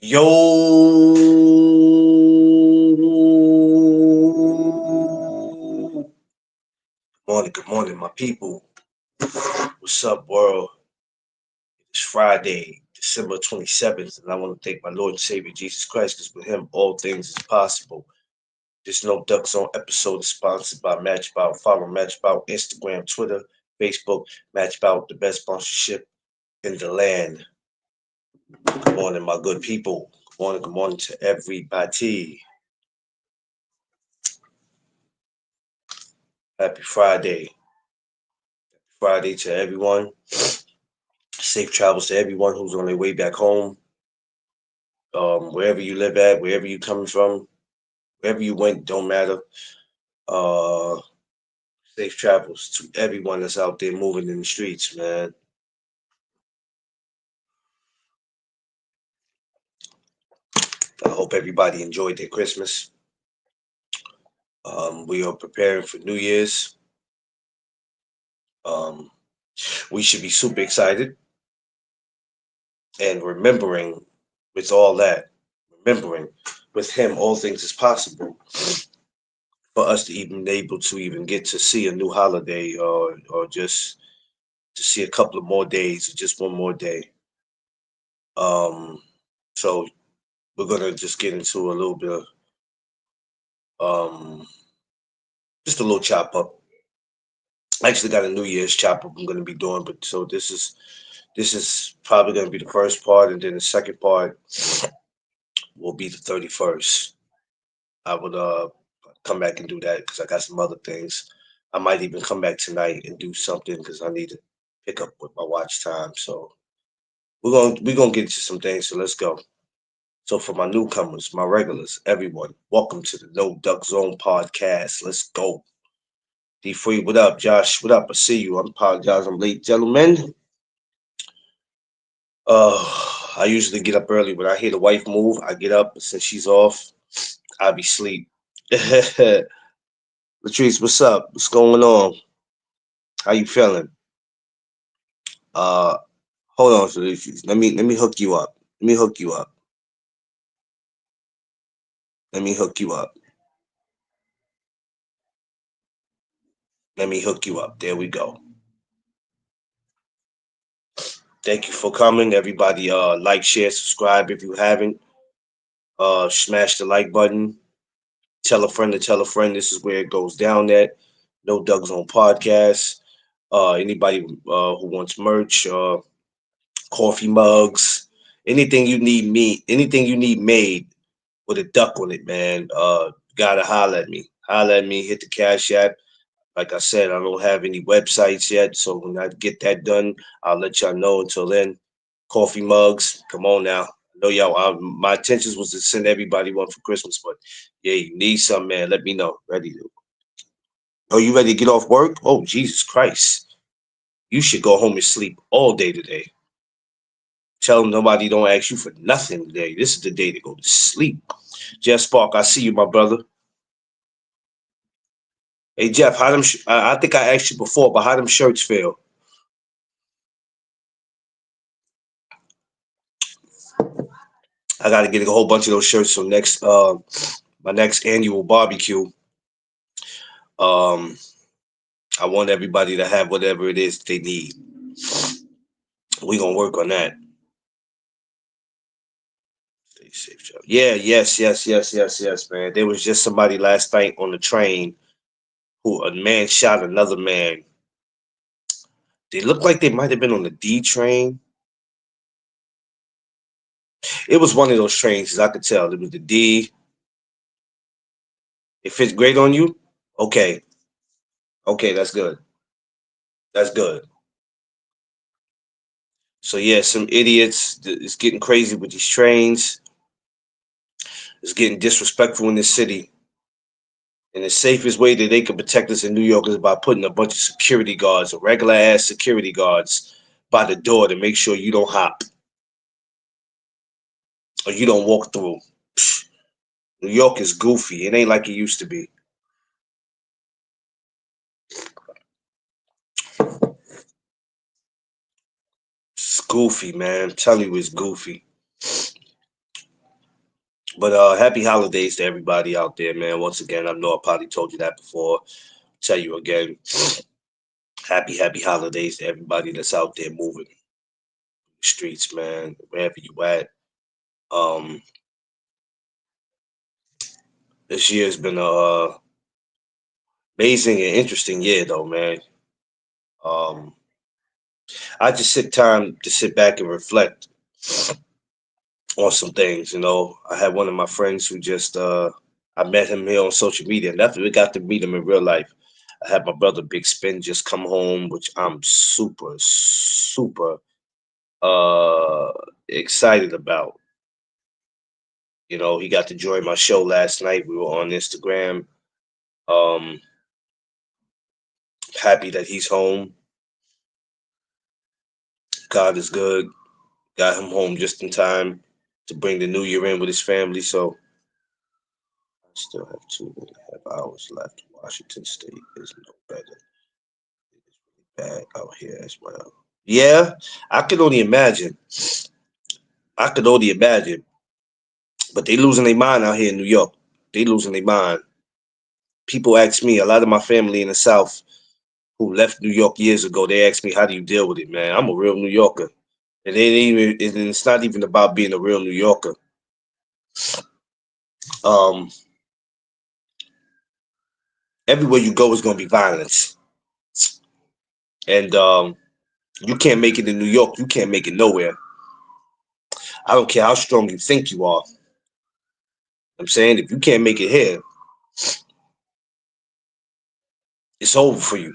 Yo, good morning, my people. What's up, world? It's Friday, December 27th, and I want to thank my Lord and Savior Jesus Christ because with Him all things is possible. This No Duck Zone episode is sponsored by Matchbout. Follow Matchbout Instagram, Twitter, Facebook. Matchbout, the best sponsorship in the land. Good morning, my good people. Good morning to everybody. Happy Friday. Friday to everyone. Safe travels to everyone who's on their way back home. Wherever you live at, wherever you coming from, wherever you went, don't matter. Uh, Safe travels to everyone that's out there moving in the streets, man. I hope everybody enjoyed their Christmas. We are preparing for New Year's. Um, we should be super excited and remembering with all that, remembering with him all things is possible for us to even able to even get to see a new holiday or just to see a couple of more days or just one more day. Um, so we're gonna just get into a little bit of just a little chop up. I actually got a New Year's chop up I'm gonna be doing, but so this is probably gonna be the first part, and then the second part will be the 31st. I would come back and do that because I got some other things. I might even come back tonight and do something because I need to pick up with my watch time. So we're gonna get into some things. So let's go. So for my newcomers, my regulars, everyone, welcome to the No Duck Zone podcast. Let's go. D Free, what up? Josh, what up? I see you. I apologize. I'm late, gentlemen. I usually get up early. When I hear the wife move, I get up. Since she's off, I'll be asleep. Latrice, what's up? What's going on? How you feeling? Uh, Hold on, Latrice. Let me hook you up. Let me hook you up. Let me hook you up. Let me hook you up. There we go. Thank you for coming, everybody. Like, share, subscribe if you haven't. Smash the like button. Tell a friend to tell a friend. This is where it goes down. At No Doug's on podcast. Anybody who wants merch, coffee mugs, anything you need made with a duck on it, man. Gotta holler at me. Holler at me. Hit the cash app. Like I said, I don't have any websites yet, so when I get that done, I'll let y'all know. Until then, coffee mugs, come on now. I know y'all. My intentions was to send everybody one for Christmas, but yeah, you need some, man. Let me know. Ready to? Are you ready to get off work? Oh, Jesus Christ! You should go home and sleep all day today. Tell them nobody don't ask you for nothing today. This is the day to go to sleep. Jeff Spark, I see you, my brother. Hey Jeff, how them? I think I asked you before, but how them shirts feel? I got to get a whole bunch of those shirts. So next, my next annual barbecue, um, I want everybody to have whatever it is they need. We gonna work on that. Stay safe, Jeff. Yeah, yes, man. There was just somebody last night on the train who a man shot another man. They looked like they might have been on the D train. It was one of those trains, 'cause I could tell it was the D. It fits great on you. Okay, okay, that's good. That's good. So yeah, some idiots. It's getting crazy with these trains. It's getting disrespectful in this city. And the safest way that they can protect us in New York is by putting a bunch of security guards, regular ass security guards, by the door to make sure you don't hop or you don't walk through. Psh, New York is goofy. It ain't like it used to be. It's goofy, man. I'm telling you, it's goofy. But happy holidays to everybody out there, man. Once again, I know I probably told you that before. Tell you again, happy holidays to everybody that's out there moving the streets, man. Wherever you at. Um, this year's been a amazing and interesting year, though, man. Um, I just sit back and reflect on some things. You know, I had one of my friends who just I met him here on social media. Never got to meet him in real life. I had my brother Big Spin just come home, which I'm super uh excited about. You know, he got to join my show last night. We were on Instagram. Um, happy that he's home. God is good. Got him home just in time to bring the new year in with his family. So I still have 2.5 hours left. Washington State is no better. It's bad out here as well. Yeah, I could only imagine. I could only imagine. But they losing their mind out here in New York. They losing their mind. People ask me, a lot of my family in the South who left New York years ago, they ask me, how do you deal with it, man? I'm a real New Yorker. And it ain't even, and it's not even about being a real New Yorker. Um, everywhere you go is gonna be violence. And you can't make it in New York, you can't make it nowhere. I don't care how strong you think you are. I'm saying if you can't make it here, it's over for you.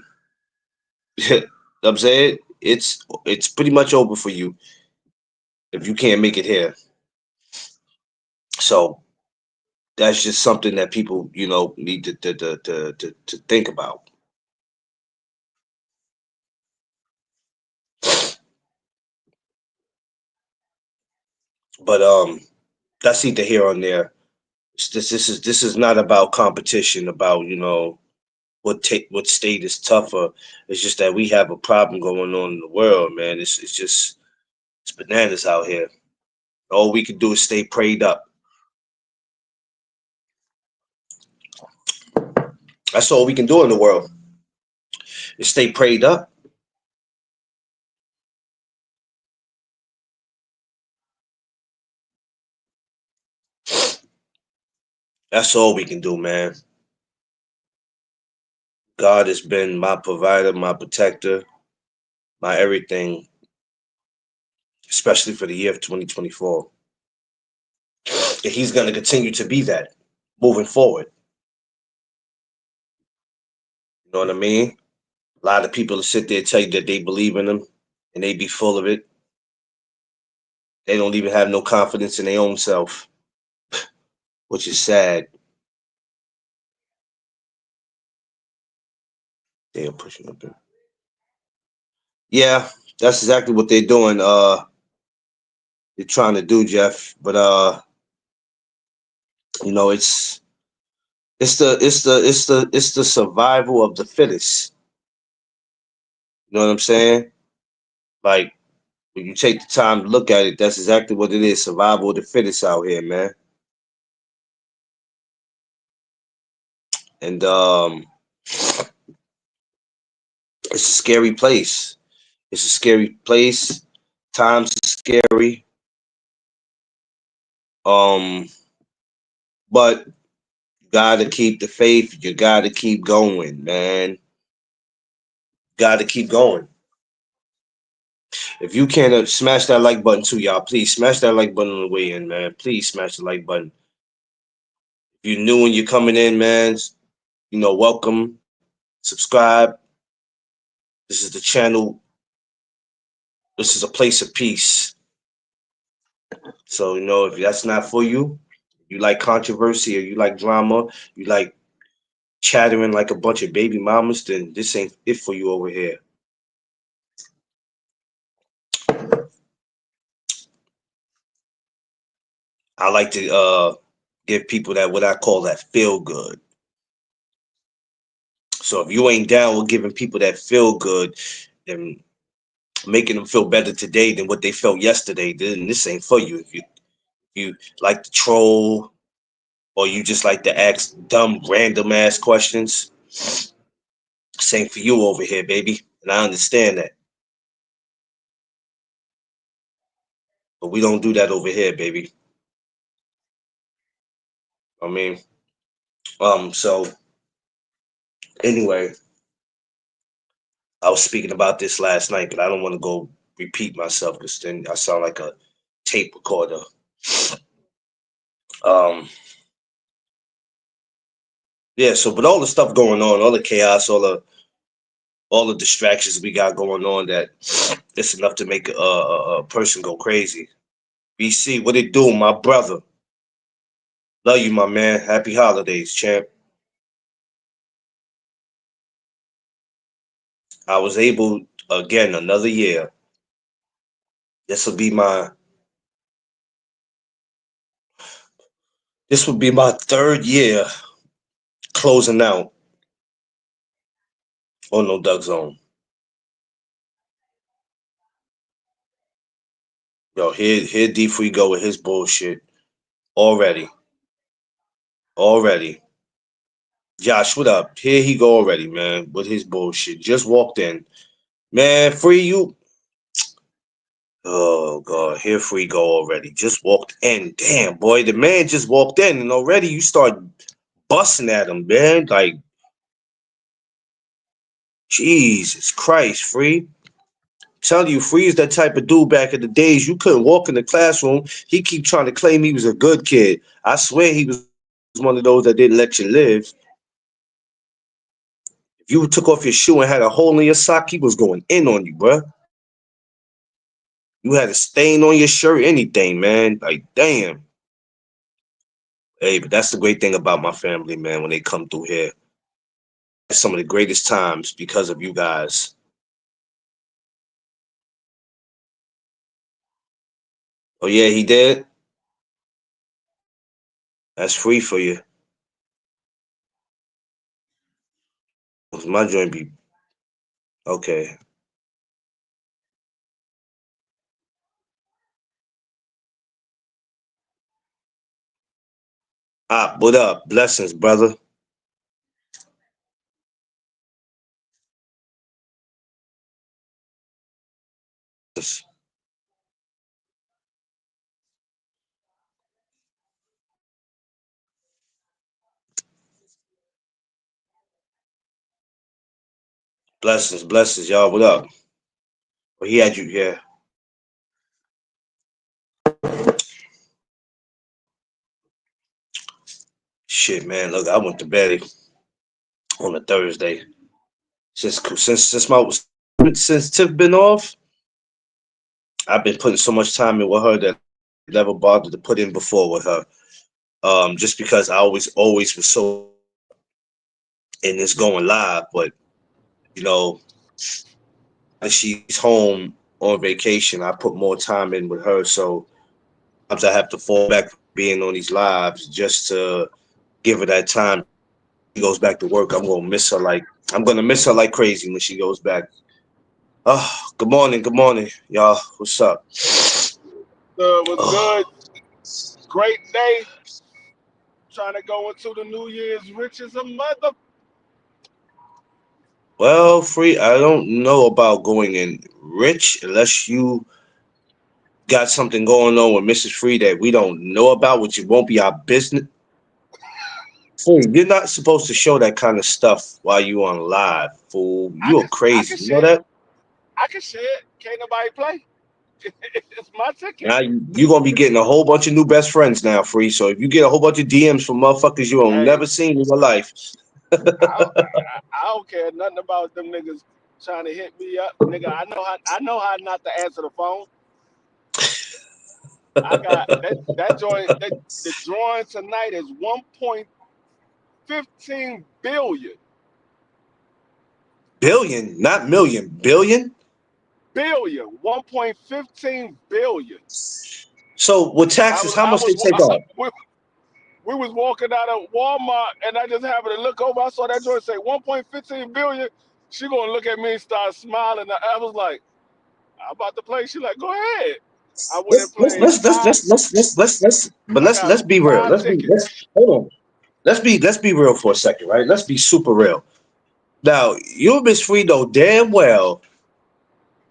I'm saying it's pretty much over for you if you can't make it here. So that's just something that people, you know, need to think about. But that's either here or there. This is not about competition. About what state is tougher. It's just that we have a problem going on in the world, man. It's just it's bananas out here. All we can do is stay prayed up. That's all we can do in the world is stay prayed up. That's all we can do, man. God has been my provider, my protector, my everything, especially for the year of 2024. And he's going to continue to be that moving forward. You know what I mean? A lot of people sit there and tell you that they believe in him and they be full of it. They don't even have no confidence in their own self, which is sad. They're pushing up there. Yeah, that's exactly what they're doing. They're trying to do, Jeff. But you know, it's the survival of the fittest. You know what I'm saying? Like when you take the time to look at it, that's exactly what it is. Survival of the fittest out here, man. And it's a scary place. It's a scary place. Times are scary. Um, but you gotta keep the faith. You gotta keep going, man. Gotta keep going. If you can smash that like button too, y'all, please smash that like button on the way in, man. Please smash the like button. If you're new and you're coming in, man, welcome. Subscribe. This is the channel. This is a place of peace. So, if that's not for you, you like controversy or you like drama, you like chattering like a bunch of baby mamas, then this ain't it for you over here. I like to give people that what I call that feel good. So if you ain't down with giving people that feel good and making them feel better today than what they felt yesterday, then this ain't for you. You like to troll, or you just like to ask dumb, random ass questions. Same for you over here, baby. And I understand that. But we don't do that over here, baby. I mean, so anyway, I was speaking about this last night, but I don't want to go repeat myself because then I sound like a tape recorder. Um, yeah, so but all the stuff going on, all the chaos, all the distractions we got going on, that it's enough to make a person go crazy. BC, what it do, my brother? Love you, my man. Happy holidays, champ. I was able again another year. This will be my this will be my third year closing out on No Duck Zone. Yo, here D Free go with his bullshit already. Already. Josh, what up? Here he go already, man, with his bullshit. Just walked in. Man, Free, you. Oh, God. Here Free go already. Just walked in. Damn, boy. The man just walked in, and already you start busting at him, man. Like, Jesus Christ, Free. Telling you, Free is that type of dude back in the days. You couldn't walk in the classroom. He keep trying to claim he was a good kid. I swear he was one of those that didn't let you live. If you took off your shoe and had a hole in your sock, he was going in on you, bruh. You had a stain on your shirt, anything, man. Like, damn. Hey, but that's the great thing about my family, man, when they come through here. It's some of the greatest times because of you guys. Oh, yeah, he did? That's free for you. My joint be okay. Ah, what up? Blessings, brother. Blessings, blessings, y'all. What up? Well, he had you here. Shit, man. Look, I went to bed on a Thursday. Since Tiff been off, I've been putting so much time in with her that I never bothered to put in before with her. Just because I always was so in this going live, but you know, when she's home on vacation, I put more time in with her. So sometimes I have to fall back from being on these lives just to give her that time. She goes back to work. I'm gonna miss her like crazy when she goes back. Oh, good morning, y'all. What's up? Was Oh, good. Great day. Trying to go into the New Year's rich as a mother. well, free. I don't know about going in rich unless you got something going on with Mrs. Free that we don't know about, which it won't be our business. Free, you're not supposed to show that kind of stuff while you on live, fool. I You are can I can crazy. You know share it. that? I can share it. Can't nobody play. It's my ticket. Now you're gonna be getting a whole bunch of new best friends now, free. So if you get a whole bunch of DMs from motherfuckers you don't Hey, never seen in your life, I don't care nothing about them niggas trying to hit me up, nigga. I know how not to answer the phone. I got that joint. The drawing tonight is 1.15 billion. billion, not million, billion. Billion. 1.15 billion. So with taxes, how I much they was take off? we was walking out of Walmart and I just happened to look over. I saw that joint say 1.15 billion. She gonna look at me and start smiling. I was like, I'm about to play. She like, go ahead. I went and played five. But I got let's be real. 5 tickets. Let's hold on. Let's be real for a second, right? Let's be super real. Now, you and Miss Free know damn well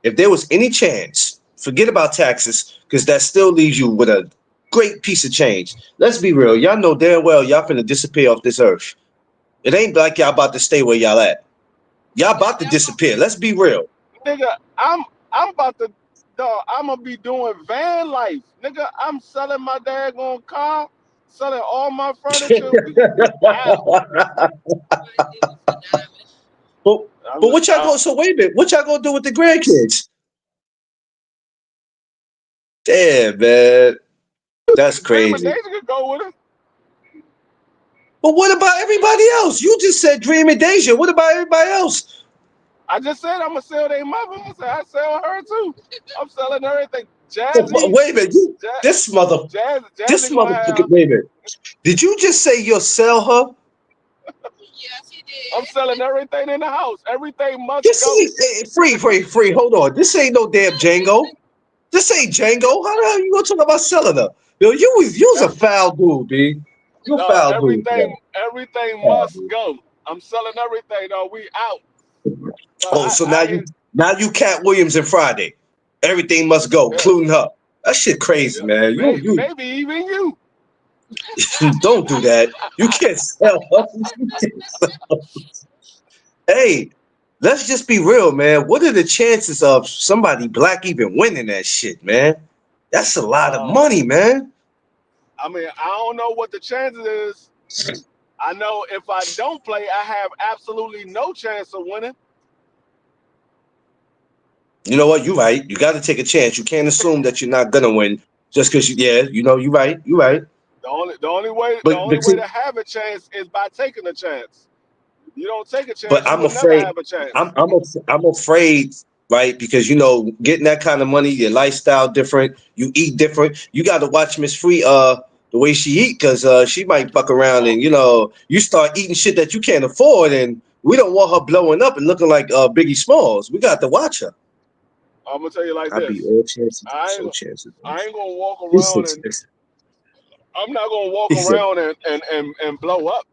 if there was any chance, forget about taxes, because that still leaves you with a great piece of change. Let's be real. Y'all know damn well y'all finna disappear off this earth. It ain't like y'all about to stay where y'all at. Y'all about to disappear. Let's be real. Nigga, I'm about to dog, I'm gonna be doing van life. Nigga, I'm selling my daggone car, selling all my furniture. We out. but I'm but just what y'all going? So wait a minute. What y'all gonna do with the grandkids? Damn, man, that's Dream of crazy. Daisy could go with it. But what about everybody else? You just said Dream and Deja. What about everybody else? I just said I'm gonna sell their mother. I sell her too. I'm selling everything. Wait a minute. This mother, this Jazzy gonna motherfucker. have. Wait a minute. Did you just say you'll sell her? I'm selling everything in the house. Everything must This go. ain't free. Hold on. This ain't no damn Django. This ain't Django. How the hell you gonna talk about selling her? Yo, you was a foul dude, B. You a foul dude, man. Everything Foul must dude. go. I'm selling everything though. We out. But Oh, so now I you hit. now you Cat Williams and Friday. Everything must go, Yeah, including her. That shit crazy, yeah. man. You Maybe even you. don't do that. You can't sell her. You can't sell- Hey, let's just be real, man. What are the chances of somebody black even winning that shit, man? That's a lot of Uh, money, man. I mean, I don't know what the chances is. I know if I don't play, I have absolutely no chance of winning. You know what? You're right. You got to take a chance. You can't assume that you're not gonna win just because you're right. You're right. The But only but way see, to have a chance is by taking a chance. You don't take a but chance, you I'm will never afraid. have a I'm chance. I'm I'm afraid, right? Because getting that kind of money, your lifestyle different, you eat different. You got to watch Miss Free the way she eat, because she might fuck around Oh, and you start eating shit that you can't afford, and we don't want her blowing up and looking like Biggie Smalls. We got to watch her. I'm gonna tell you like I be this. all chances, I so ain't chances. I ain't gonna walk He around said, and I'm not gonna walk he said, around and blow up.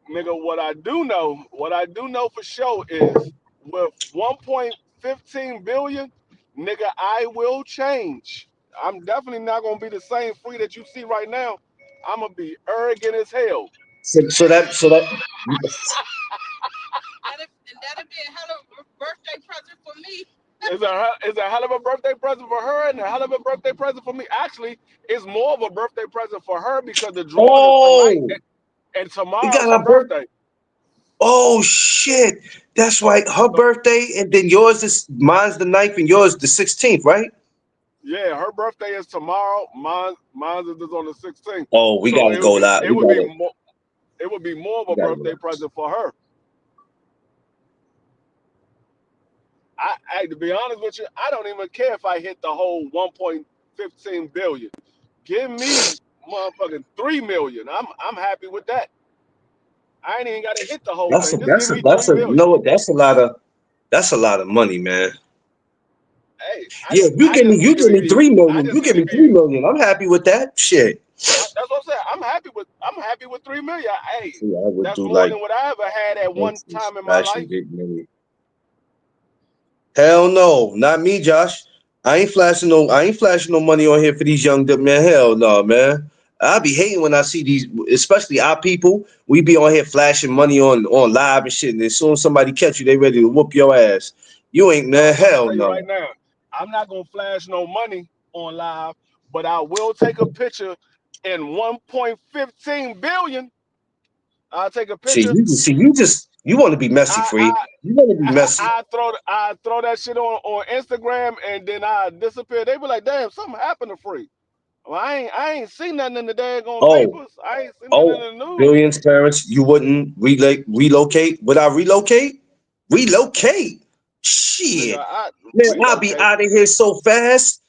Nigga, what I do know for sure is with 1.15 billion, nigga, I will change. I'm definitely not gonna be the same Free that you see right now. I'm gonna be arrogant as hell. so that It's a hell of a birthday present for her and a hell of a birthday present for me. Actually, it's more of a birthday present for her because the drawing is tonight oh, and we tomorrow's got her our birth. birthday. Oh shit, that's right. Her So birthday, and then mine's the 9th and yours the 16th, right? yeah, her birthday is tomorrow. Mine is on the 16th. Oh, we So gotta go live. it would be more of We a gotta go birthday live. present for her. To be honest with you, I don't even care if I hit the whole 1.15 billion. Give me motherfucking 3 million. I'm happy with that. I ain't even got to hit the whole thing. Just give me That's 3 a, you million. know what? That's a lot of money, man. Hey, Yeah, I just you need to give me be. three I million. just You need give to me three be. million. I'm happy with that. Shit. That's what I'm saying. I'm happy with 3 million. Hey, See, I would that's do more like than what I ever had at one time in my flashing life. big money. Hell no, not me, Josh. I ain't flashing no money on here for these young man. Hell no, man. I be hating when I see these, especially our people. We be on here flashing money on live and shit, and as soon as somebody catch you, they ready to whoop your ass. You ain't, man. Dog, I'm gonna Hell tell you right no. now. I'm not gonna flash no money on live, but I will take a picture in 1.15 billion. I'll take a picture. You want to be messy, I free. I You want to be messy. I throw that shit on Instagram and then I disappear. They be like, damn, something happened to Free. Well, I ain't seen nothing in the daggone Oh, papers. I ain't seen nothing oh, in the news. billions, parents. You wouldn't relocate? Would I relocate? Relocate? Nigga, Shit. I Man, I'll be relocate. out of here so fast.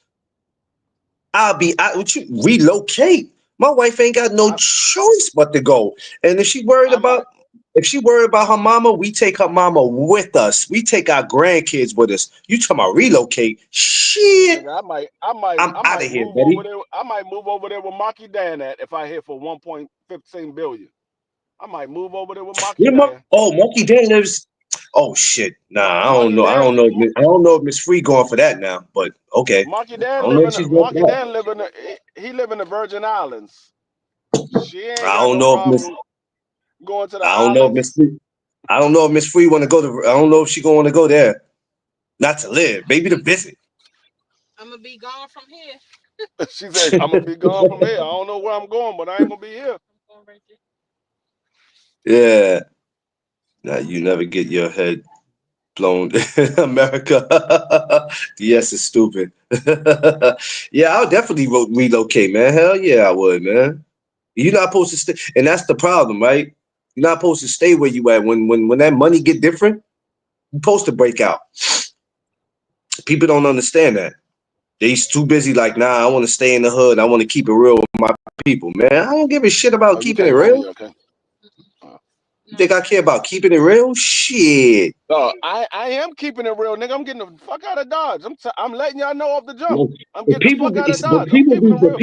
I'll be out with you. Relocate. My wife ain't got no I choice but to go. And if she worried I about, might. If she worried about her mama, we take her mama with us. We take our grandkids with us. You talking about relocate? Shit. Nigga, I might, I'm I out of might here, move over buddy. there. I might move over there with Marky Dan at if I hit for 1.15 billion. I might move over there with Marky Dan. Monkey Dan lives. Oh shit. Nah, I don't Marky know. I Dan, don't know. I don't know if Miss Free going for that now, but okay. Marky I Dan don't know live if in she's going for Marky that. Dan live in he live in the Virgin Islands. She ain't I got don't no know if Miss. problem going to the I don't know if islands. Miss Free. I don't know if Miss Free want to go to. I don't know if she going to go there. Not to live, maybe to visit. I'm gonna be gone from here. She said, "I'm gonna be gone from here. I don't know where I'm going, but I ain't gonna be here." I'm going right there. Yeah. Now you never get your head blown. America. Yes, it's stupid. Yeah, I'll definitely relocate, man. Hell yeah, I would, man. You're not supposed to stay, and that's the problem, right? You're not supposed to stay where you at. When that money get different, you're supposed to break out. People don't understand that. They's too busy. Like, nah, I want to stay in the hood. I want to keep it real with my people, man. I don't give a shit about Oh, you keeping it came over real. here, okay? Uh, You No. think I care about keeping it real? Shit. No, I am keeping it real, nigga. I'm getting the fuck out of Dodge. I'm letting y'all know off the jump. Well, I'm But getting the people fuck be, out of but Dodge. I'm people keeping be, it but real.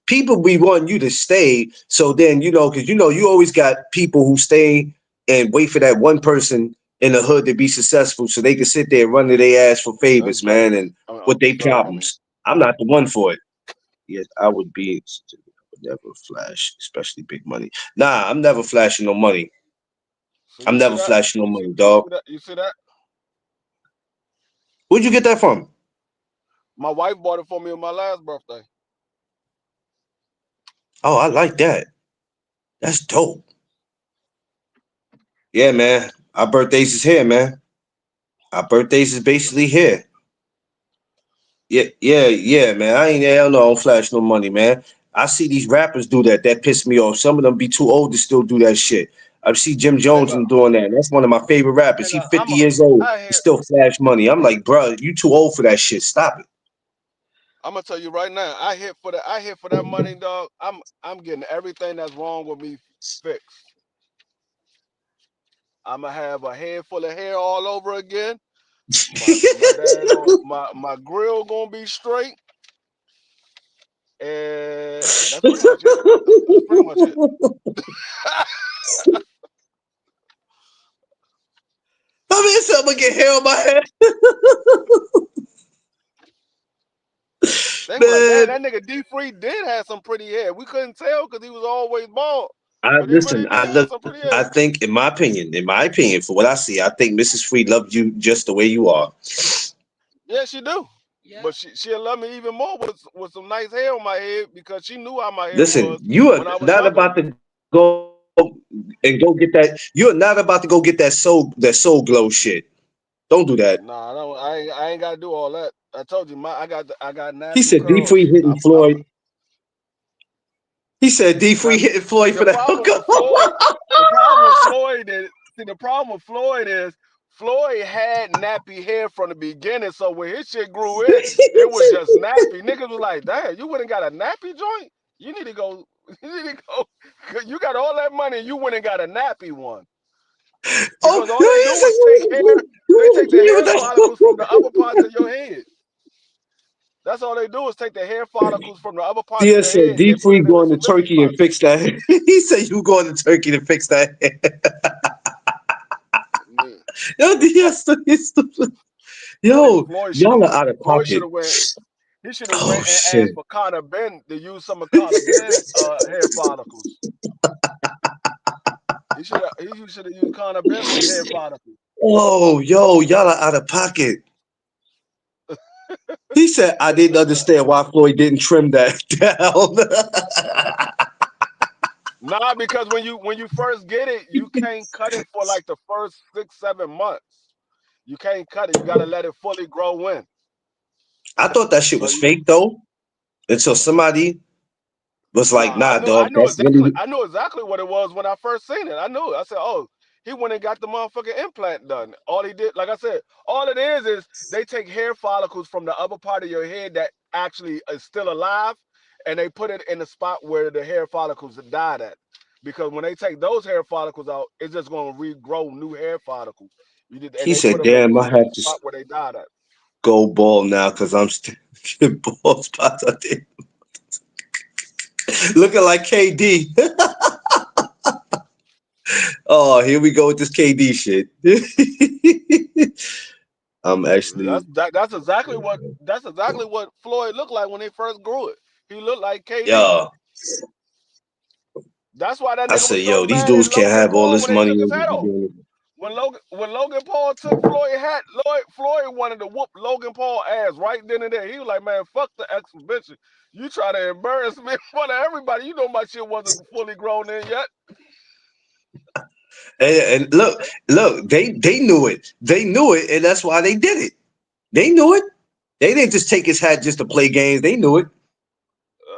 people be wanting you to stay. So then because you always got people who stay and wait for that one person in the hood to be successful, so they can sit there and run to their ass for That's favors, man, jealous. and I'm with their sorry, homie. problems. I'm not the one for it. Yes, I would be. I would never flash, especially big money. Nah, I'm never flashing no money. So I'm you see never that? flashing no money, You see dog. that? You see that? Where'd you get that from? My wife bought it for me on my last birthday. Oh, I like that. That's dope. Yeah, man. Our birthdays is here, man. Our birthdays is Yep. basically here. Yeah, yeah, yeah, man. I ain't hell no, I don't flash no money, man. I see these rappers do that. That piss me off. Some of them be too old to still do that shit. I see Jim Jones Nigga, and doing that. That's one of my favorite rappers. He nigga, 50 years old. I He hear. still flash money. I'm like, bro, you too old for that shit. Stop it. I'm gonna tell you right now. I hit for that money, dog. I'm getting everything that's wrong with me fixed. I'm gonna have a head full of hair all over again. My dad my grill gonna be straight, and that's pretty much it. That's pretty much it. I mean, someone get hair on my head. They were like, damn, Man, that nigga D Free did have some pretty hair. We couldn't tell because he was always bald, I but he listen. really did have some pretty I hair. think, in my opinion, for what I see, I think Mrs. Free loved you just the way you are. Yeah, she do. Yep. But she'll love me even more with some nice hair on my head because she knew how my hair Listen, was you are when I was not younger. about to go and go get that. You're not about to go get that soul glow shit. Don't do that. Nah, no, I ain't gotta do all that. I told you, I got He natural said D curls. Free hitting I'm Floyd. He said D Free now hitting Floyd the for that problem hookup. with Floyd, the problem with Floyd is see the problem with Floyd is Floyd had nappy hair from the beginning, so when his shit grew in, it was just nappy. Niggas was like, damn, you wouldn't got a nappy joint? You need to go, you need to go, you got all that money and you went and got a nappy one. Oh, Because all they he do said is take hair, they take the you with hair that. follicles from the upper parts of your head. That's all they do is take the hair follicles from the upper parts of Tia your said head and D they put Free it in the going to celebrity Turkey and spots. fix that. He said you going to Turkey to fix that. Yeah. Yo, he's stupid. Nigga Yo, Floyd should y'all have are out of Floyd should pocket. have went he should have Oh went and shit. asked for Carter Ben to use some of Carter Ben hair follicles. He should have used Carter Ben hair follicles. Oh, yo, y'all are out of pocket. He said, I didn't understand why Floyd didn't trim that down. Nah, because when you first get it, you can't cut it for like the first 6, 7 months. You can't cut it. You gotta let it fully grow in. I thought that shit So was you fake though, until somebody was like, nah, nah, dog, that's really. I knew exactly what it was when I first seen it. I knew it. I said, oh, he went and got the motherfucking implant done. All he did, like I said, all it is they take hair follicles from the upper part of your head that actually is still alive, and they put it in the spot where the hair follicles died at. because when they take those hair follicles out, it's just gonna regrow new hair follicles. And He they put said, them in "Damn, I the have to spot where they died at. go bald now because I'm still getting bald spots out there, looking like KD." Oh, here we go with this KD shit. I'm actually, That's exactly what Floyd looked like when they first grew it. He looked like KD. yo. That's why that I nigga was said, so yo, these mad at dudes can't Logan have all Paul this when they money took his and hat be off. doing it. When Logan Paul took Floyd hat, Floyd wanted to whoop Logan Paul ass right then and there. He was like, man, fuck the exhibition. You try to embarrass me in front of everybody. You know my shit wasn't fully grown in yet. And look, they knew it. They knew it, and that's why they did it. They knew it. They didn't just take his hat just to play games. They knew it.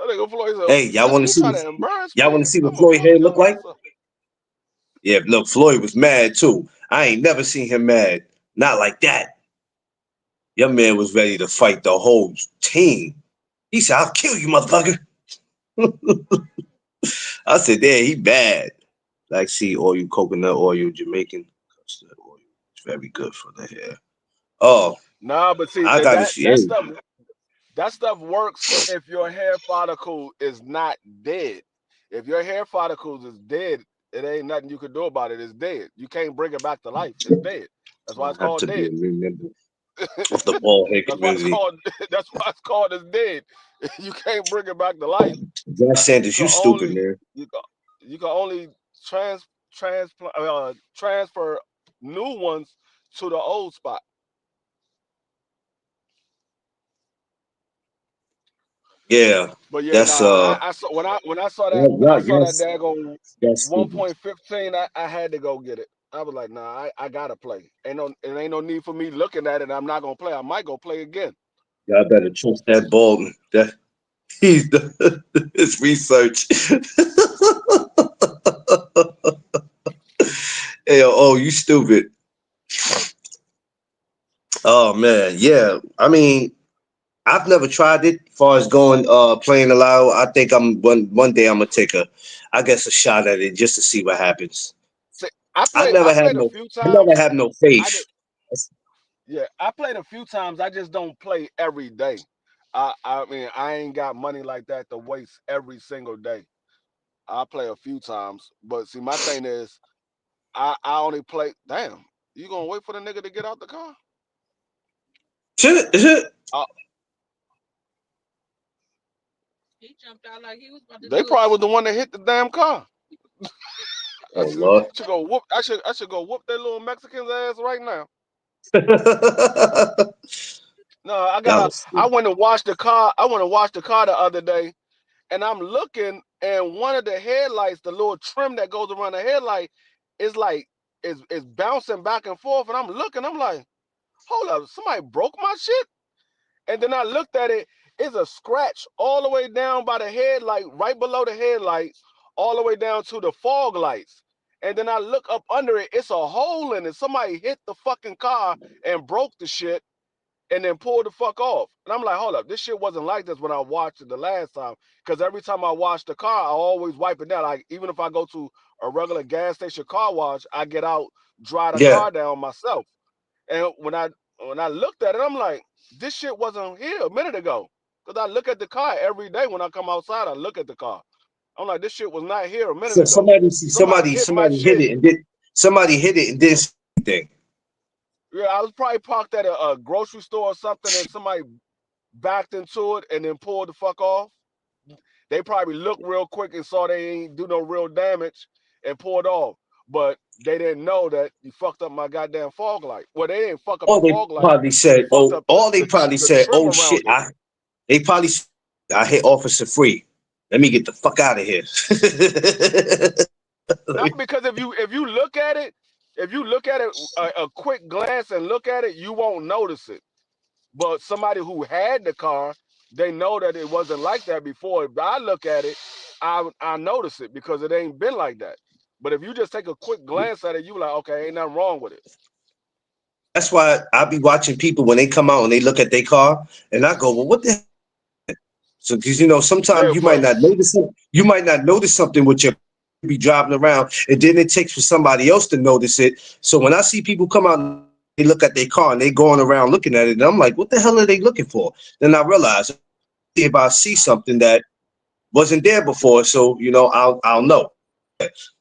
Nigga Floyd said, Hey, y'all nigga, want to you see try what to embarrass y'all me? want to see what I'ma Floyd fuck hair look your like? ass up. Yeah, look, Floyd was mad too. I ain't never seen him mad. Not like that. Your man was ready to fight the whole team. He said, "I'll kill you, motherfucker." I said, "There, he bad." Like, see, oil, coconut oil, Jamaican custard oil. It's very good for the hair. Oh, Nah, but see I gotta see. Hey, that stuff works if your hair follicle is not dead. If your hair follicles is dead, it ain't nothing you can do about it. It's dead. You can't bring it back to life. It's dead. That's why it's I have called to be dead. a new member of the bald head That's why it's community. called. That's why it's called as dead. You can't bring it back to life. Josh You Sanders, can you stupid, only man. you can, you can only transfer new ones to the old spot. Yeah, But yeah, that's nah. I saw when I saw that yes, daggone that's stupid. 1.15, I had to go get it. I was like, nah, I gotta play. It ain't no need for me looking at it. I'm not gonna play. I might go play again. Y'all better trust that Bolton. That he's the his research. Hey, oh, you stupid. Oh man, yeah. I mean, I've never tried it. As far as going playing aloud, I think I'm one day I'm gonna take a shot at it just to see what happens. See, I I played a few never times. have no I did, faith. yeah, I played a few times. I just don't play every day. I mean, I ain't got money like that to waste every single day. I play a few times, but see, my thing is, I only play. Damn, you gonna wait for the nigga to get out the car? Uh, He jumped out like he was about to they do it. probably was the one that hit the damn car. I Oh Lord. should go whoop. I should go whoop that little Mexican's ass right now. That No, was I stupid. went and washed the car. I went and washed the car the other day, and I'm looking, and one of the headlights, the little trim that goes around the headlight, is like is bouncing back and forth. And I'm looking. I'm like, hold up, somebody broke my shit. And then I looked at it. It's a scratch all the way down by the headlight, right below the headlight, all the way down to the fog lights. And then I look up under it. It's a hole in it. Somebody hit the fucking car and broke the shit and then pulled the fuck off. And I'm like, hold up, this shit wasn't like this when I watched it the last time. Because every time I wash the car, I always wipe it down. Like even if I go to a regular gas station car wash, I get out, dry the Yeah. car down myself. And when I looked at it, I'm like, this shit wasn't here a minute ago. Because I look at the car every day when I come outside. I look at the car. I'm like, this shit was not here a minute So ago. Somebody hit my somebody hit shit. it and did somebody hit it and did something. Yeah, I was probably parked at a grocery store or something, and somebody backed into it and then pulled the fuck off. They probably looked real quick and saw they ain't do no real damage and pulled off. But they didn't know that you fucked up my goddamn fog light. Well, they didn't fuck up the Or they fog light. probably They said, fucked up the trim "Oh around shit, it. they probably said, I hit Officer Free. Let me get the fuck out of here." Not because if you look at it, a quick glance and look at it, you won't notice it. But somebody who had the car, they know that it wasn't like that before. If I look at it, I notice it because it ain't been like that. But if you just take a quick glance at it, you like, okay, ain't nothing wrong with it. That's why I be watching people when they come out and they look at their car, and I go, "Well, what the?" So, because sometimes Yeah, you might but not notice something. You might not notice something with your be driving around, and then it takes for somebody else to notice it. So when I see people come out, they look at their car and they going around looking at it, and I'm like, what the hell are they looking for? Then I realize if I see something that wasn't there before, so I'll know.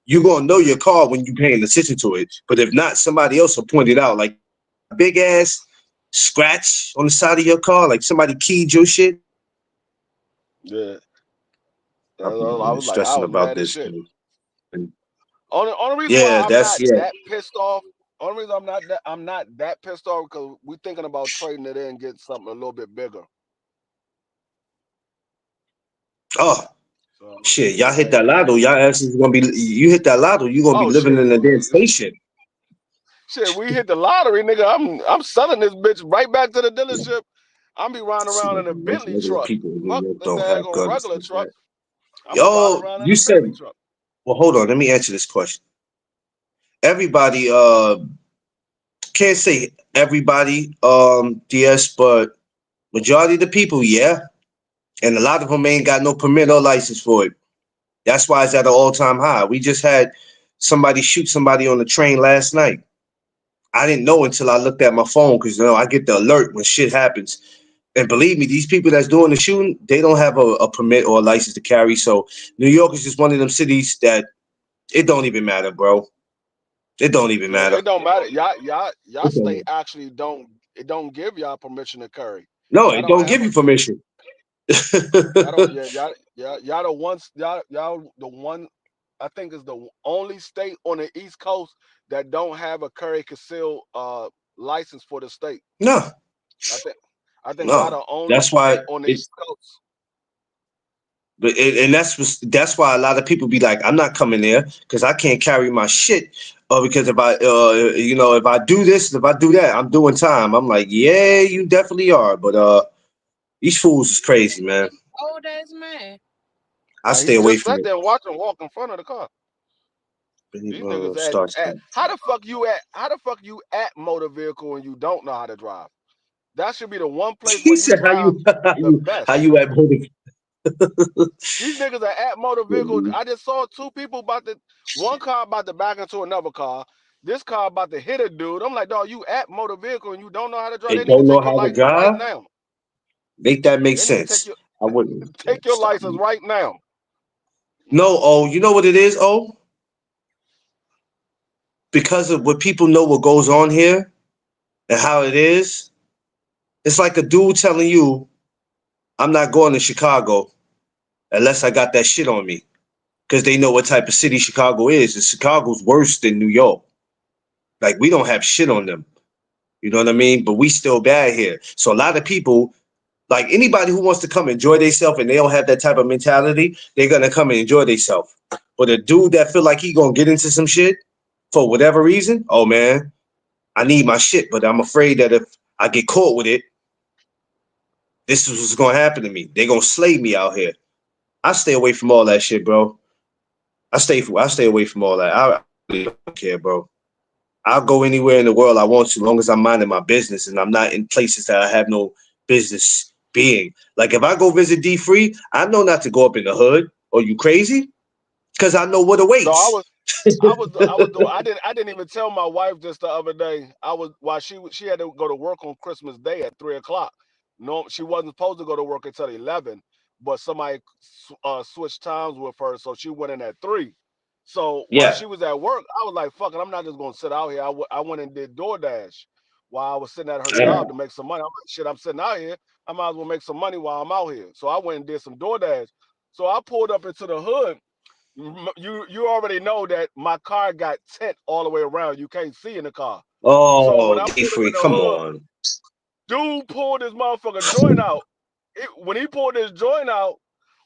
You're gonna know your car when you're paying attention to it. But if not, somebody else will point it out, like big ass scratch on the side of your car, like somebody keyed your shit. Yeah. I People really was like, I stressing was about mad as this. shit. And Only reason why yeah, I'm that's not yeah. that pissed off. Only reason I'm not that pissed off because we thinking about trading it in and getting something a little bit bigger. Oh So shit, y'all hit like, that lotto. Y'all asses gonna be. You hit that lotto, you gonna be oh living shit, in a damn station. shit, we hit the lottery, nigga. I'm selling this bitch right back to the dealership. I'm be riding See, around like in a most Bentley regular truck. people in New Fuck York the don't have daggone guns regular like truck. that. I'm gonna ride Yo, around in you a Bentley said. truck. Well, hold on. Let me answer this question. Everybody, can't say everybody, DS, but majority of the people, yeah, and a lot of them ain't got no permit or license for it. That's why it's at an all-time high. We just had somebody shoot somebody on the train last night. I didn't know until I looked at my phone because I get the alert when shit happens. And believe me, these people that's doing the shooting, they don't have a permit or a license to carry. So New York is just one of them cities that it don't even matter, bro. It don't even Yeah, matter. it don't matter. Y'all It state don't. actually don't it don't give y'all permission to carry. No, Y'all it don't don't have give a you permission. y'all don't y'all the ones y'all the one I think is the only state on the East Coast that don't have a carry conceal license for the state. No, I think y'all no. the only That's why state on the it's. East Coast. And that's why a lot of people be like, I'm not coming there because I can't carry my shit, or because if I if I do this, if I do that, I'm doing time. I'm like, yeah, you definitely are, but these fools is crazy, man. Old ass man. I He stay away just from sat it. there and watched him walk in front of the car. These niggas Start at stuff. how the fuck you at motor vehicle and you don't know how to drive? That should be the one place He where you said, "How drive you the how best. you at motive?" These niggas are at motor vehicle. I just saw two people one car about to back into another car. This car about to hit a dude. I'm like, dog, you at motor vehicle and you don't know how to drive. They They need to don't know take your how to license right drive. now. Make that make They need to take sense. your I wouldn't license stop. right now. No, oh, you know what it is, oh? Because of what people know what goes on here and how it is, it's like a dude telling you, I'm not going to Chicago unless I got that shit on me. Because they know what type of city Chicago is. And Chicago's worse than New York. Like, we don't have shit on them. You know what I mean? But we still bad here. So a lot of people, like anybody who wants to come enjoy themselves and they don't have that type of mentality, they're gonna come and enjoy themselves. But a dude that feel like he gonna get into some shit for whatever reason, oh man, I need my shit, but I'm afraid that if I get caught with it, this is what's gonna happen to me. They gonna slay me out here. I stay away from all that shit, bro. I stay away from all that. I really don't care, bro. I'll go anywhere in the world I want to, long as I'm minding my business and I'm not in places that I have no business being. Like if I go visit D Free, I know not to go up in the hood. Are you crazy? Because I know what No, awaits. I didn't even tell my wife just the other day. I was while she had to go to work on Christmas Day at 3 o'clock. No, she wasn't supposed to go to work until 11, but somebody switched times with her, so she went in at 3. So while Yeah, she was at work, I was like, "Fuck it, I'm not just gonna sit out here." I went and did DoorDash while I was sitting at her job to make some money. I'm like, "Shit, I'm sitting out here. I might as well make some money while I'm out here." So I went and did some DoorDash. So I pulled up into the hood. You already know that my car got tint all the way around. You can't see in the car. So when Oh, I D pulled up Free, in the come hood, on. dude pulled his motherfucker joint out. When he pulled his joint out,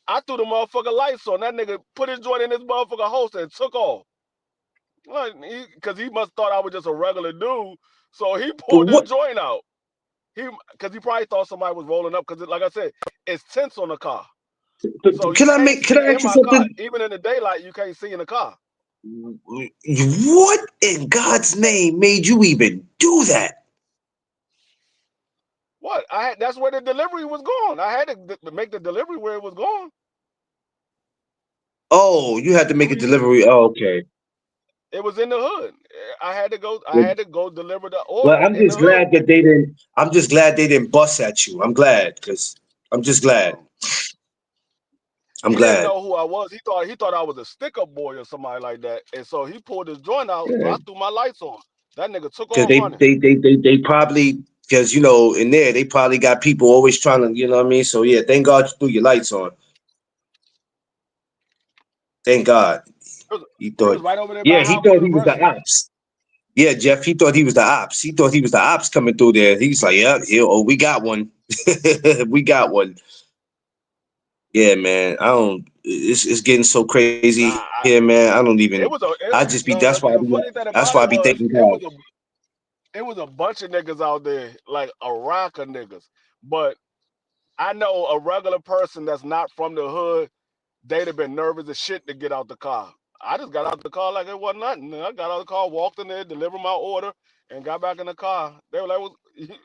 I threw the motherfucker lights on. That nigga put his joint in his motherfucker holster and took off. Because he must thought I was just a regular dude. So he But pulled his what? joint out. Because he probably thought somebody was rolling up. Because like I said, it's tints on the car. So you can't Can see I in ask you my car. something? Even in the daylight, you can't see in the car. What in God's name made you even do that? What? That's where the delivery was going. I had to make the delivery where it was going. Oh, you had to make a 2 years. delivery. Oh, okay. It was in the hood. I had to go. I Well, had to go deliver the well, order I'm in the just hood. glad that they didn't. I'm just glad they didn't bust at you. I'm glad because I'm just glad. Um, I'm he didn't glad. know who I was. He thought I was a sticker boy or somebody like that. And so he pulled his joint out. So Yeah. I threw my lights on. That nigga took Because off running. they probably because in there they probably got people always trying to what I mean. So yeah, thank God you threw your lights on. Thank God. It was, He it was thought, right over there yeah, by he Howard thought he was the University. ops. Yeah, Jeff, he thought he was the ops. He thought he was the ops coming through there. He's like, yeah, here, oh, we got one. We got one. Yeah, man. I don't. It's getting so crazy Nah, here, man. I don't even. it was a I just be. That's why I the be. funny thing That's about why I it be was thanking God. it was a bunch of niggas out there, like a rock of niggas. But I know a regular person that's not from the hood, they'd have been nervous as shit to get out the car. I just got out the car like it wasn't nothing. I got out the car, walked in there, delivered my order, and got back in the car. They were like,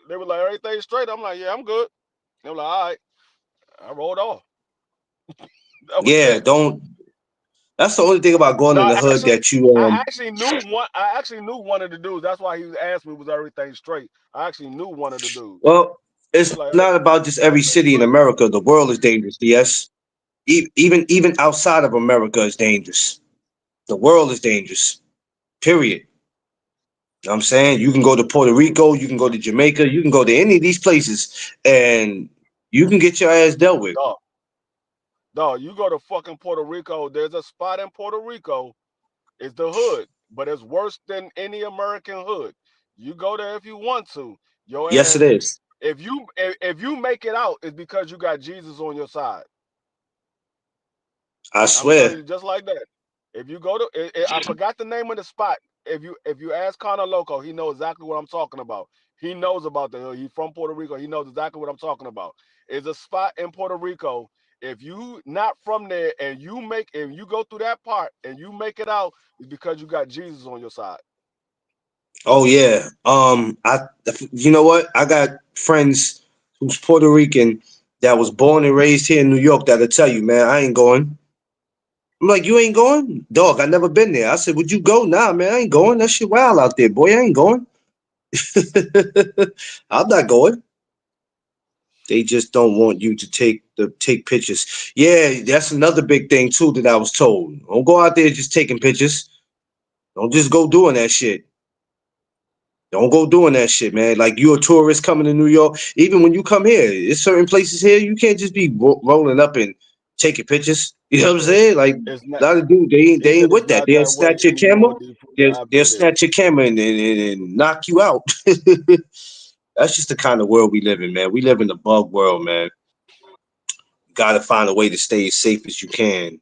they were like, everything straight. I'm like, yeah, I'm good. They were like, all right. I rolled off. That was Yeah, it. don't. That's the only thing about going in No, the hood actually, that you I actually knew one. I actually knew one of the dudes. That's why he asked me, was everything straight? I actually knew one of the dudes. Well, He it's was like, not about just every everything city in straight. America. The world is dangerous. Yes, even outside of America is dangerous. The world is dangerous. Period. You know what I'm saying you can go to Puerto Rico, you can go to Jamaica, you can go to any of these places, and you can get your ass dealt with. Dog, dog, you go to fucking Puerto Rico. There's a spot in Puerto Rico. It's the hood, but it's worse than any American hood. You go there if you want to. Your Yes, it ass, is. if you make it out, it's because you got Jesus on your side. I I'm telling swear. you, just like that. If you go to, I forgot the name of the spot. If you ask Connor Loco, he knows exactly what I'm talking about. He knows about the hood. He's from Puerto Rico. He knows exactly what I'm talking about. It's a spot in Puerto Rico. If you not from there and you go through that part and you make it out, it's because you got Jesus on your side. Oh yeah. I. You know what? I got friends who's Puerto Rican that was born and raised here in New York that'll tell you, man, I ain't going. I'm like, you ain't going, dog. I never been there. I said, would you go? Nah, man, I ain't going. That shit wild out there, boy. I ain't going. I'm not going. They just don't want you to take pictures. Yeah, that's another big thing too that I was told. Don't go out there just taking pictures. Don't just go doing that shit. Don't go doing that shit, man. Like you're a tourist coming to New York. Even when you come here, there's certain places here you can't just be rolling up and taking pictures. You know what I'm It's saying? Like it's a not. lot of dudes, He they said ain't it's with that. not They'll that way snatch your camera. anymore. I've They'll been there. snatch your camera and knock you out. That's just the kind of world we live in, man. We live in the bug world, man. Got to find a way to stay as safe as you can.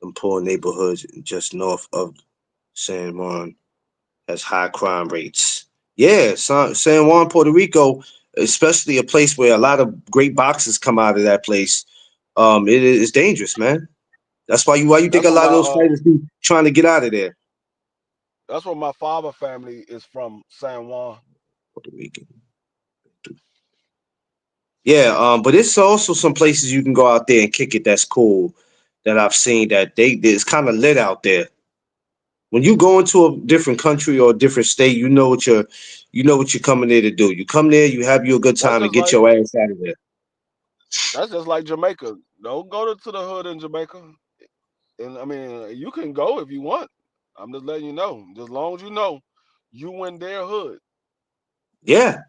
Them poor neighborhoods just north of San Juan has high crime rates. Yeah, San Juan, Puerto Rico, especially a place where a lot of great boxers come out of that place. It is dangerous, man. That's why you think That's a where lot of my those fighters be trying to get out of there. that's where my father family is from, San Juan. Puerto Rican. Yeah, but it's also some places you can go out there and kick it. That's cool. That I've seen that it's kind of lit out there. When you go into a different country or a different state, you know what you're coming there to do. You come there, you have your good That's time, and just get like your ass out of there. that's just like Jamaica. Don't go to the hood in Jamaica. And I mean, you can go if you want. I'm just letting you know. As long as you know, you in their hood. Yeah,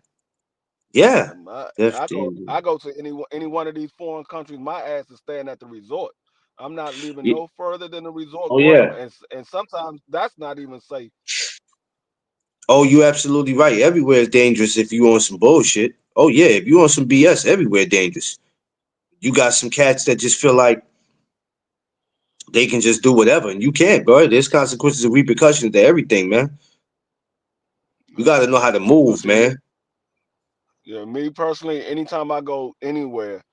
yeah, I, definitely. I go to any one of these foreign countries. My ass is staying at the resort. I'm not leaving Ye- no further than the resort Oh going yeah. on, and sometimes that's not even safe. Oh, you absolutely right. Everywhere is dangerous if you on some bullshit. Oh yeah, if you on some BS, everywhere dangerous. You got some cats that just feel like they can just do whatever, and you can't, bro. There's consequences and repercussions to everything, man. You got to know how to But move, see, me, man. yeah, me personally, anytime I go anywhere,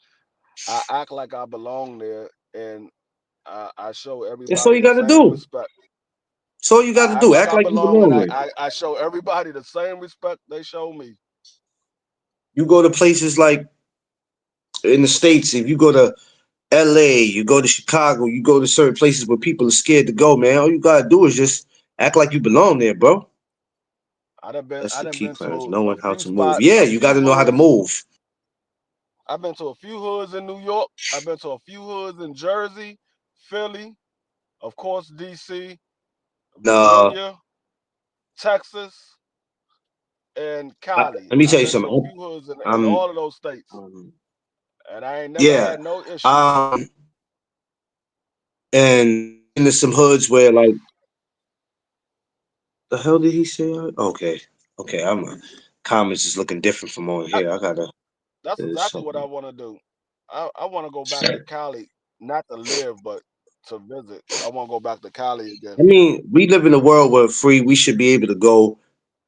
I act like I belong there, and I show That's all everybody you the got to same do. respect. That's all you got to I act do. like Act I like you belong, and belong I, there. I, I show everybody the same respect they show me. You go to places like in the states. If you go to LA, you go to Chicago, you go to certain places where people are scared to go, man. All you gotta do is just act like you belong there, bro. That's I the done key, been Clarence. to a Knowing how few to move. spots, Yeah, a you few gotta know how to hoods. move. I've been to a few hoods in New York. I've been to a few hoods in Jersey, Philly, of course, DC, Nah, Virginia, Texas, and Cali. let me I've tell you been to a something. few hoods in I'm, all of those states, um, and I ain't never yeah. had no issues. And into some hoods where like the hell did he say? Okay, okay. Comments is looking different from on I, here. I gotta that's do exactly what I something. want to do. I want to go back to Cali, not to live, but to visit. I want to go back to Cali again. I mean, we live in a world where free. We should be able to go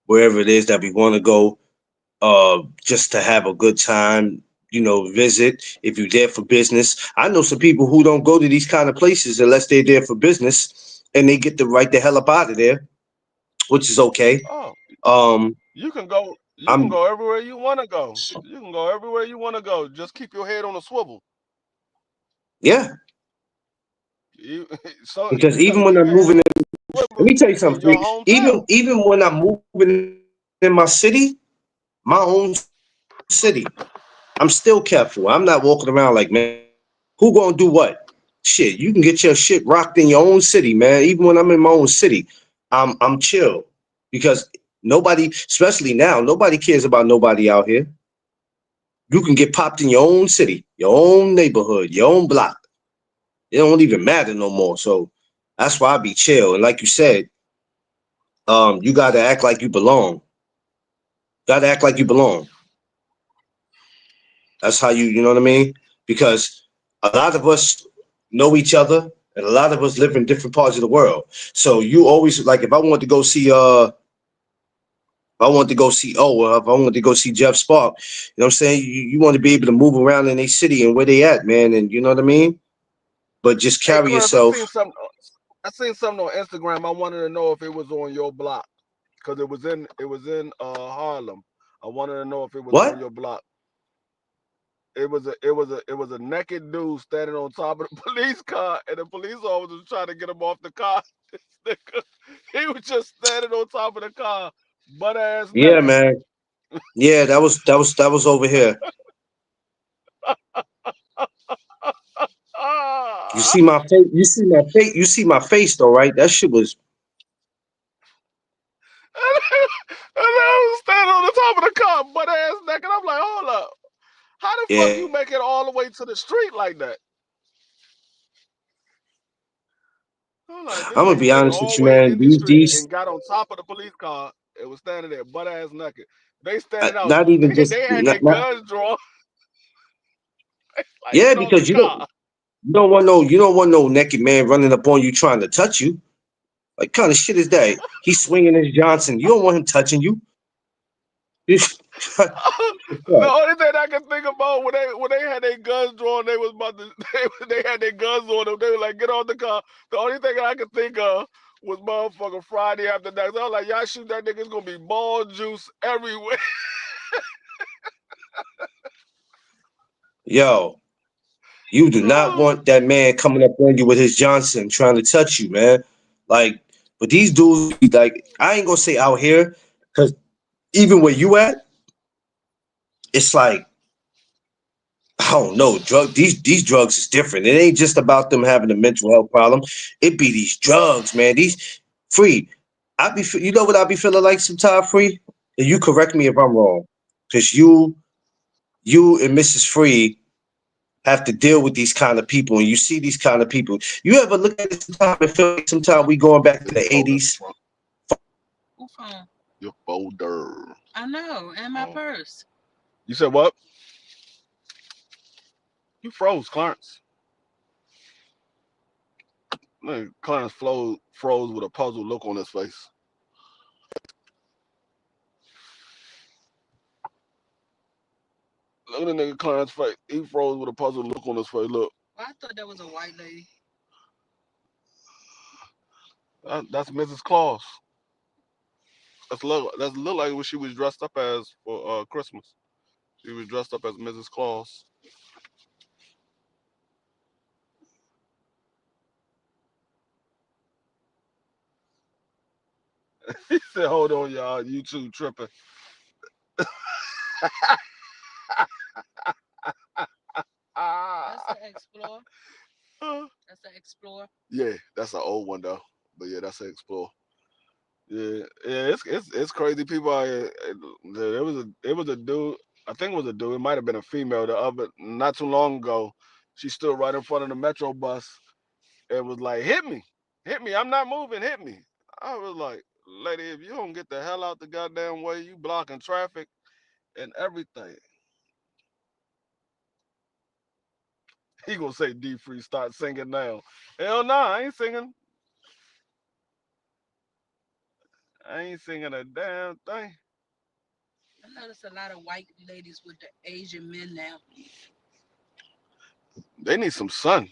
wherever it is that we want to go, just to have a good time. Visit if you're there for business. I know some people who don't go to these kind of places unless they're there for business, and they get the right the hell up out of there, which is okay. Oh, Um, you can go. You can I'm go everywhere you want to go. You can go everywhere you want to go. Just keep your head on a swivel. yeah, You so because you got to even when keep I'm your head moving, on a let swivel me tell you something, in your Free. hometown. Even when I'm moving in my own city, I'm still careful. I'm not walking around like, man, who gonna do what? Shit, you can get your shit rocked in your own city, man. Even when I'm in my own city, I'm chill because nobody, especially now, nobody cares about nobody out here. You can get popped in your own city, your own neighborhood, your own block. It don't even matter no more. So that's why I be chill. And like you said, you gotta act like you belong. Gotta act like you belong. That's how you know what I mean? Because a lot of us know each other and a lot of us live in different parts of the world. So you always like if I want to go see if I want to go see or if I want to go see Jeff Spark, you know what I'm saying? You want to be able to move around in a city and where they at, man, and you know what I mean? But just Hey, carry Clarence, yourself. I seen something on Instagram. I wanted to know if it was on your block because it was in Harlem. I wanted to know if it was on What? your block. It was a naked dude standing on top of the police car, and the police officer was trying to get him off the car. This nigga, he was just standing on top of the car, butt ass Yeah, naked. man. Yeah, that was over here. You Ah! see my face, you see my face though, right? That shit was And I was standing on the top of the car, butt ass naked. I'm like, hold up. How the fuck yeah. you make it all the way to the street like that? I'm like, this I'm gonna nigga be made it honest all with the you, way man. in the These street these and got on top of the police car and was standing there butt ass naked. They standing out. not even just They had their not guns drawn. Like, yeah, get off the because car. you don't want no naked man running up on you trying to touch you. Like kind of shit is that? He's swinging his Johnson. You don't want him touching you. What's The up? only thing I can think about when they had their guns drawn, they was about to they had their guns on them. They were like, get off the car. The only thing I could think of was motherfucking Friday after next. I was like, y'all shoot that nigga, it's gonna be ball juice everywhere. Yo, you do not want that man coming up on you with his Johnson trying to touch you, man. Like, but these dudes, be like, I ain't gonna say out here, because even where you at, it's like I don't know, these drugs is different. It ain't just about them having a mental health problem. It be these drugs, man. These free. You know what I be feeling like sometimes free? And you correct me if I'm wrong. Cause you and Mrs. Free have to deal with these kind of people and you see these kind of people. You ever look at it sometimes and feel like sometimes we going back to Your the phone in the 80s? trunk. Who phone? Your folder. I know, and my Oh. purse. You said what? You froze, Clarence. Man, Clarence froze with a puzzled look on his face. Look at the nigga Clarence face. He froze with a puzzled look on his face. Look, Well, I thought that was a white lady. that's Mrs. Claus. That's look like what she was dressed up as for Christmas. She was dressed up as Mrs. Claus. He said, "Hold on, y'all. YouTube tripping." That's Ah. the Explorer. Uh, That's the Explorer. yeah, that's an old one though. But yeah, that's an Explorer. Yeah, yeah, it's crazy. People out here. It was a dude. I think it was a dude. It might have been a female. The other not too long ago, she stood right in front of the metro bus and was like, hit me. I'm not moving. Hit me." I was like, "Lady, if you don't get the hell out the goddamn way, you blocking traffic and everything." He gonna say D Free start singing now. Hell nah, I ain't singing. I ain't singing a damn thing. I notice a lot of white ladies with the Asian men now. They need some sun.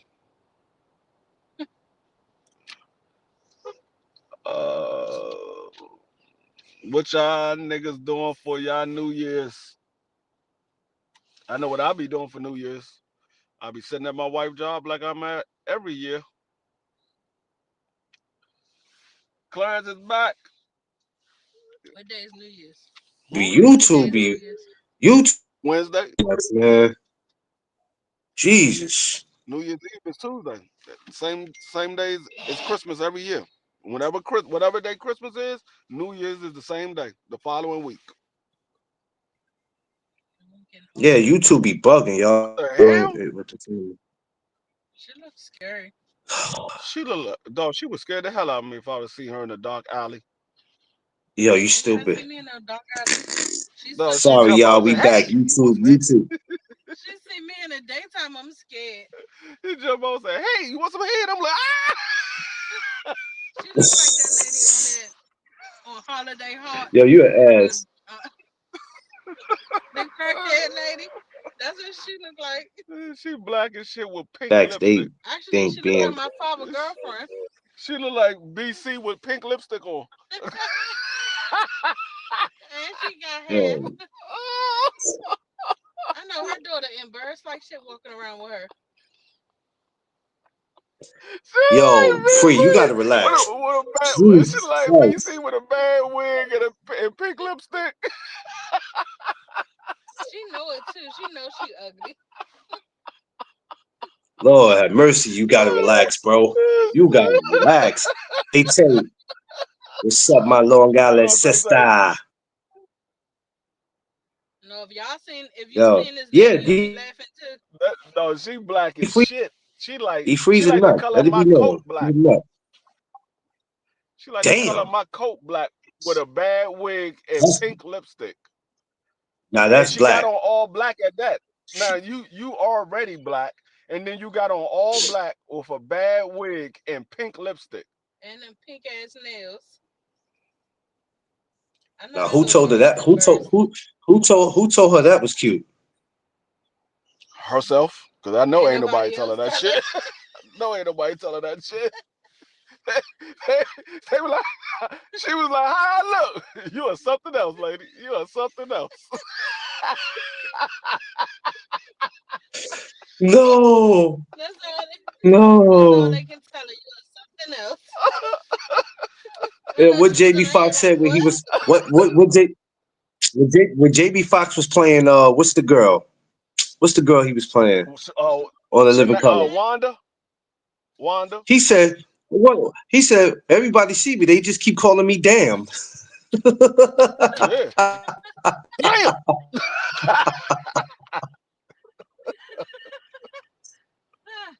Uh, what y'all niggas doing for y'all New Year's? I know what I'll be doing for New Year's. I'll be sitting at my wife's job like I'm at every year. Clarence is back. What day is New Year's? Hmm? What day YouTube is New be Year's? YouTube, Wednesday. man. Jesus. New Year's Eve is Tuesday. Same days as Christmas every year. Whatever day Christmas is, New Year's is the same day, the following week. Yeah, YouTube be bugging, y'all. The hell? What the thing? She looks scary. She look dog. She would scare the hell out of me if I would see her in a dark alley. Yo, you She ain't gotta see stupid. me in no dark alley. She's No, so she Sorry, jump innocent. y'all. out and We say, back. "Hey, you want YouTube, some head?" YouTube. She see me in the daytime, I'm scared. He jump out and say, "Hey, you want some head?" I'm like, ah. She look like that lady on Holiday Heart. Yo, you an The ass. the crackhead lady. That's what she look like. She black as shit with pink Facts. lipstick. They Actually, think she look like being my father girlfriend. She look like BC with pink lipstick on. And she got hair. yo, I know her daughter embarrassed like shit walking around with her. She like yo, free. You BC gotta relax. with a bad. She Jesus like Christ. BC with a bad wig and pink lipstick. She know it too. She know she ugly. Lord have mercy. You gotta relax, bro. You gotta relax. Hey, Terry, what's up, my Long You Island know what I'm saying? sister? No, if you Yo, seen this yeah, lady, you'll be laughing too. No, she black as free. shit. He She freezing like the up. color Let of it my be coat known. black. Freeze him up. She like the color of Damn. my coat black with a bad wig and pink lipstick. Now And that's she got black. on all black at that. Now you already black, and then you got on all black with a bad wig and pink lipstick. And them pink ass nails. I know Now that who little told her girl was that? embarrassed. Who told her that was cute? Herself, because I know Ain't ain't nobody nobody tell her else that tell her. shit. No, ain't nobody tell her that shit. they, they were like, she was like, "Hi, look, you are something else, lady. You are something else." No, That's all. That's all no. they can tell her. You are something else. I know What she was in JB her head Fox like, said when he what? was when JB Fox was playing what's the girl? What's the girl he was playing Oh, on the Living Color? Jeanette? Wanda. He said, "What?" He said, "Everybody see me. They just keep calling me damn." Yeah, damn. Ah,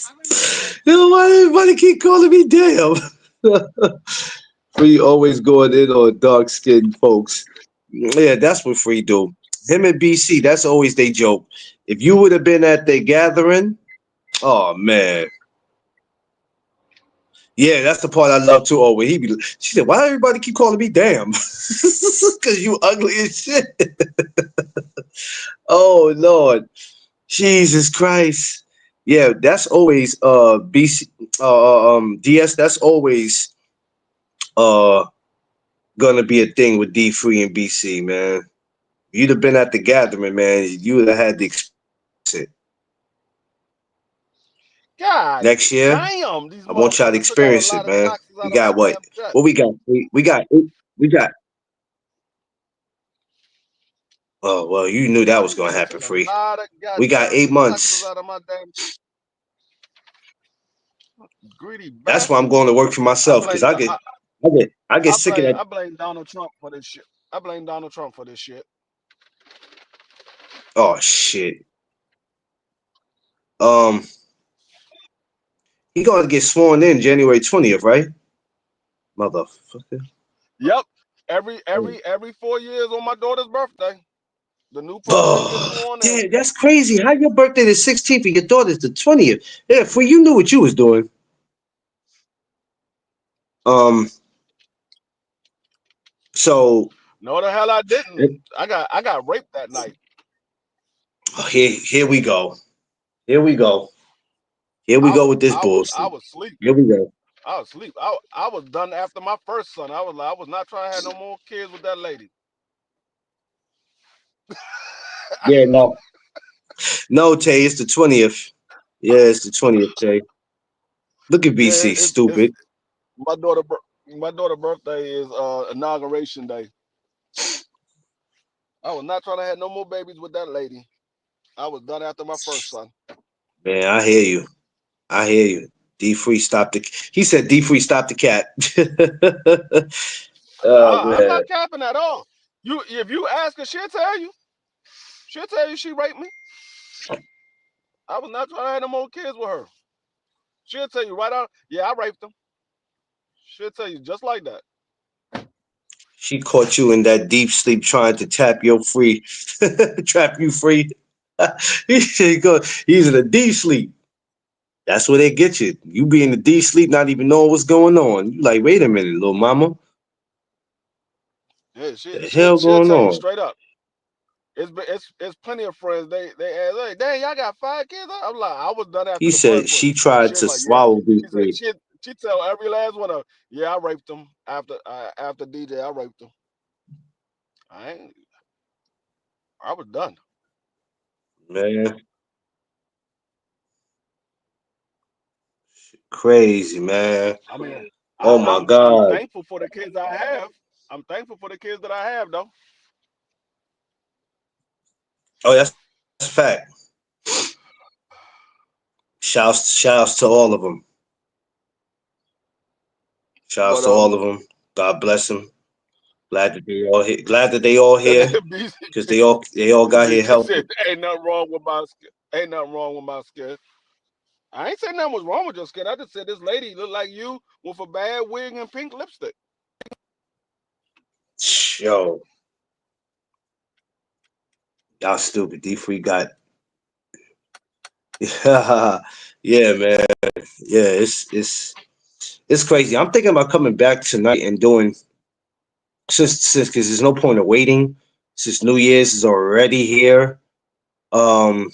I remember that. Yo, why everybody keep calling me damn? Free always going in on dark skinned folks. Yeah, that's what Free do. Him and BC, that's always they joke. If you would have been at their gathering, oh man. Yeah, that's the part I love too. Oh, when she said, "Why everybody keep calling me damn?" Because you ugly as shit. Oh Lord, Jesus Christ. Yeah, that's always BC DS. That's always uh gonna be a thing with D Free and BC, man. You'd have been at the gathering, man. You would have had the experience. God Next year, damn, these I want y'all to motherfuckers took out a experience it, lot of man. taxes We out of my got what? damn check. What we got? We got. Oh well, you knew that was These gonna niggas happen, took a free. lot of We got goddamn 8 taxes months. out of my damn greedy That's why I'm bastards. going to work for I myself because blame I get sick of that. I blame Donald Trump for this shit. I blame Donald Trump for this shit. Oh shit. Um, he gonna get sworn in January 20th, right? Motherfucker. Yep. Every 4 years on my daughter's birthday, the new president gets Oh, sworn in. damn, that's crazy. How your birthday the 16th and your daughter's the 20th? Yeah, for you knew what you was doing. Um, so No the hell I didn't. eh, I got raped that night. here we go. Here we go. Here we go with this I bullshit. was asleep. Here we go. I was asleep. I was done after my first son. I was not trying to have no more kids with that lady. Yeah, no, Tay, it's the 20th. Yeah, it's the 20th, Tay. Look at Yeah, BC, it's stupid. my daughter. My daughter' birthday is inauguration day. I was not trying to have no more babies with that lady. I was done after my first son. Man, I hear you. I hear you. D Free stop the. He said D Free stop the cat. Oh I'm man. not capping at all. If you ask her, she'll tell you. She'll tell you she raped me. I was not trying to have no more kids with her. She'll tell you right out. Yeah, I raped them. She'll tell you just like that. She caught you in that deep sleep trying to tap you free. Trap you free. He's in a deep sleep. That's where they get you. You be in the deep sleep, not even knowing what's going on. You like, wait a minute, little mama. Yeah, The hell she'll going tell you on? straight up. It's plenty of friends. They ask, hey, dang, y'all got 5 kids. I'm like, I was done He after the said first one. she tried She's to like, yeah. swallow She said D3. she tell every last one of them, yeah, I raped them after DJ. I raped them. I was done. Man, crazy, man. I mean, Oh my I'm God. thankful for the kids I have. I'm thankful for the kids that I have though. Oh, that's a fact. Shouts to all of them. Shouts But to all of them. God bless them. Glad that they all here. Glad that they all that here because they all got here BC said healthy. ain't nothing wrong with my skin. Ain't nothing wrong with my skin. I ain't saying nothing was wrong with your skin. I just said this lady looked like you with a bad wig and pink lipstick. Yo, y'all stupid. D3 got yeah, man. Yeah, it's crazy. I'm thinking about coming back tonight and doing since because there's no point of waiting since New Year's is already here. Um,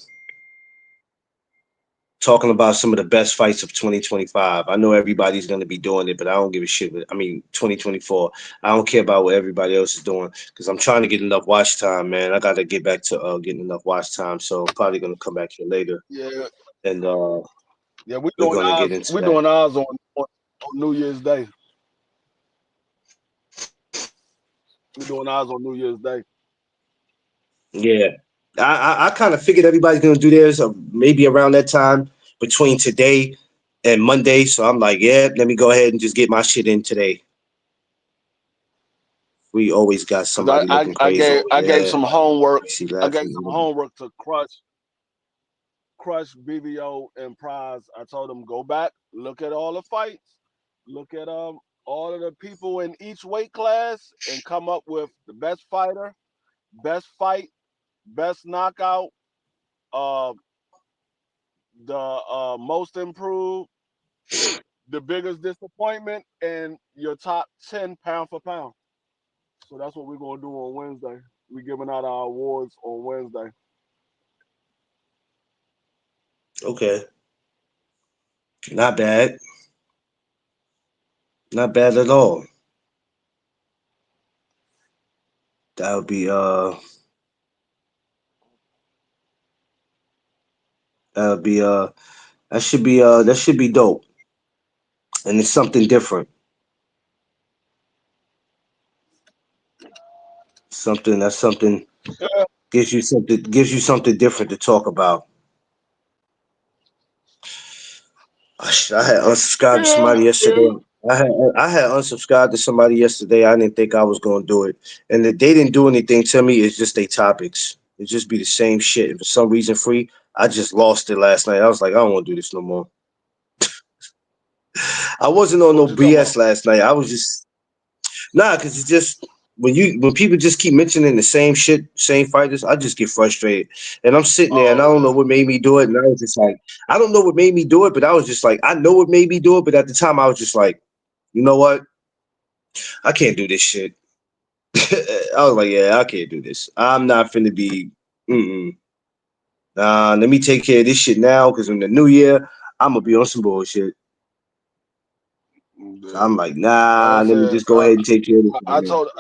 talking about some of the best fights of 2025. I know everybody's going to be doing it, but I don't give a shit. I mean, 2024. I don't care about what everybody else is doing because I'm trying to get enough watch time, man. I got to get back to getting enough watch time. So I'm probably going to come back here later Yeah, and yeah, we're going to get into we that. doing ours on New Year's Day. We doing ours on New Year's Day. Yeah. I kind of figured everybody's going to do theirs maybe around that time between today and Monday. So I'm like, yeah, let me go ahead and just get my shit in today. We always got Cause somebody looking crazy over I gave there. some homework. You see I gave some laughing. homework to Crush, BBO, and Prize. I told them go back, look at all the fights, look at all of the people in each weight class, and come up with the best fighter, best fight, best knockout, uh, the most improved, the biggest disappointment, and your top 10 pound for pound. So that's what we're gonna do on Wednesday. We're giving out our awards on Wednesday. Okay. Not bad. Not bad at all. That would be that would be That should be dope, and it's something different. Something Yeah, gives you something different to talk about. I had unsubscribed to yeah, somebody yeah. yesterday. I had I had unsubscribed to somebody yesterday. I didn't think I was gonna do it, and if they didn't do anything to me. It's just they topics. It just be the same shit. And for some reason, free. I just lost it last night. I was like, I don't want to do this no more. I wasn't on no What you talking BS about? last night. I was just nah, cause it's just when people just keep mentioning the same shit, same fighters, I just get frustrated. And I'm sitting there and I Oh don't know yeah. what made me do it. And I was just like, I don't know what made me do it, but I was just like, I know what made me do it, but at the time I was just like, you know what? I can't do this shit. I was like, yeah, I can't do this. I'm not finna be. Mm-mm. Nah, let me take care of this shit now, cause in the new year I'm gonna be on some bullshit. So Yeah. I'm like, Like I nah, let me said, just go ahead and take care of this right I now. told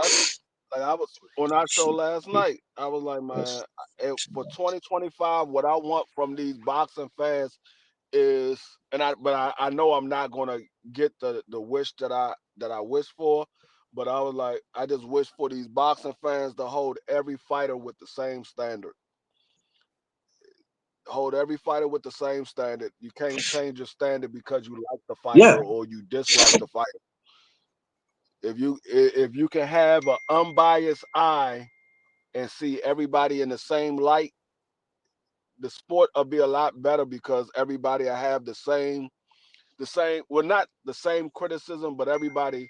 like I was on our show last night. I was like, man, for 2025, what I want from these boxing fans is, I know I'm not gonna get the wish that I wish for, but I was like, I just wish for these boxing fans to hold every fighter with the same standard. Hold every fighter with the same standard. You can't change your standard because you like the fighter Yeah, or you dislike the fighter. If you can have an unbiased eye and see everybody in the same light, the sport will be a lot better because everybody will have the same well, not the same criticism, but everybody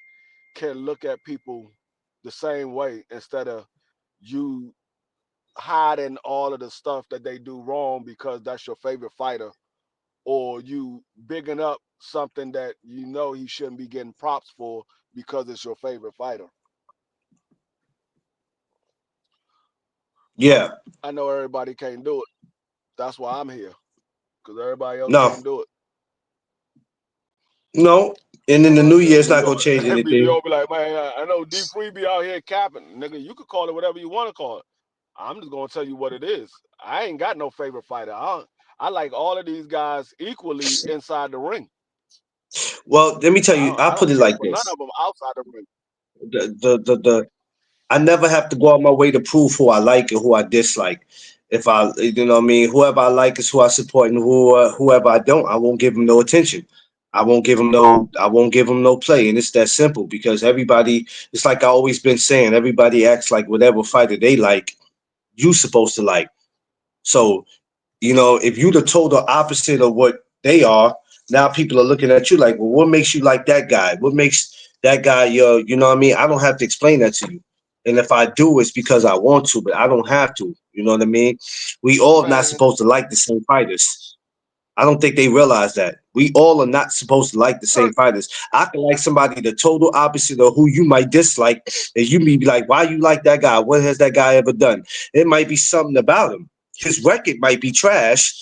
can look at people the same way instead of you hiding all of the stuff that they do wrong because that's your favorite fighter, or you bigging up something that you know he shouldn't be getting props for because it's your favorite fighter. But yeah. I know everybody can't do it. That's why I'm here, because everybody else No, can't do it. no. And in That's the why I new year, said it's not gonna change anything. BBO be like, man, I know D Free be out here capping. Nigga, you could call it whatever you want to call it. I'm just gonna tell you what it is. I ain't got no favorite fighter. I like all of these guys equally inside the ring. Well, let me tell you, I I put don't it care like for none this: of them outside the ring. the I never have to go out my way to prove who I like and who I dislike. If I, you know what I mean, whoever I like is who I support, and whoever I don't, I won't give them no attention. I won't give them no play, and it's that simple because everybody. It's like I always been saying, everybody acts like whatever fighter they like, you supposed to like. So if you the total opposite of what they are, now people are looking at you like, well, what makes you like that guy? What makes that guy your, you know what I mean? I don't have to explain that to you. And if I do, it's because I want to, but I don't have to. You know what I mean? We all not Man, supposed to like the same fighters. I don't think they realize that. We all are not supposed to like the same Turk, fighters. I can like somebody the total opposite of who you might dislike, and you may be like, why you like that guy? What has that guy ever done? It might be something about him. His record might be trash,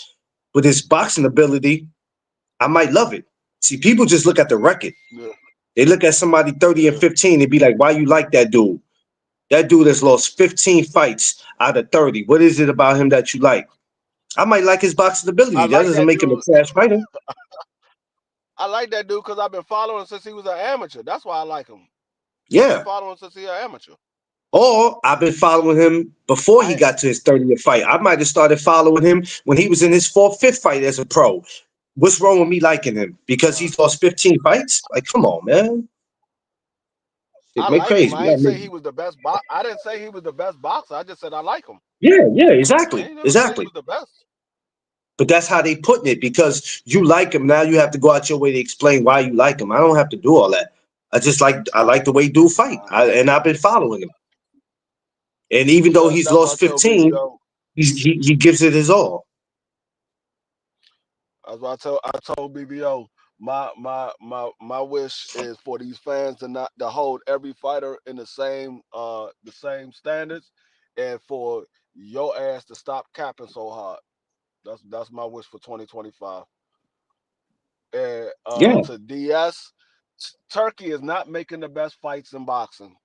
but his boxing ability, I might love it. See, people just look at the record. yeah, They look at somebody 30 and yeah. 15 and be like, why you like that dude? That dude has lost 15 fights out of 30. What is it about him that you like? I might like his boxing I ability. That like doesn't that make him a dude. trash fighter. I like that dude because I've been following since he was an amateur. That's why I like him. I've been Yeah. following since he an amateur. Or I've been following him before he I got to his 30th fight. I might have started following him when he was in his fourth, fifth fight as a pro. What's wrong with me liking him? Because uh, he's lost 15 fights? Like, come on, man. It I make like him. crazy. I ain't say he was the best I didn't say he was the best boxer. I just said I like him. Yeah, yeah, I exactly. ain't never say he Exactly. was the best. But that's how they putting it because you like him. Now you have to go out your way to explain why you like him. I don't have to do all that. I like the way dude fight. And I've been following him. And even though Yeah, he's that's why I lost tell 15, BBO. he gives it his all. That's why I told BBO. My wish is for these fans to not to hold every fighter in the same standards, and for your ass to stop capping so hard. That's my wish for 2025. And Yeah. to DS, Turkey is not making the best fights in boxing.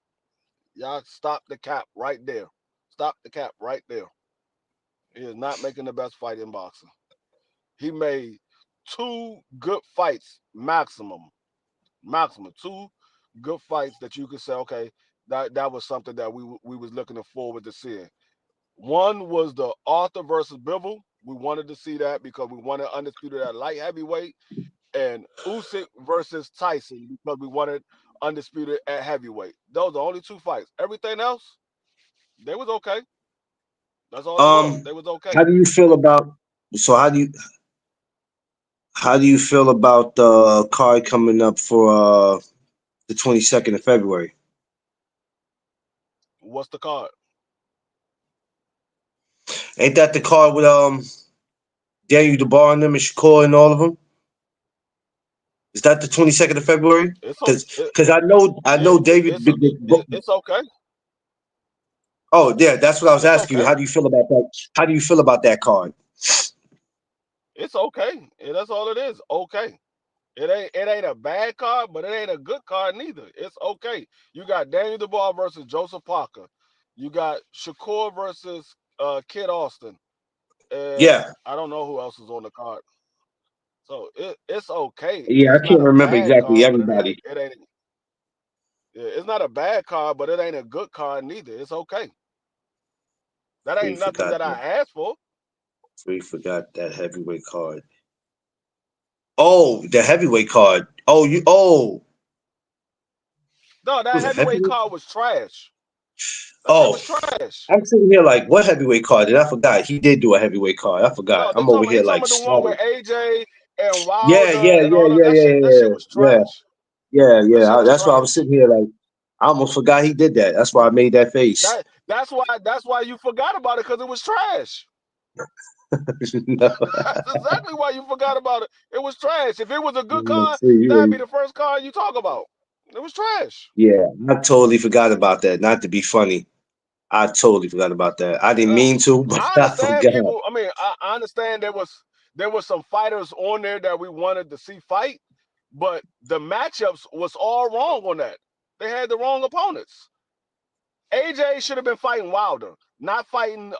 Y'all stop the cap right there. Stop the cap right there. He is not making the best fight in boxing. He made 2 good fights maximum. Maximum 2 good fights that you could say, okay, that was something that we was looking forward to seeing. One was the Arthur versus Bivol. We wanted to see that because we wanted undisputed at light heavyweight, and Usyk versus Tyson because we wanted undisputed at heavyweight. Those are the only 2 fights. Everything else, they was okay. That's all it was. They was okay. How do you feel about? So how do you feel about the card coming up for the 22nd of February? What's the card? Ain't that the card with Daniel Dubois and them and Shakur and all of them? Is that the 22nd of February? It's Because I know David. it's okay. Oh yeah, that's what I was It's asking you. okay. How do you feel about that? How do you feel about that card? It's okay. That's all it is. Okay. It ain't a bad card, but it ain't a good card neither. It's okay. You got Daniel Dubois versus Joseph Parker. You got Shakur versus Kid Austin. And Yeah, I don't know who else is on the card. So it's okay. yeah, It's I not can't a remember bad exactly card, but everybody. it ain't yeah, it's not a bad card, but it ain't a good card neither. It's okay. That We ain't nothing forgot that that. I asked for. We forgot that heavyweight card. Oh, the heavyweight card. Oh, No, that was it heavyweight heavyweight? card was trash. That shit Oh, was trash. I'm sitting here like, what heavyweight card? Did I forgot? He did do a heavyweight card. I forgot. No, I'm over he here talking like about the one with startled. AJ and Yeah, Wilder yeah, and yeah, all of yeah, that yeah, shit. That yeah, shit was yeah, trash. yeah, That yeah. shit was That's why I was trash. sitting here like, I almost forgot he did that. That's why I made that face. That's why you forgot about it because it was trash. No. That's exactly why you forgot about it. It was trash. If it was a good card, See, that'd be the first card you talk about. It was trash. yeah, I totally forgot about that. Not to be funny, I totally forgot about that. I didn't Uh, mean to, but I I understand forgot. people. I mean, I understand there was some fighters on there that we wanted to see fight, but the matchups was all wrong on that. They had the wrong opponents. AJ should have been fighting Wilder, not fighting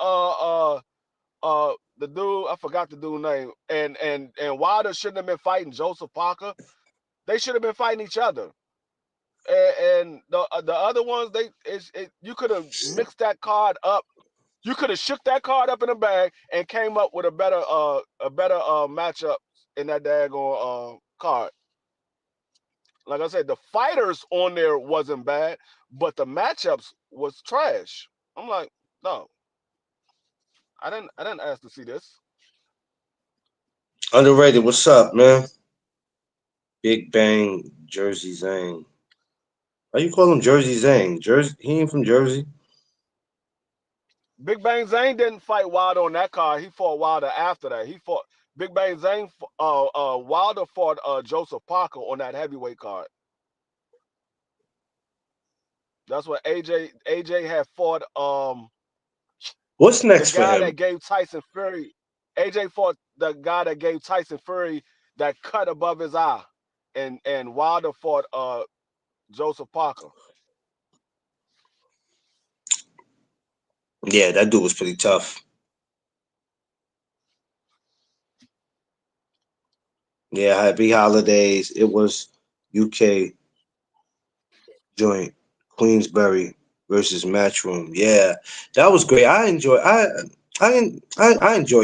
the dude, I forgot the dude's name. And Wilder shouldn't have been fighting Joseph Parker. They should have been fighting each other. And the other ones, you could have mixed that card up. You could have shook that card up in a bag and came up with a better matchup in that daggone card. Like I said, the fighters on there wasn't bad, but the matchups was trash. I'm like, no, I didn't ask to see this. Underrated. What's up, man? Big Bang, Jersey Zane. Why you call him Jersey Zane? Jersey, he ain't from Jersey. Big Bang Zane didn't fight Wilder on that card. He fought Wilder after that. He fought Big Bang Zane. Wilder fought Joseph Parker on that heavyweight card. That's what AJ had fought. What's The next for guy him? that gave Tyson Fury. AJ fought the guy that gave Tyson Fury that cut above his eye, and Wilder fought Joseph Parker. Yeah, that dude was pretty tough. Yeah, happy holidays. It was UK joint, Queensberry versus Matchroom. Yeah, that was great. I enjoyed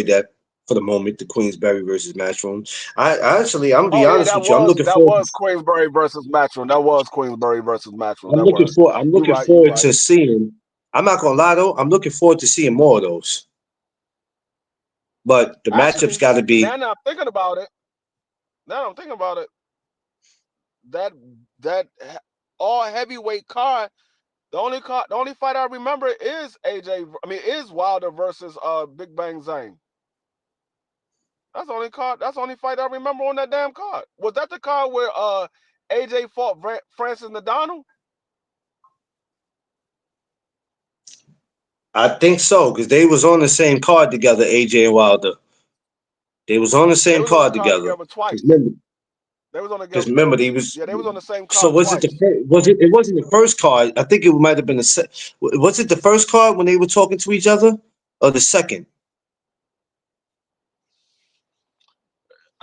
that for the moment. The Queensberry versus Matchroom. I actually, I'm gonna be Oh yeah, honest with you. I'm looking that forward. was Queensberry versus Matchroom. That was Queensberry versus Matchroom. I'm That looking was. for. I'm You looking right. You forward right. to seeing. I'm not gonna lie though. I'm looking forward to seeing more of those. But the matchups Actually, got to be. now that I'm thinking about it, that that all heavyweight card. The only fight I remember is is Wilder versus Big Bang Zane. That's the only card. That's the only fight I remember on that damn card. Was that the card where AJ fought Francis Ngannou? I think so because they was on the same card together. AJ and Wilder. They was on the They same was on the card card together. together twice. Because They was on because the remember they was. yeah, they was on the same So card was it the twice. first? Was it? It wasn't the first card. I think it might have been the. Was it the first card when they were talking to each other, or the second?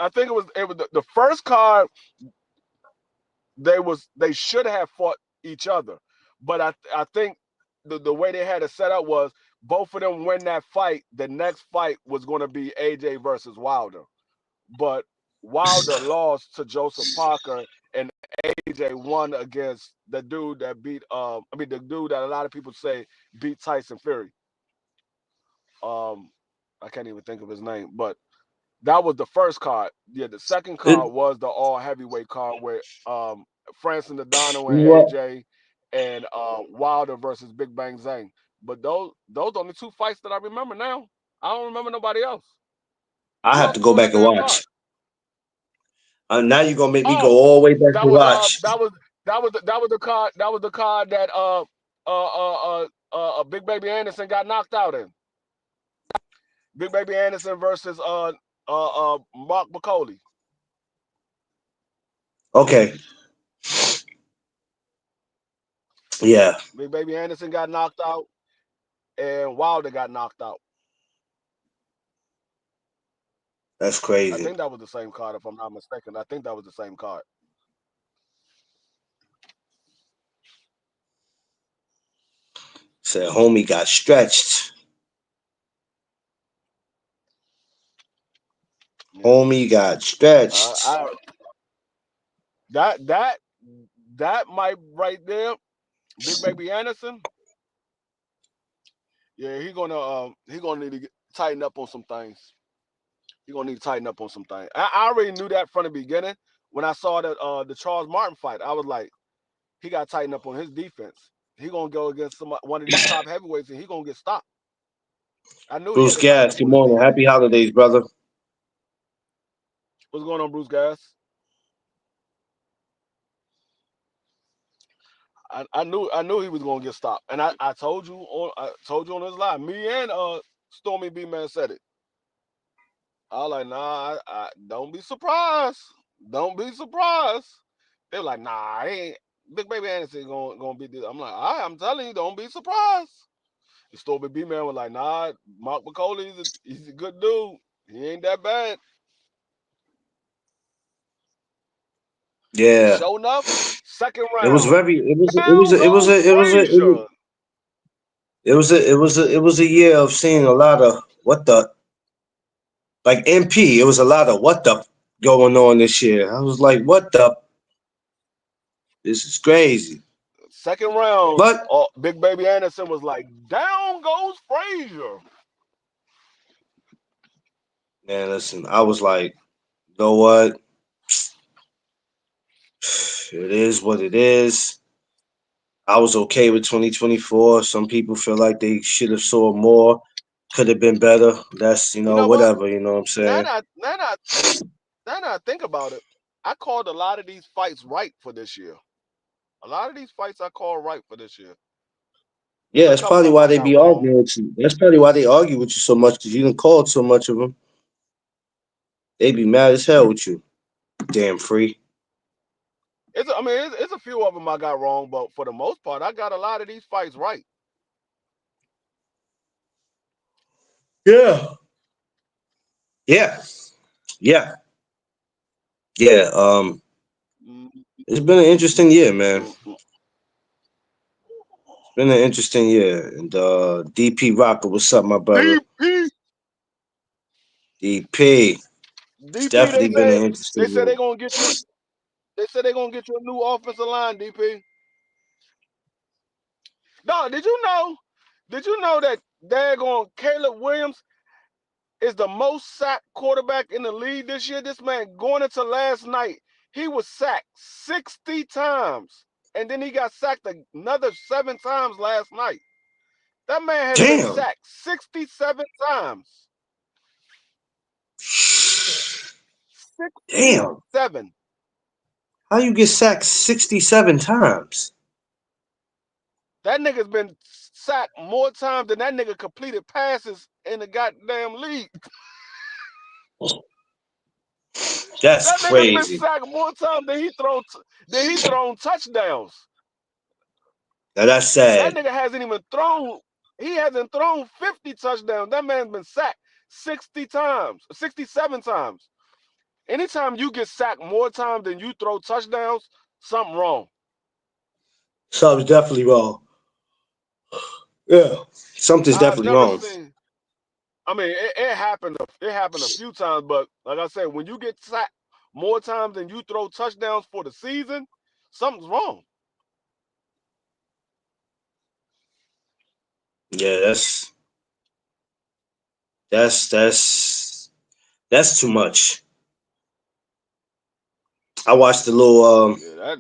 think it was the first card. They should have fought each other, but I think the way they had it set up was both of them win that fight. The next fight was going to be AJ versus Wilder, but Wilder lost to Joseph Parker, and AJ won against the dude that beat the dude that a lot of people say beat Tyson Fury. I can't even think of his name, but that was the first card. Yeah, the second card was the all heavyweight card where Francis Ngannou and What? AJ and Wilder versus Big Bang Zhang. But those only two fights that I remember now. I don't remember nobody else. I Who have else to was go on that back and damn watch. card? Now you're gonna make me go Oh, all the way back that to was watch. that was the card that Big Baby Anderson got knocked out in. Big Baby Anderson versus Mark McCauley. Okay. Yeah, Big Baby Anderson got knocked out, and Wilder got knocked out. that's I crazy. think that was the same card, if I'm not mistaken. I think that was the same card. Said homie got stretched. Yeah. Homie got stretched. That might right there, Big Baby Anderson. Yeah, he gonna need to tighten up on some things. He gonna need to tighten up on some things. I already knew that from the beginning when I saw the Charles Martin fight. I was like, he got to tighten up on his defense. He gonna go against one of these top heavyweights and he gonna get stopped. I knew he Bruce had to tighten Gas, up good on his morning. defense. Happy holidays, brother. What's going on, Bruce Gas? I knew he was gonna get stopped, and I told you on his live. Me and Stormy B Man said it. I was like, nah, I don't be surprised. Don't be surprised. They're like, nah, ain't Big Baby Anderson gonna be this. I'm like, all right, I'm telling you, don't be surprised. The Stormy B Man was like, nah, Mark McCauley, he's a good dude. He ain't that bad. Yeah. Sure enough, second round. It was a year of seeing a lot of what the, like MP. It was a lot of what the going on this year. I was like, what the? This is crazy. Second round, But Big Baby Anderson was like, down goes Frazier. man, listen, I was like, you know what? It is what it is. I was okay with 2024. Some people feel like they should have saw more, could have been better. That's whatever. You know what I'm saying? Now I think about it, I called a lot of these fights right for this year. A lot of these fights I called right for this year. Yeah, that's probably why they be arguing with you. That's probably why they argue with you so much, because you done called so much of them. They be mad as hell with you. Damn free. It's a few of them I got wrong, but for the most part, I got a lot of these fights right. Yeah. Yeah. Yeah. Yeah. It's been an interesting year, man. It's been an interesting year. And DP Rocker, what's up, my brother? DP. It's definitely been an interesting year. They gonna get you. They said they're gonna get you a new offensive line, DP. No, did you know that Caleb Williams is the most sacked quarterback in the league this year? This man, going into last night, he was sacked 60 times. And then he got sacked another 7 times last night. That man has been sacked 67 times. Damn. 7. How you get sacked 67 times? That nigga's been sacked more times than that nigga completed passes in the goddamn league. That's that crazy. Nigga's been sacked more times than he thrown touchdowns. Now that's sad. That nigga hasn't even thrown. He hasn't thrown 50 touchdowns. That man's been sacked 60 times, 67 times. Anytime you get sacked more times than you throw touchdowns, something wrong. Something's definitely wrong. Yeah, something's I've definitely never wrong. seen. I mean, it happened. It happened a few times, but like I said, when you get sacked more times than you throw touchdowns for the season, something's wrong. Yeah, that's too much. I watched the little. Yeah,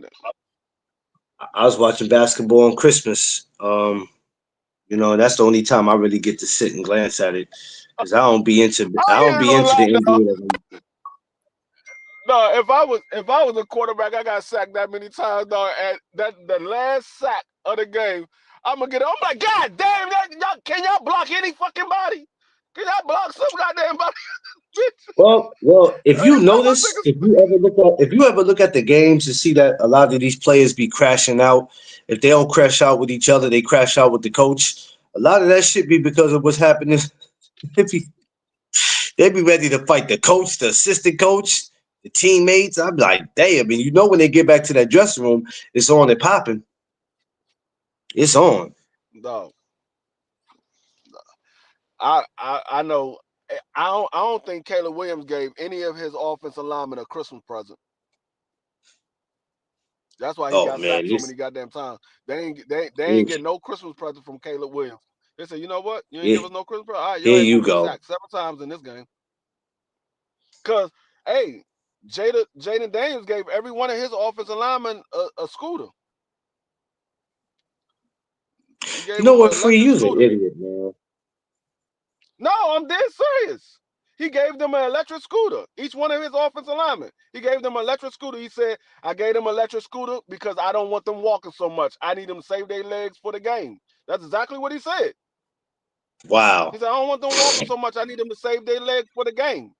I was watching basketball on Christmas. That's the only time I really get to sit and glance at it because I don't I ain't be gonna into the lie, though. NBA. No, if I was a quarterback, I got sacked that many times, dog. At the last sack of the game, I'm gonna get it. I'm like, God damn, y'all can y'all block any fucking body? Can y'all block some goddamn body? Well, if you notice, Niggas- if you ever look at the games and see that a lot of these players be crashing out, if they don't crash out with each other, they crash out with the coach. A lot of that shit be because of what's happening. If he, they be ready to fight the coach, the assistant coach, the teammates. I'm like, damn. And when they get back to that dressing room, it's on and popping. It's on. No, I know. I don't think Caleb Williams gave any of his offensive linemen a Christmas present. That's why he Oh got man, sacked so many goddamn times. They ain't get no Christmas present from Caleb Williams. They said, you know what? You ain't give us no Christmas present. All right, your here ass you gonna get go. sacked several times in this game. Cause hey, Jaden Daniels gave every one of his offensive linemen a scooter. He You gave know him an what, Free? electric You's an scooter. idiot, man. No, I'm dead serious. He gave them an electric scooter. Each one of his offensive linemen. He gave them an electric scooter. He said, I gave them an electric scooter because I don't want them walking so much. I need them to save their legs for the game. That's exactly what he said. Wow, He said, I don't want them walking so much. I need them to save their legs for the game.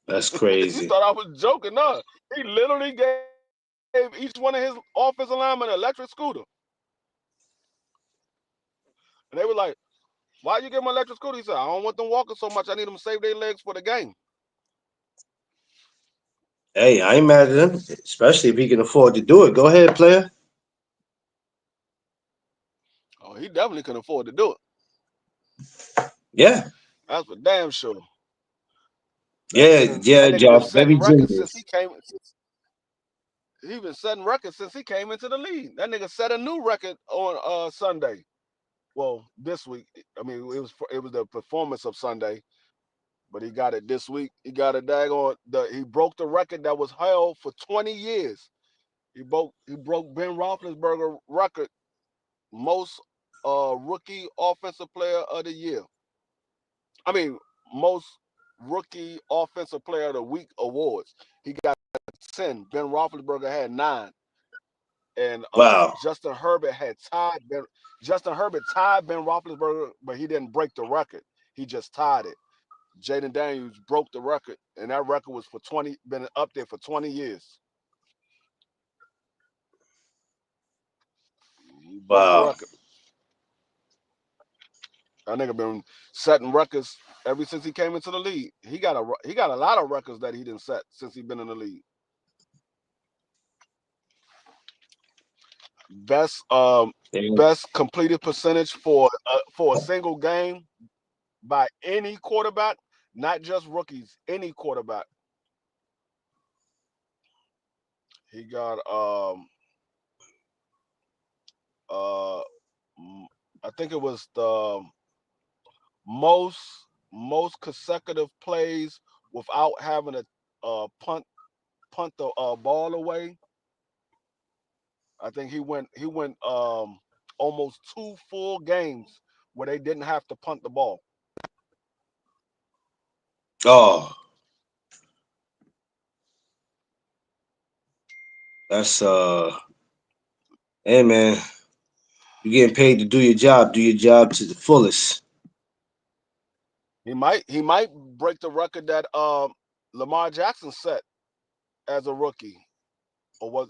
that's You crazy. thought I was joking, no. He literally gave each one of his offensive linemen an electric scooter. And they were like, why you give them an electric scooter? He said, I don't want them walking so much. I need them to save their legs for the game. Hey, I ain't mad at him, especially if he can afford to do it. Go ahead, player. Oh, he definitely can afford to do it. Yeah, That's for damn sure. yeah, That yeah, nigga been Josh. Very setting records since genius. he came. He been setting records since he came into the league. That nigga set a new record on Sunday. Well, this week. I mean, it was the performance of Sunday, but he got it this week. He got a daggone. He broke the record that was held for 20 years. He broke Ben Roethlisberger record, most rookie offensive player of the year. I mean, most rookie offensive player of the week awards. He got 10. Ben Roethlisberger had 9, and Wow, Justin Herbert tied Ben Roethlisberger, but he didn't break the record. He just tied it. Jaden Daniels broke the record, and that record was been up there for 20 years. He broke the wow, record. That nigga been setting records ever since he came into the league. He got a lot of records that he didn't set since he been in the league. Best damn, best completed percentage for a single game by any quarterback, not just rookies, any quarterback. He got uh I think it was the most consecutive plays without having to punt the ball away. I think he went almost 2 full games where they didn't have to punt the ball. oh, that's hey man, you getting paid to do your job. Do your job to the fullest. He might break the record that Lamar Jackson set as a rookie. Or was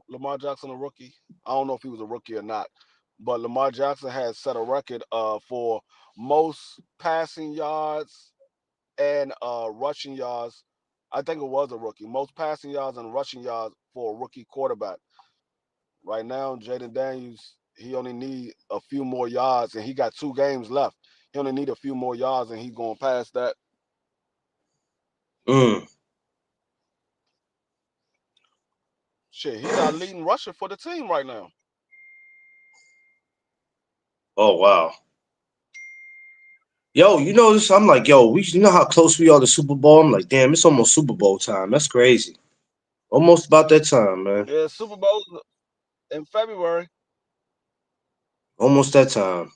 Lamar Jackson a rookie? I don't know if he was a rookie or not. but Lamar Jackson has set a record for most passing yards and rushing yards. I think it was a rookie. Most passing yards and rushing yards for a rookie quarterback. Right now, Jaden Daniels, he only need a few more yards, and he got 2 games left. He only need a few more yards, and he's going past that. Mm. Shit, he's our leading rusher for the team right now. Oh wow. Yo, you know this? I'm like, yo, you know how close we are to Super Bowl? I'm like, damn, it's almost Super Bowl time. That's crazy. Almost about that time, man. Yeah, Super Bowl in February. Almost that time.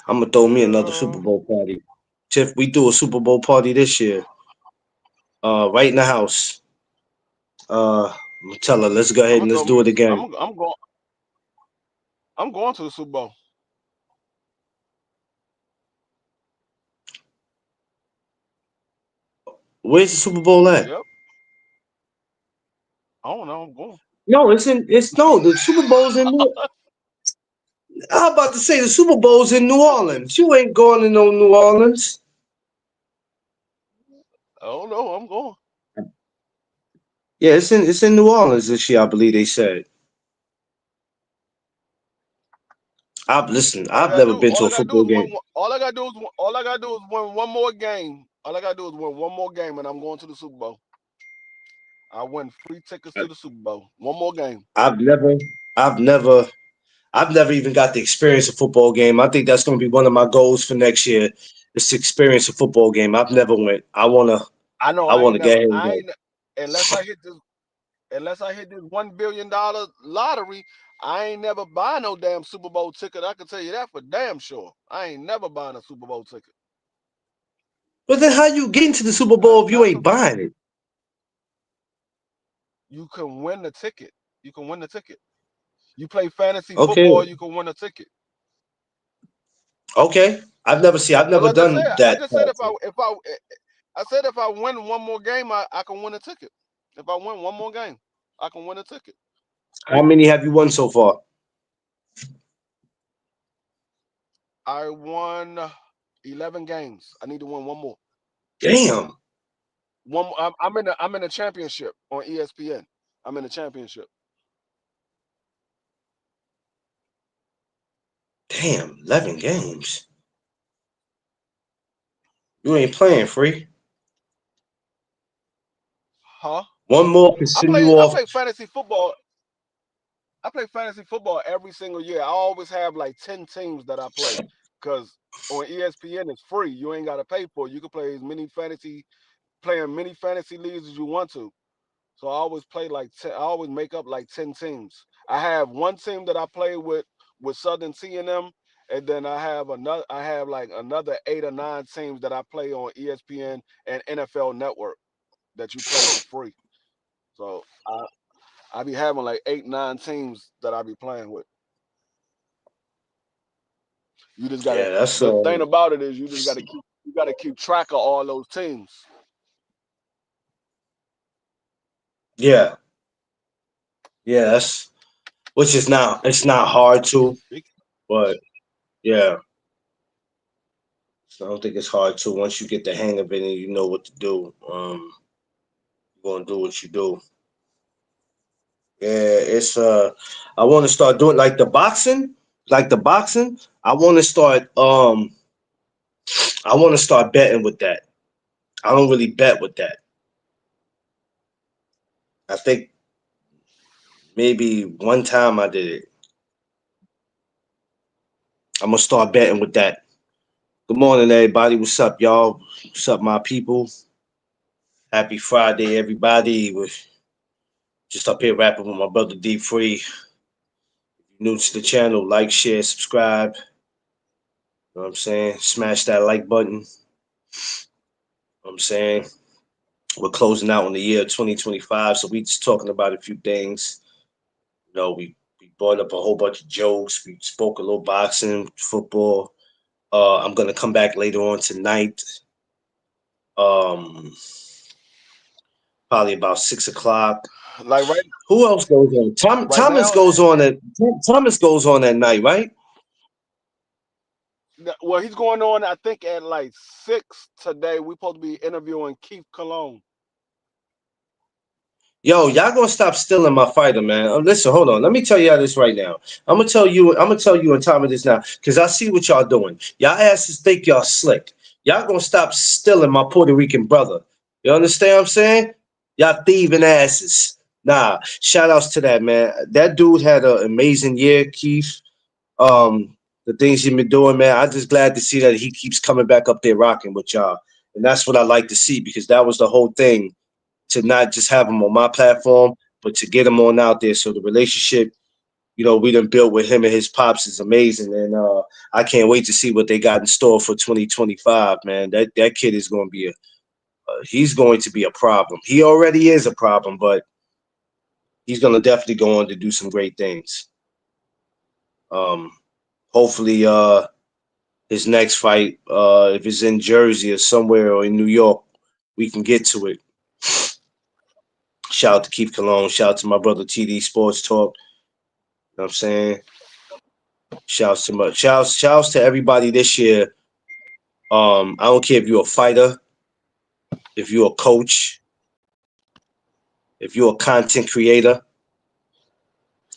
I'm gonna throw me another Super Yeah. Bowl party. Tiff, we do a Super Bowl party this year. Right in the house. I'm gonna tell her, let's go I'm ahead gonna and let's throw do me. it again. I'm going to the Super Bowl. Where's the Super Bowl at? Yep. I don't know. I'm going. No, the Super Bowl's in New. I'm about to say the Super Bowl's in New Orleans. You ain't going to no New Orleans. I don't know. I'm going. Yeah, it's in New Orleans this year, I believe they said. All I I've gotta never do. been All to I a gotta do football is win. game. All I gotta do is. All I gotta do is win one more game. All I gotta do is win one more game, and I'm going to the Super Bowl. I win free tickets to the Super Bowl. One more game. I've never, I've never, I've never even got to experience a football game. I think that's going to be one of my goals for next year, is to experience a football game. I've never went. I know. I I want ain't to get never. ahead and I go. ain't unless I hit this. Unless I hit this $1 billion lottery. I ain't never buy no damn Super Bowl ticket. I can tell you that for damn sure. I ain't never buying a Super Bowl ticket. But then, how you get into the Super Bowl if you That's a ain't buying it? You can win the ticket. You can win the ticket. You play fantasy Okay, football, you can win a ticket. okay. I've Cause never done I that just said part. I said if I win one more game, I can win a ticket. If I win one more game, I can win a ticket. How many have you won so far? I won 11 games. I need to win one more. Damn, I'm in a championship on ESPN. I'm in a championship. damn, 11 games. You ain't playing free. Huh? One more can send you I off. play fantasy football. I play fantasy football every single year. I always have like 10 teams that I play. Cause on ESPN it's free. You ain't gotta pay for it. You can play as many many fantasy leagues as you want to. So I always play like 10, I always make up like 10 teams. I have one team that I play with Southern T and then I have like another 8 or 9 teams that I play on ESPN and NFL Network that you play for free. So I be having like 8, 9 teams that I be playing with. You just gotta Yeah, that's the thing about it is you gotta keep track of all those teams. yeah, yeah. That's which is not. It's not hard to, but yeah. So I don't think it's hard to once you get the hang of it and you know what to do. You're gonna do what you do. Yeah, it's I want to start doing like the boxing. I want to start betting with that. I don't really bet with that. I think maybe one time I did it. I'm gonna start betting with that. Good morning, everybody. What's up, y'all? What's up, my people? Happy Friday, everybody. We're just up here rapping with my brother D Free. New to the channel, like, share, subscribe. You know what I'm saying? Smash that like button. You know what I'm saying? We're closing out on the year 2025, so we just talking about a few things. You know, we brought up a whole bunch of jokes. We spoke a little boxing, football. I'm gonna come back later on tonight. Um, probably about 6 o'clock. Like right, Who else goes on? right Thomas now. goes on at Thomas goes on at night, right? Well, he's going on. I think at like 6 today. We're supposed to be interviewing Keith Cologne. Yo, y'all gonna stop stealing my fighter, man. Listen, hold on. Let me tell y'all this right now. I'm gonna tell you and Tommy this now, because I see what y'all doing. Y'all asses think y'all slick. Y'all gonna stop stealing my Puerto Rican brother. You understand what I'm saying? Y'all thieving asses. Nah, shout outs to that, man. That dude had an amazing year, Keith. The things he been doing, man. I'm just glad to see that he keeps coming back up there rocking with y'all. And that's what I like to see, because that was the whole thing, to not just have him on my platform, but to get him on out there. So the relationship, we done built with him and his pops is amazing. And I can't wait to see what they got in store for 2025, man. That kid is going to be he's going to be a problem. He already is a problem, but he's going to definitely go on to do some great things. Um, Hopefully, his next fight, if it's in Jersey or somewhere or in New York, we can get to it. Shout out to Keith Cologne. Shout out to my brother TD Sports Talk. You know what I'm saying? Shouts to everybody this year. I don't care if you're a fighter, if you're a coach, if you're a content creator.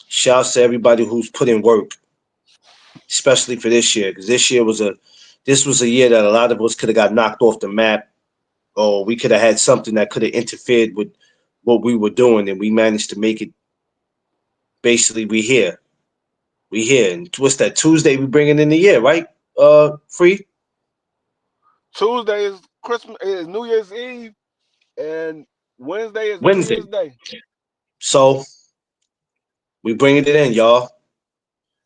Shouts to everybody who's put in work, especially for this year, because this was a year that a lot of us could have got knocked off the map, or we could have had something that could have interfered with what we were doing, and we managed to make it. Basically, we here. And what's that? Tuesday we bringing in the year, right? Free Tuesday is Christmas, is New Year's Eve, and Wednesday is New Wednesday. Year's Day. So we bringing it in, y'all.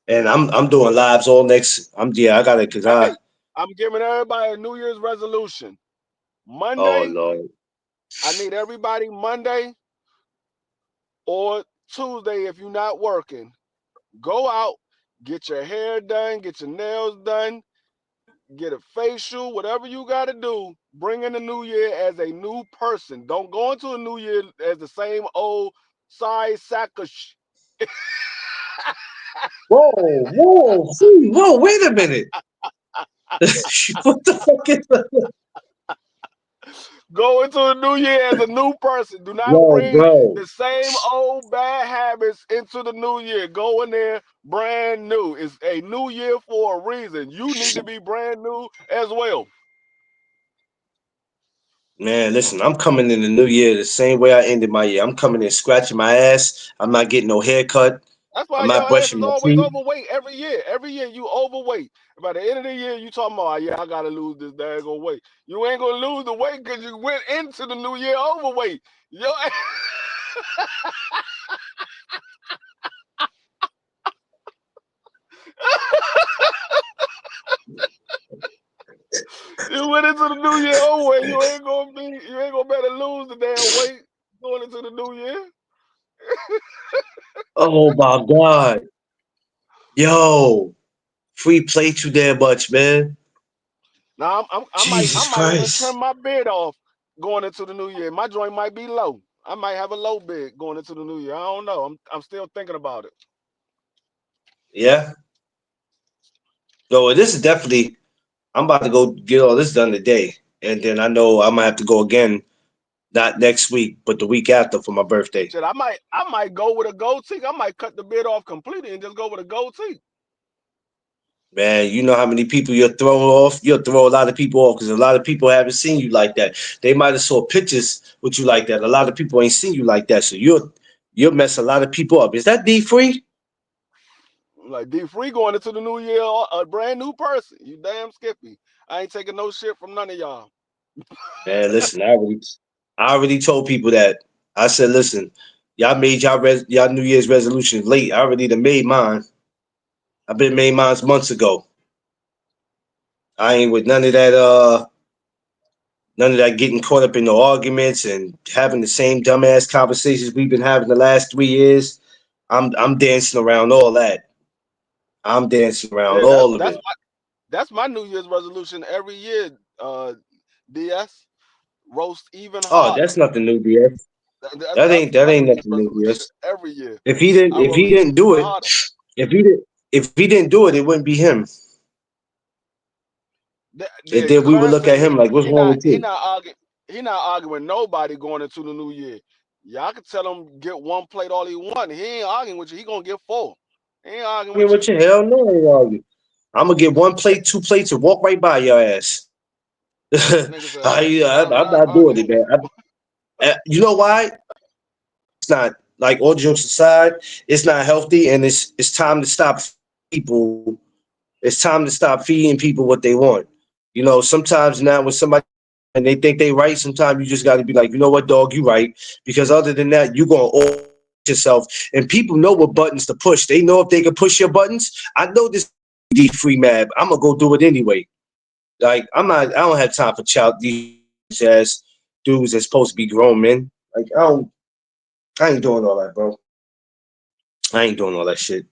And I'm doing lives all next. I got it because Hey, I'm giving everybody a New Year's resolution. oh Monday, Lord. I need everybody Monday or Tuesday if you're not working. Go out, get your hair done, get your nails done, get a facial, whatever you got to do. Bring in the new year as a new person. Don't go into a new year as the same old size sack of Whoa, wait a minute. What the fuck is that? Go into the new year as a new person. Do not Yo, bring bro. the same old bad habits into the new year. Go in there brand new. It's a new year for a reason. You need to be brand new as well. Man, listen, I'm coming in the new year the same way I ended my year. I'm coming in scratching my ass. I'm not getting no haircut. That's I'm why not your ass brushing is my always teeth. overweight every year. Every year you overweight. By the end of the year, you talking about, yeah, I gotta lose this daggone weight. You ain't gonna lose the weight because you went into the new year overweight. Yo, you went into the new year overweight. You ain't gonna better lose the damn weight going into the new year. Oh my God. Yo, free play too damn much, man. Now Jesus I might even Christ. trim my beard off going into the new year. My joint might be low. I might have a low beard going into the new year. I don't know. I'm still thinking about it. Yeah. No, this is definitely. I'm about to go get all this done today, and then I know I'm gonna have to go again, not next week, but the week after for my birthday. Shit, I might go with a goatee. I might cut the beard off completely and just go with a goatee. Man, you know how many people you'll throw off? You'll throw a lot of people off because a lot of people haven't seen you like that. They might have saw pictures with you like that. A lot of people ain't seen you like that, so you'll mess a lot of people up. Is that D free? Like D Free going into the new year, a brand new person. You damn Skippy. I ain't taking no shit from none of y'all. Man, listen, I already told people that. I said, listen, y'all made y'all New Year's resolutions late. I already done made mine. I've been made mine months ago. I ain't with none of that getting caught up in the arguments and having the same dumbass conversations we've been having the last 3 years. I'm dancing around all that. I'm dancing around Yeah, all of it. that's my New Year's resolution every year. DS roast even Oh, harder. that's nothing new, BS. That That's ain't my New Year's nothing new. resolution Yes. every year. If he I didn't if will he didn't do even it, harder. if he didn't do it, it wouldn't be him. And The then we would current look at him situation, like, what's wrong with you? he not arguing nobody going into the new year. Y'all can tell him get one plate all he want. He ain't arguing with you. He gonna get four. He ain't arguing I mean, with what you. your hell no, I ain't argue. I'm gonna get one plate, two plates, and walk right by your ass. Nigga said, I'm I'm not not doing it, arguing. man. You know why? It's not like all jokes aside, it's not healthy, and it's time to stop people. It's time to stop feeding people what they want. You know, sometimes now when somebody and they think they right, sometimes you just got to be like, you know what, dog, you right, because other than that, you gonna all yourself. And people know what buttons to push. They know if they can push your buttons. I know this free mad. I'm gonna go do it anyway. Like I'm not. I don't have time for child these ass dudes that's supposed to be grown men. Like I don't. I ain't doing all that, bro. I ain't doing all that shit.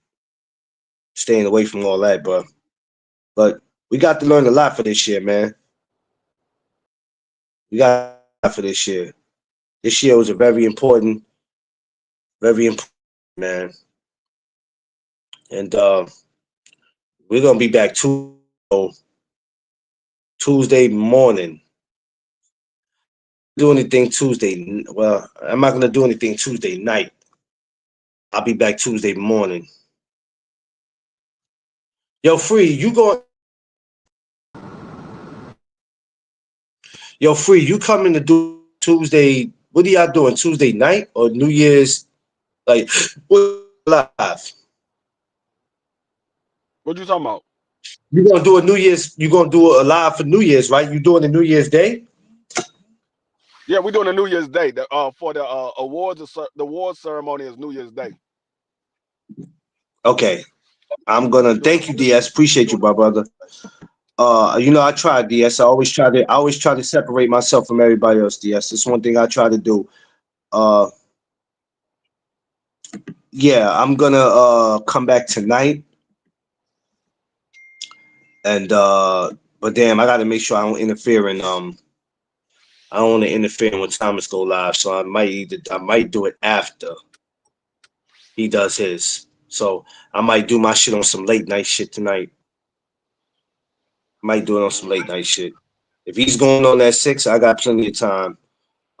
Staying away from all that, bro. But we got to learn a lot for this year, man. We got a lot for this year. This year was a very important, man. And we're gonna be back Tuesday morning. Do anything Tuesday? Well, I'm not gonna do anything Tuesday night. I'll be back Tuesday morning. Yo, Free, you going? Yo, Free, you coming to do Tuesday? What are y'all doing Tuesday night or New Year's? Like, what live? What you talking about? You gonna do a New Year's? You gonna do a live for New Year's, right? You doing the New Year's Day? Yeah, we doing a New Year's Day. For the the awards ceremony is New Year's Day. Okay, I'm gonna We doing thank you, DS. Appreciate you, my brother. You know, I try, DS. I always try to separate myself from everybody else, DS. That's one thing I try to do. Uh, yeah, I'm gonna come back tonight, and but damn, I gotta make sure I don't interfere in I don't want to interfere when Thomas go live, so I might do it after he does his. So I might do my shit on some late night shit tonight. Might do it on some late night shit. If he's going on at 6, I got plenty of time.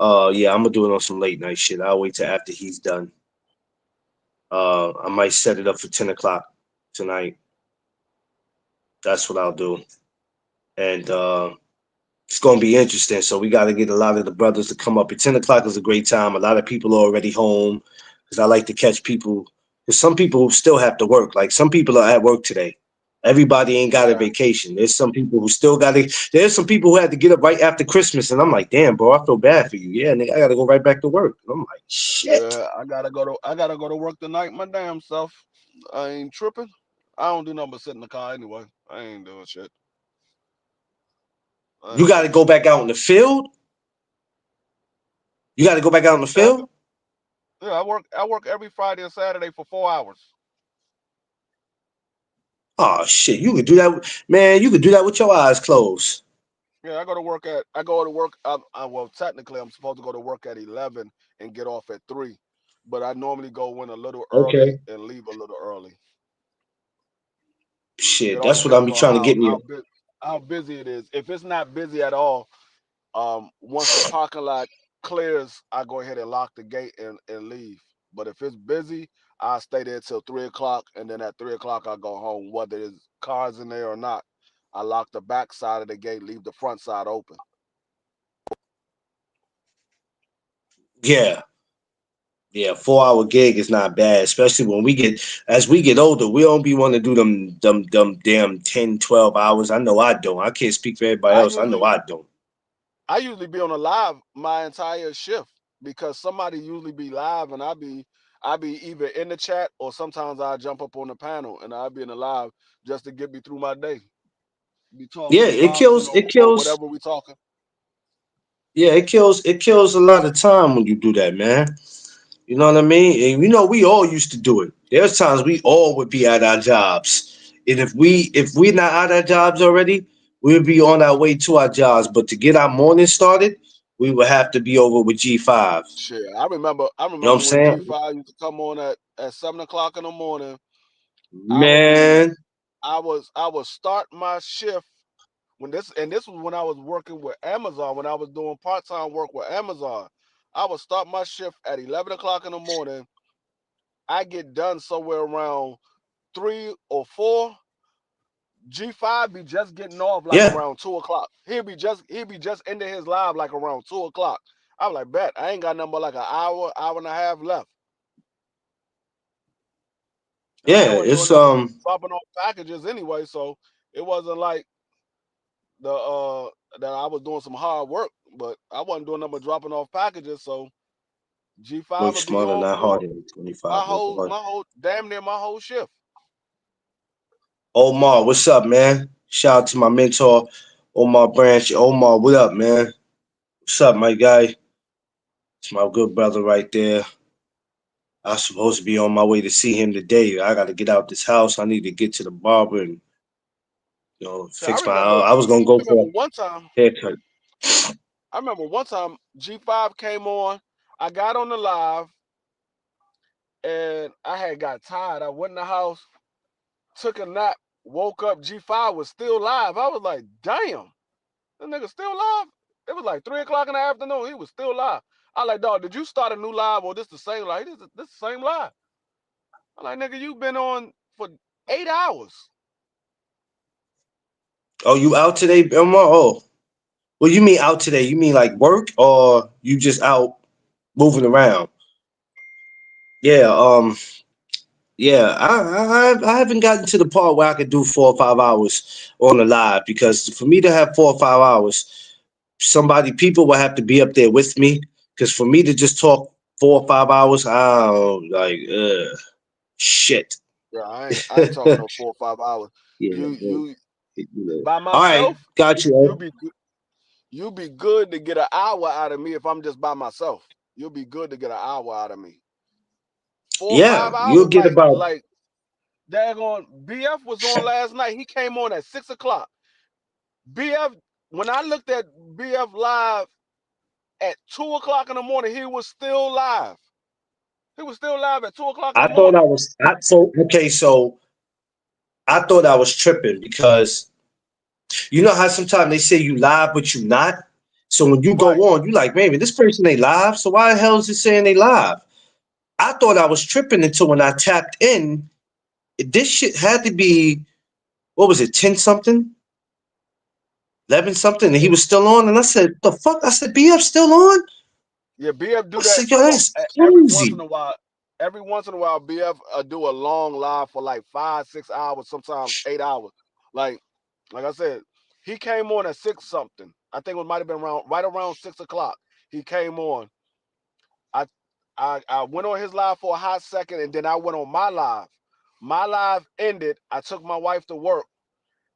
Yeah, I'm gonna do it on some late night shit. I'll wait till after he's done. I might set it up for 10 o'clock tonight. That's what I'll do. And it's gonna be interesting. So we gotta get a lot of the brothers to come up. At 10 o'clock is a great time. A lot of people are already home because I like to catch people. Because some people still have to work. Like some people are at work today. Everybody ain't got a Yeah. vacation. There's some people who still got to. There's some people who had to get up right after Christmas, and I'm like, damn, bro, I feel bad for you. Yeah, nigga, I gotta go right back to work. And I'm like, shit. Yeah, I gotta go to work tonight my damn self. I ain't tripping. I don't do nothing but sit in the car anyway. I ain't doing shit. I You ain't got to doing go shit. back out in the field. You got to go back out in the Yeah, field. yeah, I work every Friday and Saturday for 4 hours. Oh shit, you could do that, man. You could do that with your eyes closed. Yeah, I go to work. Well, technically, I'm supposed to go to work at 11 and get off at 3, but I normally go in a little early Okay. and leave a little early. It Shit, all that's what I'm depends be on trying to get me. how busy it is. If it's not busy at all, once the parking lot clears, I go ahead and lock the gate and leave. But if it's busy, I stay there till 3 o'clock, and then at 3 o'clock I go home, whether there's cars in there or not. I lock the back side of the gate, leave the front side open. Yeah, yeah. 4 hour gig is not bad, especially when as we get older, we don't be want to do them damn 10, 12 hours. I know I don't. I can't speak for everybody I else. I know usually I don't. I usually be on a live my entire shift because somebody usually be live and I be either in the chat or sometimes I jump up on the panel and I be in the live just to get me through my day. Be Yeah, talking it boxing kills. or It kills. whatever we talking. Yeah, it kills. It kills a lot of time when you do that, man. You know what I mean? And you know, we all used to do it. There's times we all would be at our jobs. And if we're not at our jobs already, we'll be on our way to our jobs. But to get our morning started, we would have to be over with G5. Shit, I remember You know what I'm when saying? G5 used to come on at 7 o'clock in the morning. Man, I would start my shift this was when I was working with Amazon, when I was doing part-time work with Amazon. I would start my shift at 11 o'clock in the morning. I get done somewhere around 3 or 4. G5 be just getting off like yeah, around 2 o'clock. He'll be just ending his live like around 2 o'clock. I was like, bet I ain't got nothing but like an hour and a half left. And I yeah. wasn't doing It's nothing but dropping off packages anyway, so it wasn't like that I was doing some hard work, but I wasn't doing nothing but dropping off packages. So G5 work would be smarter, on not for harder. 25. my whole damn near my whole shift. Omar, what's up, man? Shout out to my mentor, Omar Branch. Omar, what up, man? What's up, my guy? It's my good brother right there. I was supposed to be on my way to see him today. I got to get out this house. I need to get to the barber and So I fix my. remember I was gonna go for a one time. haircut. I remember one time G5 came on. I got on the live and I had got tired. I went in the house, took a nap, woke up. G5 was still live. I was like, damn, this nigga still live. It was like 3 o'clock in the afternoon. He was still live. I like, dog, did you start a new live or this the same live? This the same live. I'm like, nigga, you been on for 8 hours. Oh, you out today, Omar? Oh, well, you mean out today? You mean like work, or you just out moving around? Yeah. Yeah. I haven't gotten to the part where I could do 4 or 5 hours on the live, because for me to have 4 or 5 hours, people will have to be up there with me. Because for me to just talk 4 or 5 hours, I don't like shit. Yeah, I ain't talking no 4 or 5 hours. Yeah. You Yeah. by All right, myself, got you you. be you be good to get an hour out of me if I'm just by myself. You'll be good to get an hour out of me. 4 or Yeah, 5 hours, you'll get about. like daggone BF was on last night. He came on at 6 o'clock. BF, when I looked at BF live at 2 o'clock in the morning, he was still live. He was still live at 2 o'clock in I the thought I morning. was. Okay, so I thought I was tripping because you know how sometimes they say you live but you not. So when you go Right. on, you like, man, this person they live. So why the hell is it saying they live? I thought I was tripping until when I tapped in. This shit had to be, what was it, 10 something, 11 something, and he was still on. And I said, the fuck? I said, BF still on? Yeah, BF I do that said, yo, that's every once in crazy. a while. Every once in a while, BF do a long live for like 5, 6 hours, sometimes 8 hours. Like I said, he came on at 6 something. I think it might have been right around 6 o'clock. He came on. I I went on his live for a hot second, and then I went on my live. My live ended. I took my wife to work,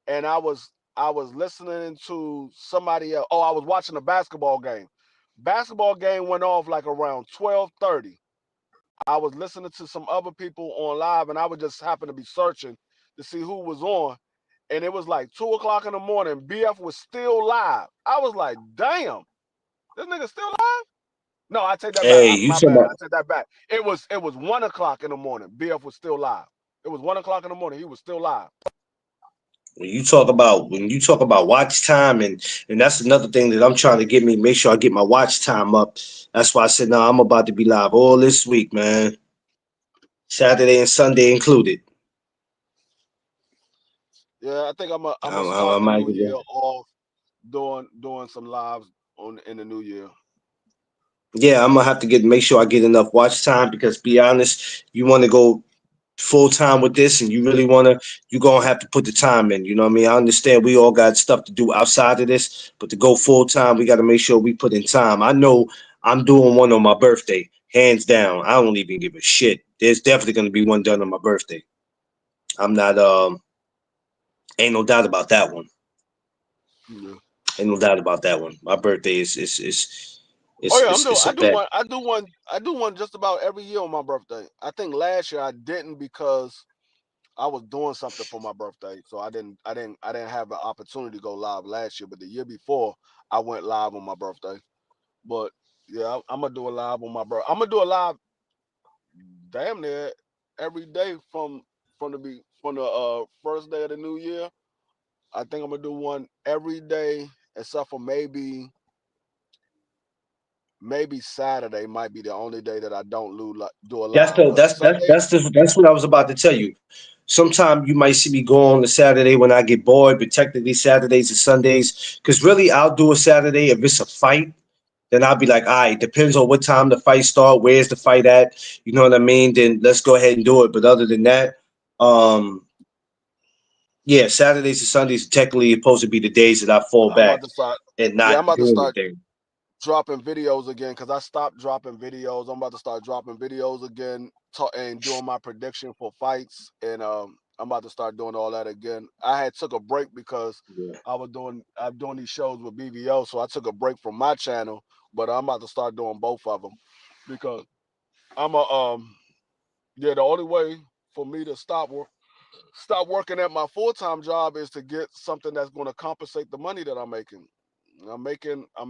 and I was listening to somebody else. Oh, I was watching a basketball game. Basketball game went off like around 12:30. I was listening to some other people on live, and I would just happen to be searching to see who was on. And it was like 2 o'clock in the morning. BF was still live. I was like, damn, this nigga still live? No, I take that back. Hey, you My talking bad. about I take that back. It was 1 o'clock in the morning. BF was still live. It was 1 o'clock in the morning. He was still live. when you talk about watch time, and that's another thing that I'm trying to make sure I get my watch time up. That's why I said, no, I'm about to be live all this week, man. Saturday and Sunday included. Yeah, I think I'm gonna I start the might new get year that. off doing some lives in the new year. Yeah, I'm gonna have to make sure I get enough watch time, because be honest, you want to go full time with this and you really want to, you're gonna have to put the time in. You know what I mean? I understand we all got stuff to do outside of this, but to go full time, we got to make sure we put in time. I know I'm doing one on my birthday, hands down. I don't even give a shit. There's definitely gonna be one done on my birthday. I'm not ain't no doubt about that one. Yeah. Ain't no doubt about that one. My birthday is Oh yeah, I'm doing. it's a bet. I do one just about every year on my birthday. I think last year I didn't because I was doing something for my birthday, so I didn't have the opportunity to go live last year. But the year before, I went live on my birthday. But yeah, I'm gonna do a live on my bro. I'm gonna do a live damn near every day from the first day of the new year. I think I'm gonna do one every day except for maybe Saturday might be the only day that I don't do a That's live. the But Sunday, that's what I was about to tell you. Sometime you might see me go on a Saturday when I get bored, but technically Saturdays and Sundays. Because really, I'll do a Saturday if it's a fight. Then I'll be like, all right, depends on what time the fight start, where's the fight at. You know what I mean? Then let's go ahead and do it. But other than that, um, yeah, Saturdays and Sundays technically supposed to be the days that I fall I'm about back to start. and Yeah, not I'm about to do start anything. dropping videos again because I stopped dropping videos. I'm about to start dropping videos again and doing my prediction for fights, and I'm about to start doing all that again. I had took a break because Yeah. I'm doing these shows with BVO, so I took a break from my channel, but I'm about to start doing both of them because I'm a yeah, the only way for me to stop working at my full-time job is to get something that's going to compensate the money that I'm making. I'm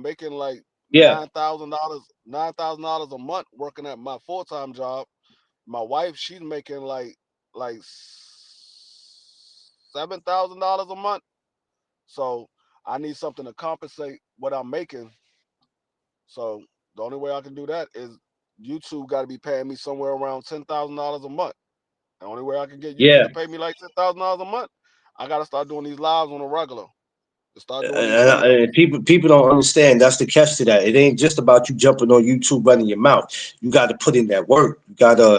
making like Yeah. $9,000 a month working at my full-time job. My wife, she's making like $7,000 a month. So I need something to compensate what I'm making. So the only way I can do that is YouTube got to be paying me somewhere around $10,000 a month. The only way I can get YouTube Yeah. to pay me like $10,000 a month, I gotta start doing these lives on a regular. To start doing these videos. And people don't understand. That's the catch to that. It ain't just about you jumping on YouTube running your mouth. You got to put in that work. You got to, you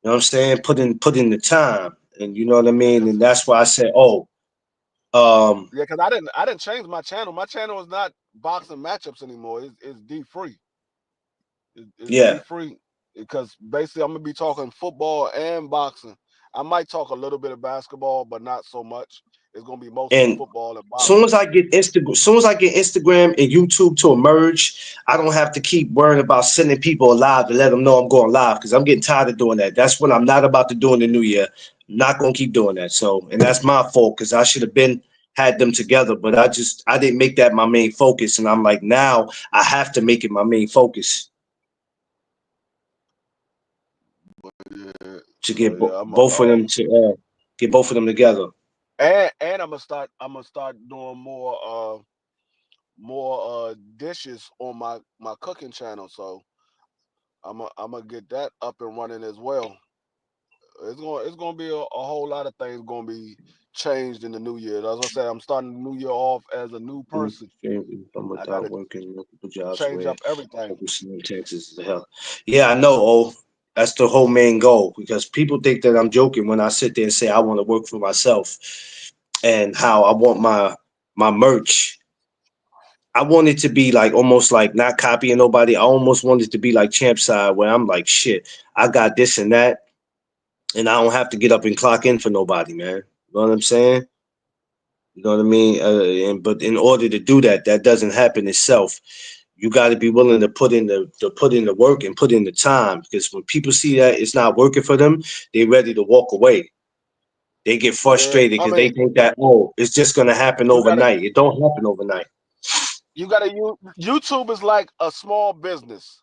know what I'm saying? Put in the time, and you know what I Yeah, mean. cause And that's why I said, oh, um, yeah, cause I didn't change my channel. My channel is not boxing matchups anymore. It's D free. It's D yeah. free because basically I'm gonna be talking football and boxing. I might talk a little bit of basketball, but not so much. It's gonna be mostly And football and soon boxing. as I get Instagram and YouTube to emerge, I don't have to keep worrying about sending people live to let them know I'm going live because I'm getting tired of doing that. That's what I'm not about to do in the new year. I'm not gonna keep doing that. So, and that's my fault because I should have been had them together, but I didn't make that my main focus, and I'm like now I have to make it my main focus Yeah. to So get yeah, both of them to get both of them together. and I'm gonna start doing more dishes on my cooking channel. So I'm gonna get that up and running as well. It's gonna be a whole lot of things gonna be changed in the new year. As I said, I'm starting the new year off as a new person. I'm I without gotta working multiple jobs change where up everything. focusing on Texas is the hell. Yeah, I know. Oh, that's the whole main goal because people think that I'm joking when I sit there and say I want to work for myself and how I want my merch. I want it to be like almost like not copying nobody. I almost want it to be like Champ Side where I'm like, shit, I got this and that, and I don't have to get up and clock in for nobody, man. You know what I'm saying? You know what I mean? But in order to do that, that doesn't happen itself. You got to be willing to put in the work and put in the time because when people see that it's not working for them, they're ready to walk away. They get Yeah, frustrated I because mean, they think that it's just gonna happen you gotta overnight. It don't happen overnight. you gotta use YouTube is like a small business.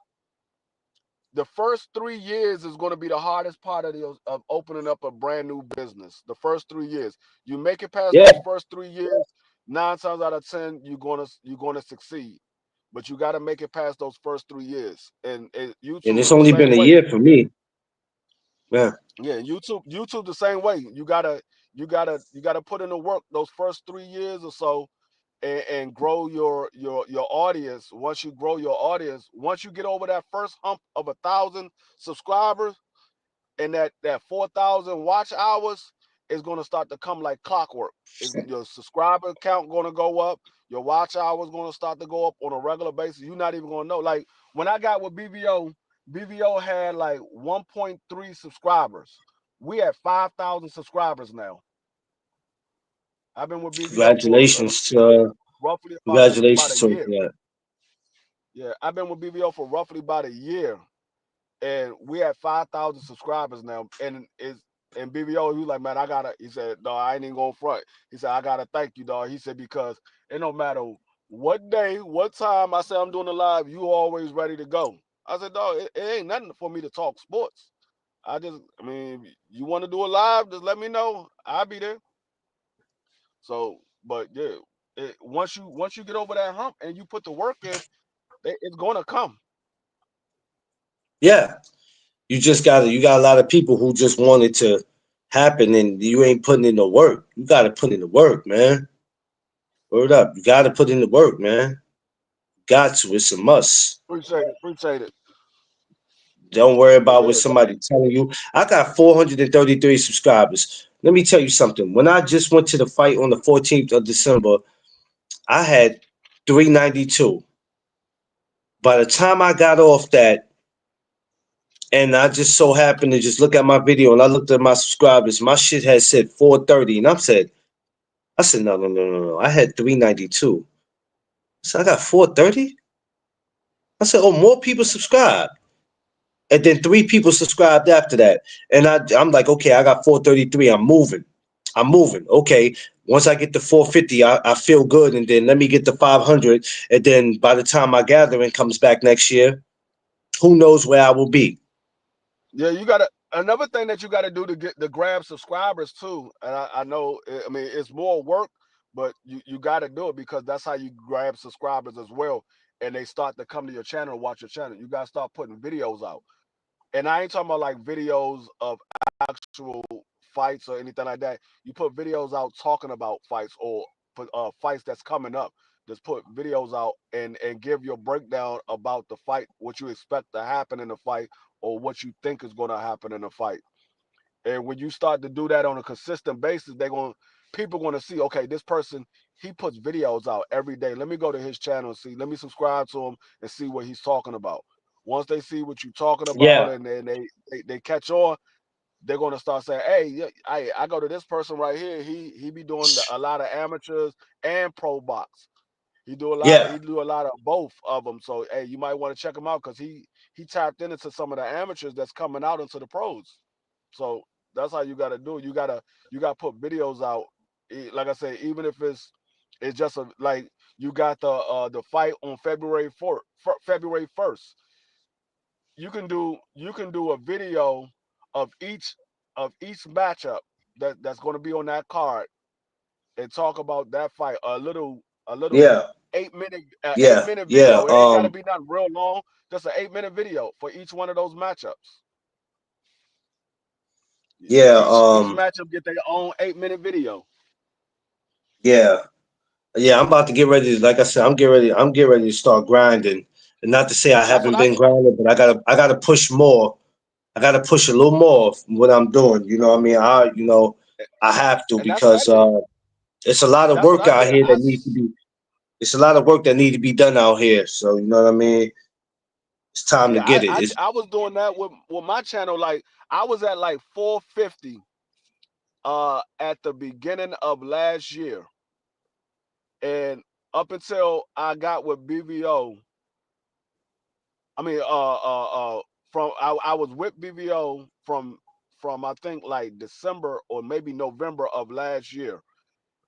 The first 3 years is going to be the hardest part of opening up a brand new business. The first 3 years, you make it past Yeah, those first 3 years, 9 times out of 10, you're gonna succeed. But you got to make it past those first 3 years. And and YouTube it's is the only been same a way. year for me. Yeah, Yeah, YouTube the same way. You gotta put in the work those first 3 years or so, and grow your audience. Once you grow your audience, once you get over that first hump of 1,000 subscribers and that 4,000 watch hours, is going to start to come like clockwork. Your subscriber count going to go up, your watch hours going to start to go up on a regular basis. You're not even going to know. Like when I got with BVO had like 1.3 subscribers. We have 5,000 subscribers now. I've been with BVO for congratulations, roughly about congratulations a to year. that. Yeah, I've been with BVO for roughly about a year, and we have 5,000 subscribers now. And BVO, he was like, man, He said, dog, I ain't even going front. He said, I gotta thank you, dog. He said because it no matter what day, what time I say I'm doing a live, you always ready to go. I said, dog, it ain't nothing for me to talk sports. I mean, you want to do a live, just let me know. I'll be there. So, but yeah, once you get over that hump and you put the work in, it's gonna come. Yeah, you got a lot of people who just want it to happen, and you ain't putting in the work. You got to put in the work, man. Word up, you got to put in the work, man. Got to. It's a must. Appreciate it. Appreciate it. Don't worry about what Yeah. somebody telling you. I got 433 subscribers. Let me tell you something. When I just went to the fight on the 14th of December, I had 392. By the time I got off that, and I just so happened to just look at my video and I looked at my subscribers, my shit had said 430. And I said, no, no, no, no, no. I had 392. So I got 430? I said, oh, more people subscribe. And then 3 people subscribed after that. And I'm like, okay, I got 433. I'm moving. Okay. Once I get to 450, I feel good. And then let me get to 500. And then by the time my gathering comes back next year, who knows where I will be. Yeah, another thing that you gotta do to grab subscribers too. And I know, I mean, it's more work, but you gotta do it because that's how you grab subscribers as well. And they start to come to your channel and watch your channel. You gotta start putting videos out. And I ain't talking about like videos of actual fights or anything like that. You put videos out talking about fights or fights that's coming up. Just put videos out and give your breakdown about the fight, what you expect to happen in the fight, or what you think is going to happen in the fight. And when you start to do that on a consistent basis, people going to see, okay, this person, he puts videos out every day. Let me go to his channel and see. Let me subscribe to him and see what he's talking about. Once they see what you're talking about Yeah. and then they catch on, they're going to start saying, hey, I go to this person right here. He be doing a lot of amateurs and pro box. He do Yeah. a lot of both of them. So hey, you might want to check him out because he tapped into some of the amateurs that's coming out into the pros. So that's how you got to do it. You got to put videos out. Like I say, even if it's just like you got the fight on February 1st. You can do a video of each matchup that's going to be on that card and talk about that fight a little Yeah. 8 minute eight Yeah. minute Yeah. video. It ain't got to be nothing real long. Just an 8 minute video for each one of those matchups. Yeah. Each matchup get their own 8 minute video. Yeah. Yeah, I'm about to get ready. Like I said, I'm getting ready to start grinding. And not to say I That's what haven't I been do. grinding, but I gotta push more. I gotta push a little more of what I'm doing. You know what I mean? I have to And that's what I because did. it's a lot of That's what work I out did. here that needs to be. It's a lot of work that need to be done out here. So you know what I mean? It's time to Yeah, get it. I was doing that with my channel. Like I was at like 450 at the beginning of last year. And up until I got with BVO, I mean, from I was with BVO from I think like December or maybe November of last year,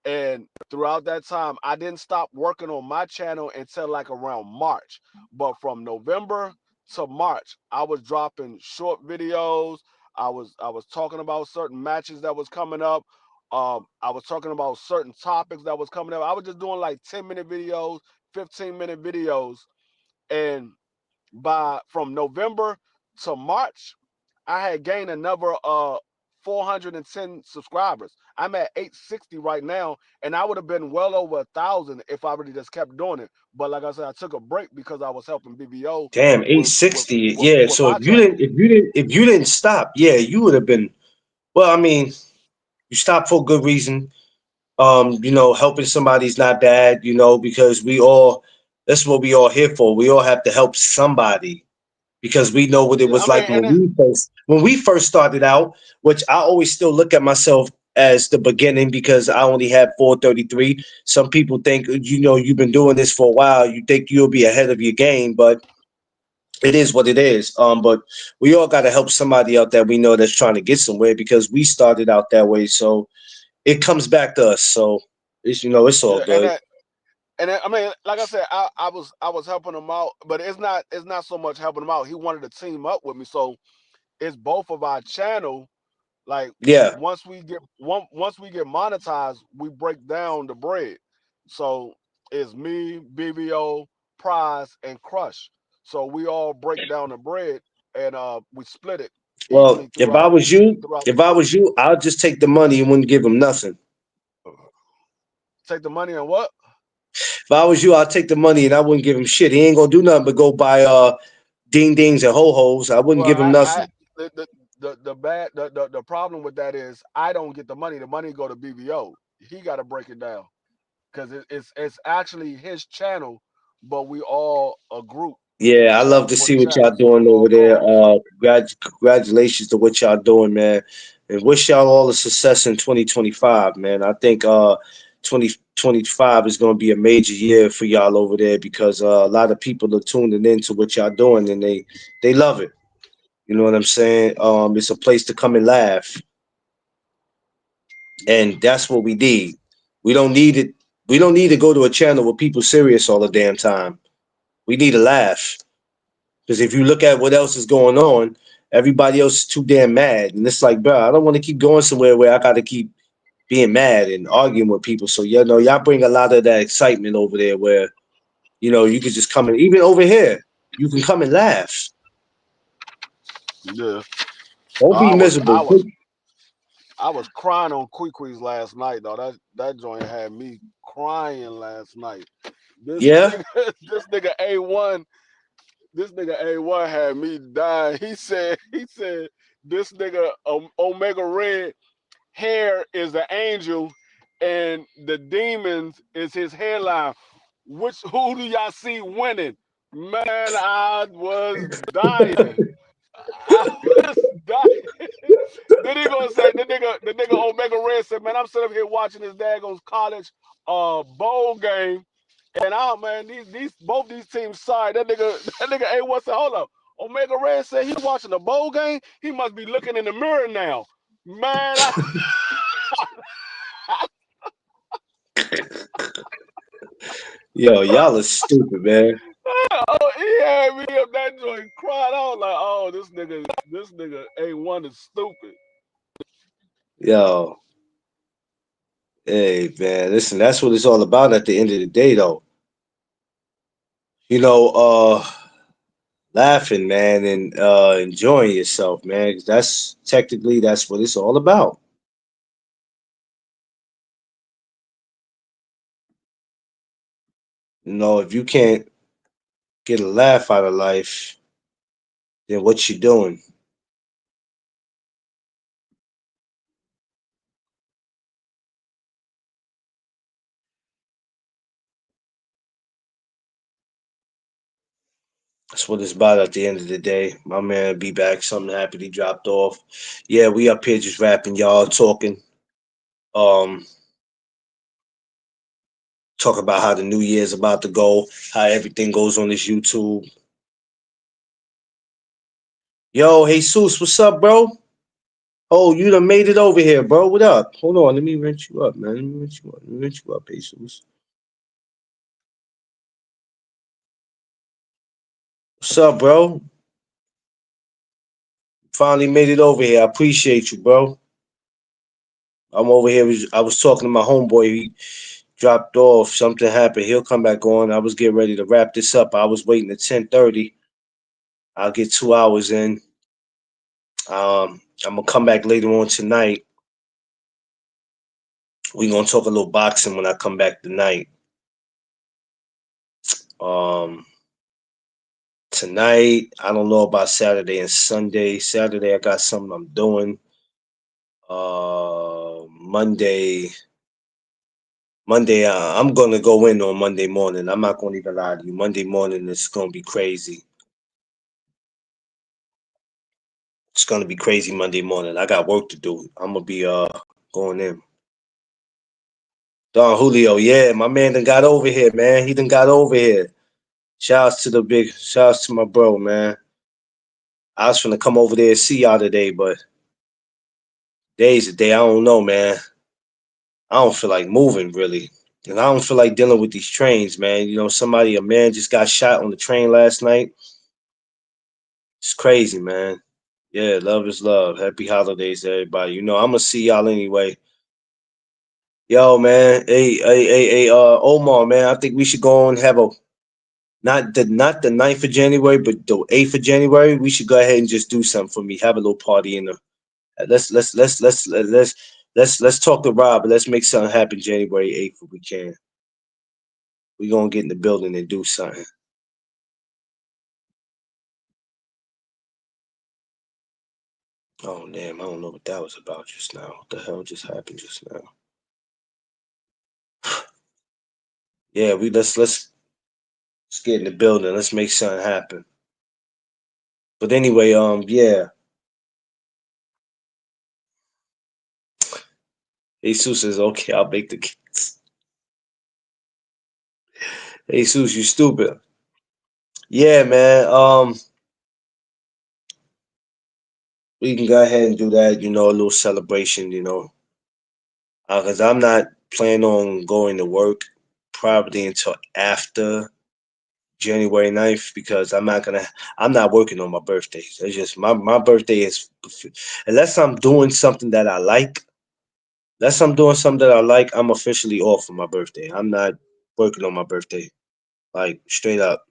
and throughout that time, I didn't stop working on my channel until like around March. But from November to March, I was dropping short videos. I was talking about certain matches that was coming up. I was talking about certain topics that was coming up. I was just doing like 10-minute videos, 15-minute videos, and from November to March, I had gained another 410 subscribers. I'm at 860 right now, and I would have been well over 1,000 if I really just kept doing it. But like I said, I took a break because I was helping BBO damn with with 860. with, Yeah. with So my channel. if you didn't stop, yeah, you would have been. Well, I mean, you stopped for a good reason. Helping somebody's not bad. Because that's what we all here for. We all have to help somebody because we know what it Yeah, was I mean, like when we first started out, which I always still look at myself as the beginning because I only had 433. Some people think, you've been doing this for a while, you think you'll be ahead of your game, but it is what it is. But we all got to help somebody out that we know that's trying to get somewhere because we started out that way. So it comes back to us. So it's all yeah, and good. And I mean, like I said, I was helping him out, but it's not so much helping him out. He wanted to team up with me, so it's both of our channel. Like Yeah. once we get monetized, we break down the bread. So it's me, BBO, Prize, and Crush. So we all break down the bread and we split it Well, evenly throughout if the I week. was you, I'll just take the money and wouldn't give him nothing. Take the money and what? If I was you, I'd take the money and I wouldn't give him shit. He ain't gonna do nothing but go buy ding dings and ho hos. I wouldn't Well, give him I nothing. the problem with that is I don't get the money. The money go to BBO. He got to break it down because it's actually his channel, but we all a group Yeah, I love to for the see what y'all channel, so we doing all over there. co-host. Congratulations to what y'all doing, man. And wish y'all all the success in 2025, man. I think 2025 is going to be a major year for y'all over there because a lot of people are tuning into what y'all doing and they love it. You know what I'm saying? It's a place to come and laugh, and that's what we need. We don't need it. We don't need to go to a channel where people serious all the damn time. We need a laugh. Because if you look at what else is going on, everybody else is too damn mad. And it's like, bro, I don't want to keep going somewhere where I got to keep being mad and arguing with people. So, y'all bring a lot of that excitement over there where, you could just come in. Even over here, you can come and laugh. Yeah, Don't be I was miserable. I was I was crying on Quique's last night, though. That joint had me crying last night. This Yeah? nigga, this nigga A1 had me dying. He said this nigga Omega Red hair is the angel and the demons is his hairline. Who do y'all see winning? Man, I was dying. I was dying. Then he gonna say the nigga Omega Red said, man, I'm sitting up here watching this daggone college bowl game. And man, these both these teams sorry. That nigga A1 said, hold up. Omega Red said he watching a bowl game. He must be looking in the mirror now. Man, Yo, y'all are stupid, man. he had me up that joint crying out like, oh, this nigga A1 is stupid. Yo, hey, man, listen, that's what it's all about at the end of the day, though. You know, laughing, man, and enjoying yourself, man. 'Cause that's what it's all about. If you can't get a laugh out of life, then what you doing? That's what it's about at the end of the day. My man be back. Something happened. He dropped off. Yeah, we up here just rapping, y'all, talking. Um, talk about how the new year's about to go, how everything goes on this YouTube. Yo, Jesus, what's up, bro? Oh, you done made it over here, bro. What up? Hold on, let me rent you up, man. Let me rent you up. Let me rent you up, Jesus. What's up, bro? Finally made it over here. I appreciate you, bro. I'm over here. I was talking to my homeboy. He dropped off. Something happened. He'll come back on. I was getting ready to wrap this up. I was waiting at 10:30. I'll get 2 hours in. I'm gonna come back later on tonight. We gonna talk a little boxing when I come back tonight. Um, Tonight, I don't know about Saturday and Sunday. Saturday, I got something I'm doing. Monday, I'm gonna go in on Monday morning. I'm not gonna even lie to you. Monday morning is gonna be crazy. It's gonna be crazy Monday morning. I got work to do. I'm gonna be going in. Don Julio, yeah, my man done got over here, man. He done got over here. Shouts to my bro, man. I was finna come over there and see y'all today, but today's the day. I don't know, man. I don't feel like moving really. And I don't feel like dealing with these trains, man. You know, a man just got shot on the train last night. It's crazy, man. Yeah, love is love. Happy holidays, everybody. You know, I'm gonna see y'all anyway. Yo, man. Hey, Omar, man. I think we should go and have a not the 9th of January, but the 8th of January. We should go ahead and just do something for me. Have a little party in the. Let's talk to Rob. Let's make something happen January 8th if we can. We gonna get in the building and do something. Oh damn, I don't know what that was about just now. What the hell just happened just now? Yeah, let's get in the building. Let's make something happen. But anyway, yeah. Jesus says, okay, I'll make the kids. Jesus, you stupid. Yeah, man. We can go ahead and do that, you know, a little celebration, you know. Because I'm not planning on going to work probably until after January 9th because I'm not working on my birthday. It's just my birthday is unless I'm doing something that I like, I'm officially off for my birthday. I'm not working on my birthday. Like straight up.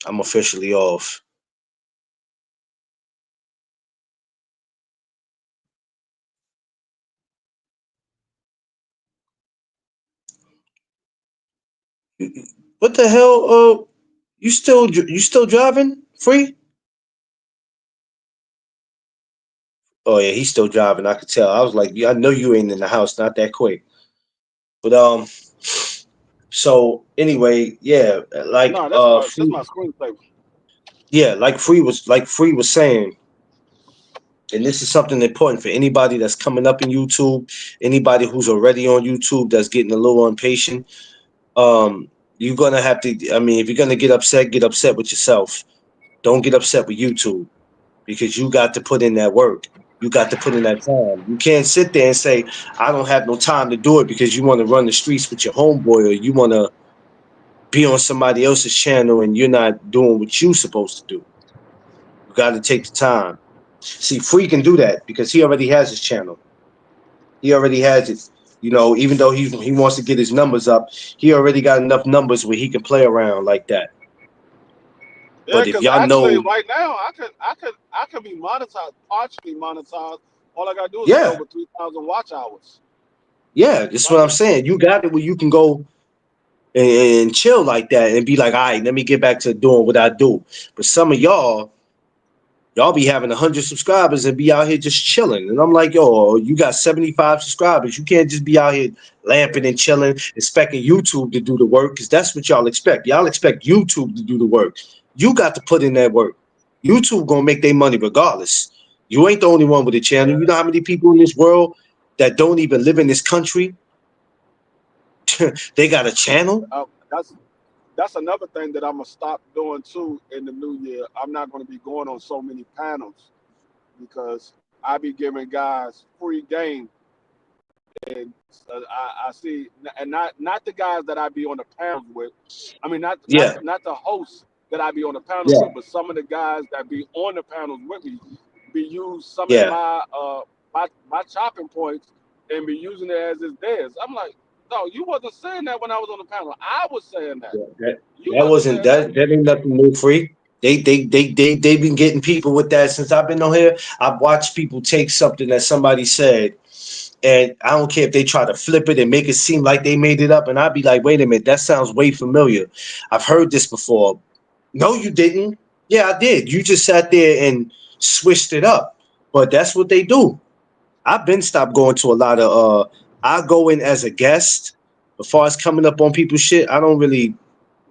I'm officially off. What the hell? You still driving? Free? Oh yeah, he's still driving. I could tell. I was like, yeah, I know you ain't in the house. Not that quick. But so anyway, yeah, like No, that's my screensaver. yeah, like Free was saying, and this is something important for anybody that's coming up in YouTube, anybody who's already on YouTube that's getting a little impatient. You're gonna have to. I mean, if you're gonna get upset with yourself. Don't get upset with YouTube because you got to put in that work. You got to put in that time. You can't sit there and say, I don't have no time to do it because you want to run the streets with your homeboy or you want to be on somebody else's channel and you're not doing what you're supposed to do. You got to take the time. See, Free can do that because he already has his channel. He already has it. You know, even though he wants to get his numbers up, he already got enough numbers where he can play around like that. Yeah, But if because y'all actually, know, right now, I could be monetized, partially monetized. All I gotta do is get yeah, over 3,000 watch hours. yeah, that's what I'm saying. You got it where you can go and chill like that and be like, all right, let me get back to doing what I do. But some of y'all be having 100 subscribers and be out here just chilling. And I'm like, yo, you got 75 subscribers. You can't just be out here lamping and chilling, expecting YouTube to do the work because that's what y'all expect. Y'all expect YouTube to do the work. You got to put in that work. YouTube gonna make their money regardless. You ain't the only one with a channel. You know how many people in this world that don't even live in this country? They got a channel. That's another thing that I'm gonna stop doing too in the new year. I'm not gonna be going on so many panels because I be giving guys free game, and I see, and not the guys that I be on the panels with. I mean, Yeah, not the hosts that I be on the panels yeah, with, but some of the guys that be on the panels with me be used some of yeah. my chopping points and be using it as it's theirs. I'm like, no, you wasn't saying that when I was on the panel. I was saying that. Yeah, that You that wasn't wasn't saying that. that ain't nothing new. Free. They been getting people with that since I've been on here. I've watched people take something that somebody said, and I don't care if they try to flip it and make it seem like they made it up, and I'd be like, wait a minute, that sounds way familiar. I've heard this before. No, you didn't. Yeah, I did. You just sat there and switched it up. But that's what they do. I've been stopped going to a lot of I go in as a guest. As far as coming up on people's shit, I don't really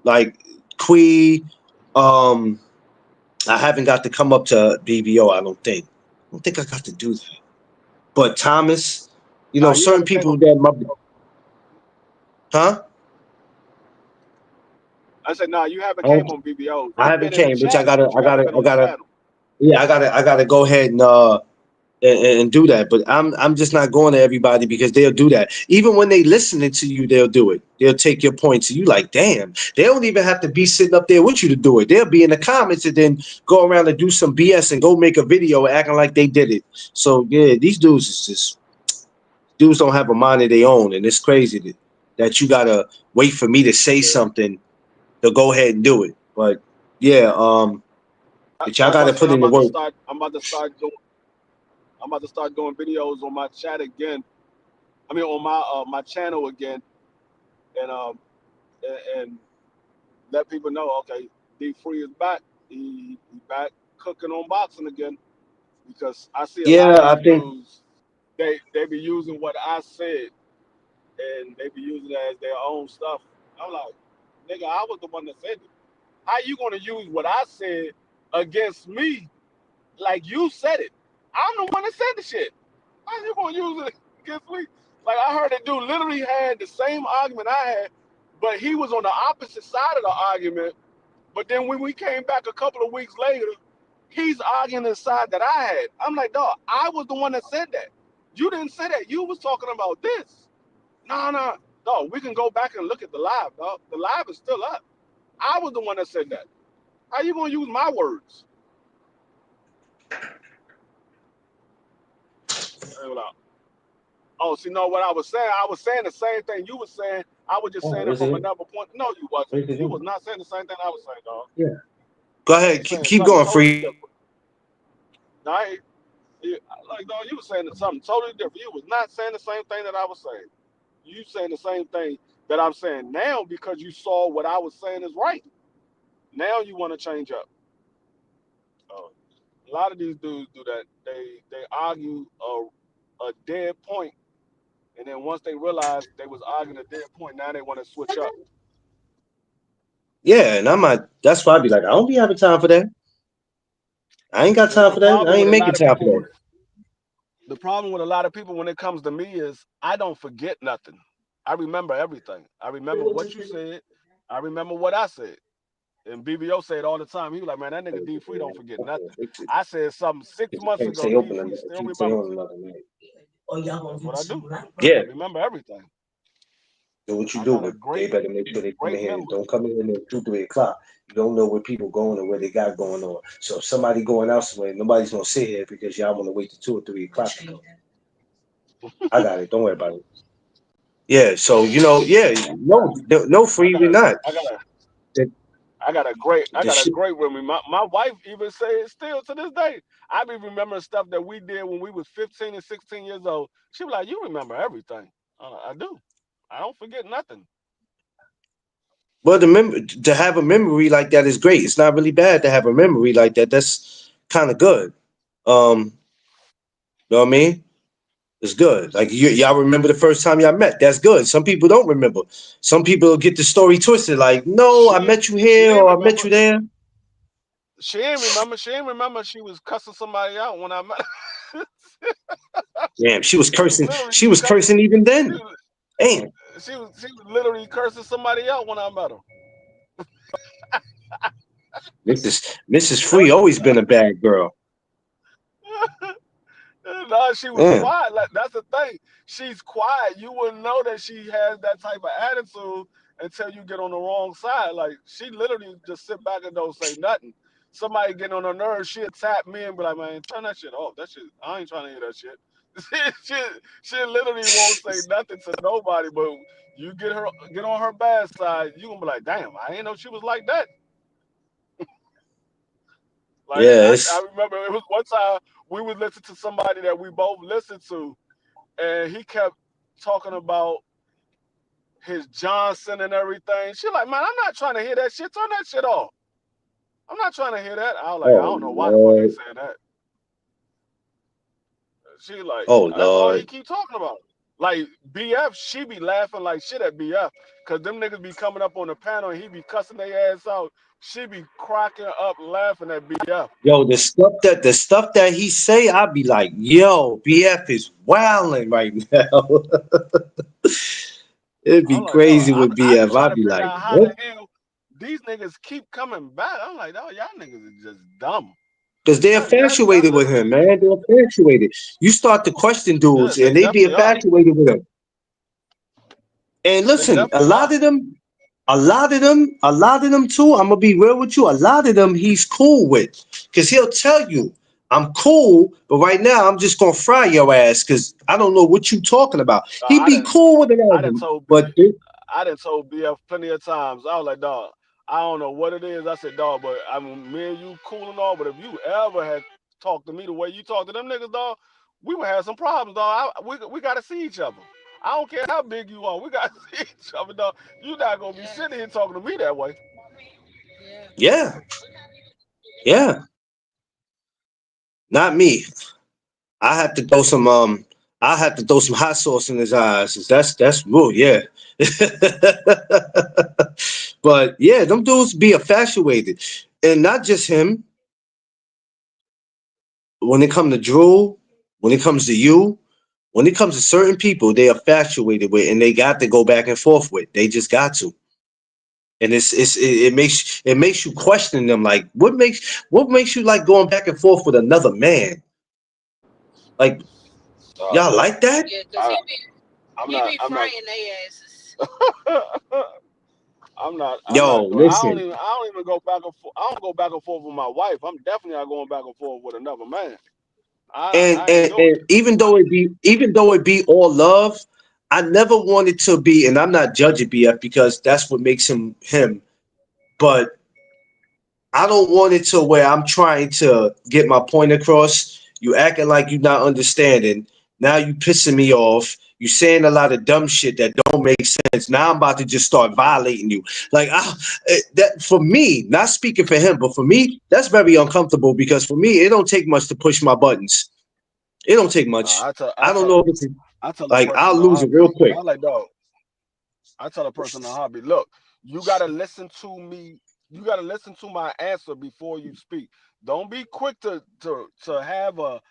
like Quee. Um, I haven't got to come up to BBO. I don't think I got to do that. But Thomas, you Nah, know, you certain haven't came people on that BBO. huh? I said, nah, you haven't I, came don't, on BBO. I You've haven't been in the came, which chat, but you haven't been I on the gotta. panel. Yeah, I gotta go ahead and and do that. But I'm just not going to everybody because they'll do that. Even when they listening to you, they'll do it. They'll take your points. And you like, damn. They don't even have to be sitting up there with you to do it. They'll be in the comments and then go around and do some BS and go make a video acting like they did it. So yeah, these dudes is just dudes don't have a mind of their own, and it's crazy that you gotta wait for me to say Yeah. something to go ahead and do it. But yeah, but y'all That's why I gotta said put in the work. I'm about to start doing videos on my chat again. I mean, on my channel again, and and let people know. Okay, D Free is back. He back cooking on boxing again because I see a lot Yeah, of I these think. dudes. They be using what I said and they be using it as their own stuff. I'm like, nigga, I was the one that said it. How you gonna use what I said against me like you said it? I'm the one that said the shit. How you gonna use it against me? Like I heard a dude literally had the same argument I had, but he was on the opposite side of the argument. But then when we came back a couple of weeks later, he's arguing the side that I had. I'm like, dog, I was the one that said that. You didn't say that. You was talking about this. No. No, we can go back and look at the live, dog. The live is still up. I was the one that said that. How you gonna use my words? Hold on. Oh, see, no, what I was saying? I was saying the same thing you were saying. I was just Oh, saying it is from it? another point. No, you wasn't. Where's it You going? was not saying the same thing I was saying, dog. Yeah. Go You ahead. was saying Keep something going, totally free. different. No, like, dog, you was saying something totally different. You was not saying the same thing that I was saying. You saying the same thing that I'm saying now because you saw what I was saying is right. Now you want to change up. Uh, a lot of these dudes do that. They argue a dead point, and then once they realize they was arguing a dead point, now they want to switch up. Yeah, and I'm not. That's why I be like, I don't be having time for that. I ain't got The, time the for that. I problem ain't with a making lot of time for people that. when the problem with a lot of people when it comes to me is I don't forget nothing. I remember everything. I remember what you said. I remember what I said. And BBO said all the time. He was like, man, that nigga D Free don't forget nothing. I said something 6 months ago. D Free still remembers it. That's what I do. I Yeah. remember everything. Do what you I do, got a but they great, better make sure they come in great here. memory. Don't come in here at 2, 3 o'clock. You don't know where people going or where they got going on. So if somebody going out somewhere, nobody's gonna sit here because y'all want to wait till 2 or 3 o'clock to go. I got it. Don't worry about it. Yeah. So yeah. No, I free. got We're a, not. I got a, The, I the got a shit. great memory. My wife even say it still to this day. I be remembering stuff that we did when we was 15 and 16 years old. She was like, you remember everything. I do. I don't forget nothing. Well, to have a memory like that is great. It's not really bad to have a memory like that. That's kind of good. You know what I mean? It's good. Like y'all remember the first time y'all met. That's good. Some people don't remember. Some people get the story twisted. Like, no, I She met you she here ain't or I met remember. you there. She ain't remember she was cussing somebody out when I met her. Damn, she was She was cursing. literally She was cussing. cursing even She then. was, Damn, she was literally cursing somebody out when I met her. Mrs. Free always been a bad girl. No, she was Damn. quiet. Like that's the thing. She's quiet. You wouldn't know that she has that type of attitude until you get on the wrong side. Like she literally just sit back and don't say nothing. Somebody get on her nerves, she'll tap me and be like, "Man, turn that shit off. That shit, I ain't trying to hear that shit." she literally won't say nothing to nobody. But you get on her bad side, you gonna be like, "Damn, I ain't know she was like that." Like Yeah, I remember it was one time we would listen to somebody that we both listened to, and he kept talking about his Johnson and everything. She like, man, I'm not trying to hear that shit. Turn that shit off. I'm not trying to hear that. I was like, I oh don't know why the fuck Lord. he's saying that. She like, Oh that's all he Lord. keep talking about. Like BF, she be laughing like shit at BF, cause them niggas be coming up on the panel and he be cussing their ass out. She be cracking up laughing at BF. Yo, the stuff that he say, I'd be like, yo, BF is wilding right now. It'd I'm be like, dog, crazy with I be BF. trying I'd to be figure like, out how what? the hell these niggas keep coming back. I'm like, dog, y'all niggas is just dumb. Because they're That's infatuated with him, man. They're infatuated. You start to question yeah, dudes, they and they be definitely are. infatuated with him. And They listen, definitely are. a lot of them too. I'm gonna be real with you. A lot of them he's cool with, cause he'll tell you, "I'm cool, but right now I'm just gonna fry your ass, cause I don't know what you talking about." He I be didn't cool with a lot I of didn't them, told but I done told BF plenty of times. I was like, dog, I don't know what it is. I said, dog, but I mean, me and you cool and all, but if you ever had talked to me the way you talk to them niggas, dog, we would have some problems, dog. We got to see each other. I don't care how big you are. We got to see each other, dog. You're not going to be Yeah. sitting here talking to me that way. Yeah. yeah, yeah, not me. I had to throw some I had to throw some hot sauce in his eyes. That's real, yeah. But yeah, them dudes be infatuated, and not just him. When it comes to Drew, when it comes to you, when it comes to certain people, they are infatuated with, and they got to go back and forth with. They just got to, and it makes you question them. Like, what makes you like going back and forth with another man? Like, y'all like that? Yeah, cause I, I'm he not, be I'm not, frying their asses. I'm Yo, not going. listen, I don't even go back and forth. I don't go back and forth with my wife. I'm definitely not going back and forth with another man. I ain't doing and it. even though it be all love, I never wanted to be, and I'm not judging BF because that's what makes him him. But I don't want it to where I'm trying to get my point across. You acting like you not understanding. Now you pissing me off. You saying a lot of dumb shit that don't make sense. Now I'm about to just start violating you. Like that for me, not speaking for him, but for me, that's very uncomfortable because for me, it don't take much to push my buttons. It don't take much. I tell I I don't tell know if it's I tell a like person I'll in a lose it real heartbeat. quick. I like dog. I tell a person in a heartbeat, look, you gotta listen to me. You gotta listen to my answer before you speak. Don't be quick to have a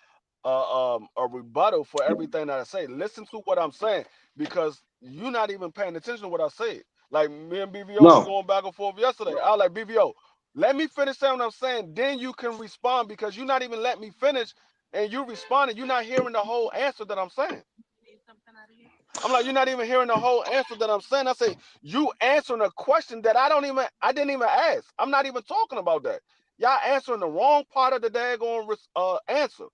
rebuttal for everything that I say. Listen to what I'm saying because you're not even paying attention to what I said. Like me and BVO was No. going back and forth yesterday. I was like, BVO, let me finish saying what I'm saying. Then you can respond because you're not even letting me finish and you responded. You're not hearing the whole answer that I'm saying. I'm like, you're not even hearing the whole answer that I'm saying. I say, you answering a question that I didn't even ask. I'm not even talking about that. Y'all answering the wrong part of the daggone answer.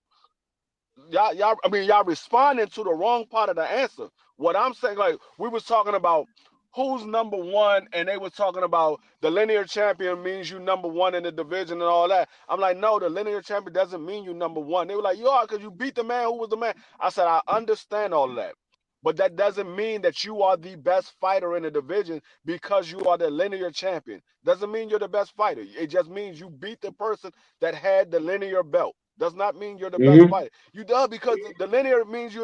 Y'all responding to the wrong part of the answer. What I'm saying, like, we was talking about who's number one, and they was talking about the linear champion means you number one in the division and all that. I'm like, no, the linear champion doesn't mean you number one. They were like, you are because you beat the man who was the man. I said, I understand all of that. But that doesn't mean that you are the best fighter in the division because you are the linear champion. Doesn't mean you're the best fighter. It just means you beat the person that had the linear belt. Does not mean you're the best Hmm. fighter. You do because the linear means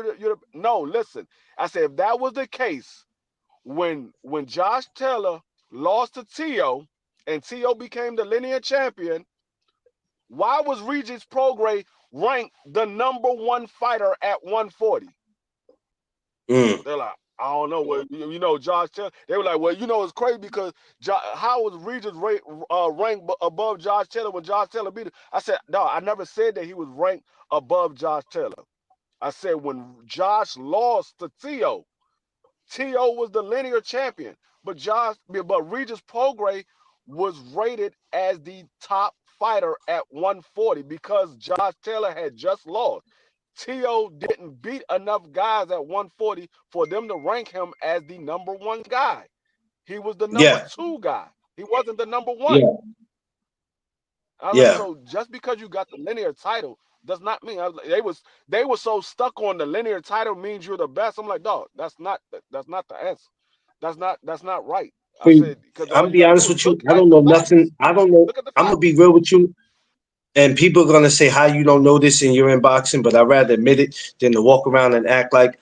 no. Listen, I said if that was the case when Josh Taylor lost to Tio and Tio became the linear champion, why was Regis Prograis ranked the number one fighter at 140? Mm. They're like, I don't know. Well, Josh Taylor. They were like, well, it's crazy because how was Regis ranked above Josh Taylor when Josh Taylor beat him? I said, no, I never said that he was ranked above Josh Taylor. I said when Josh lost to Tio was the linear champion, but Regis Prograis was rated as the top fighter at 140 because Josh Taylor had just lost. Tio didn't beat enough guys at 140 for them to rank him as the number one guy. He was the number Yeah. two guy. He wasn't the number one. Yeah. I was like, Yeah. so just because you got the linear title does not mean they were so stuck on the linear title means you're the best. I'm like, dog, that's not the answer. That's not right. I See, said because I'm all gonna you be got to honest do is with you. look I at don't the know nothing. facts. I don't know. Look at the I'm gonna facts. be real with you. And people are gonna say how you don't know this in your inboxing, but I'd rather admit it than to walk around and act like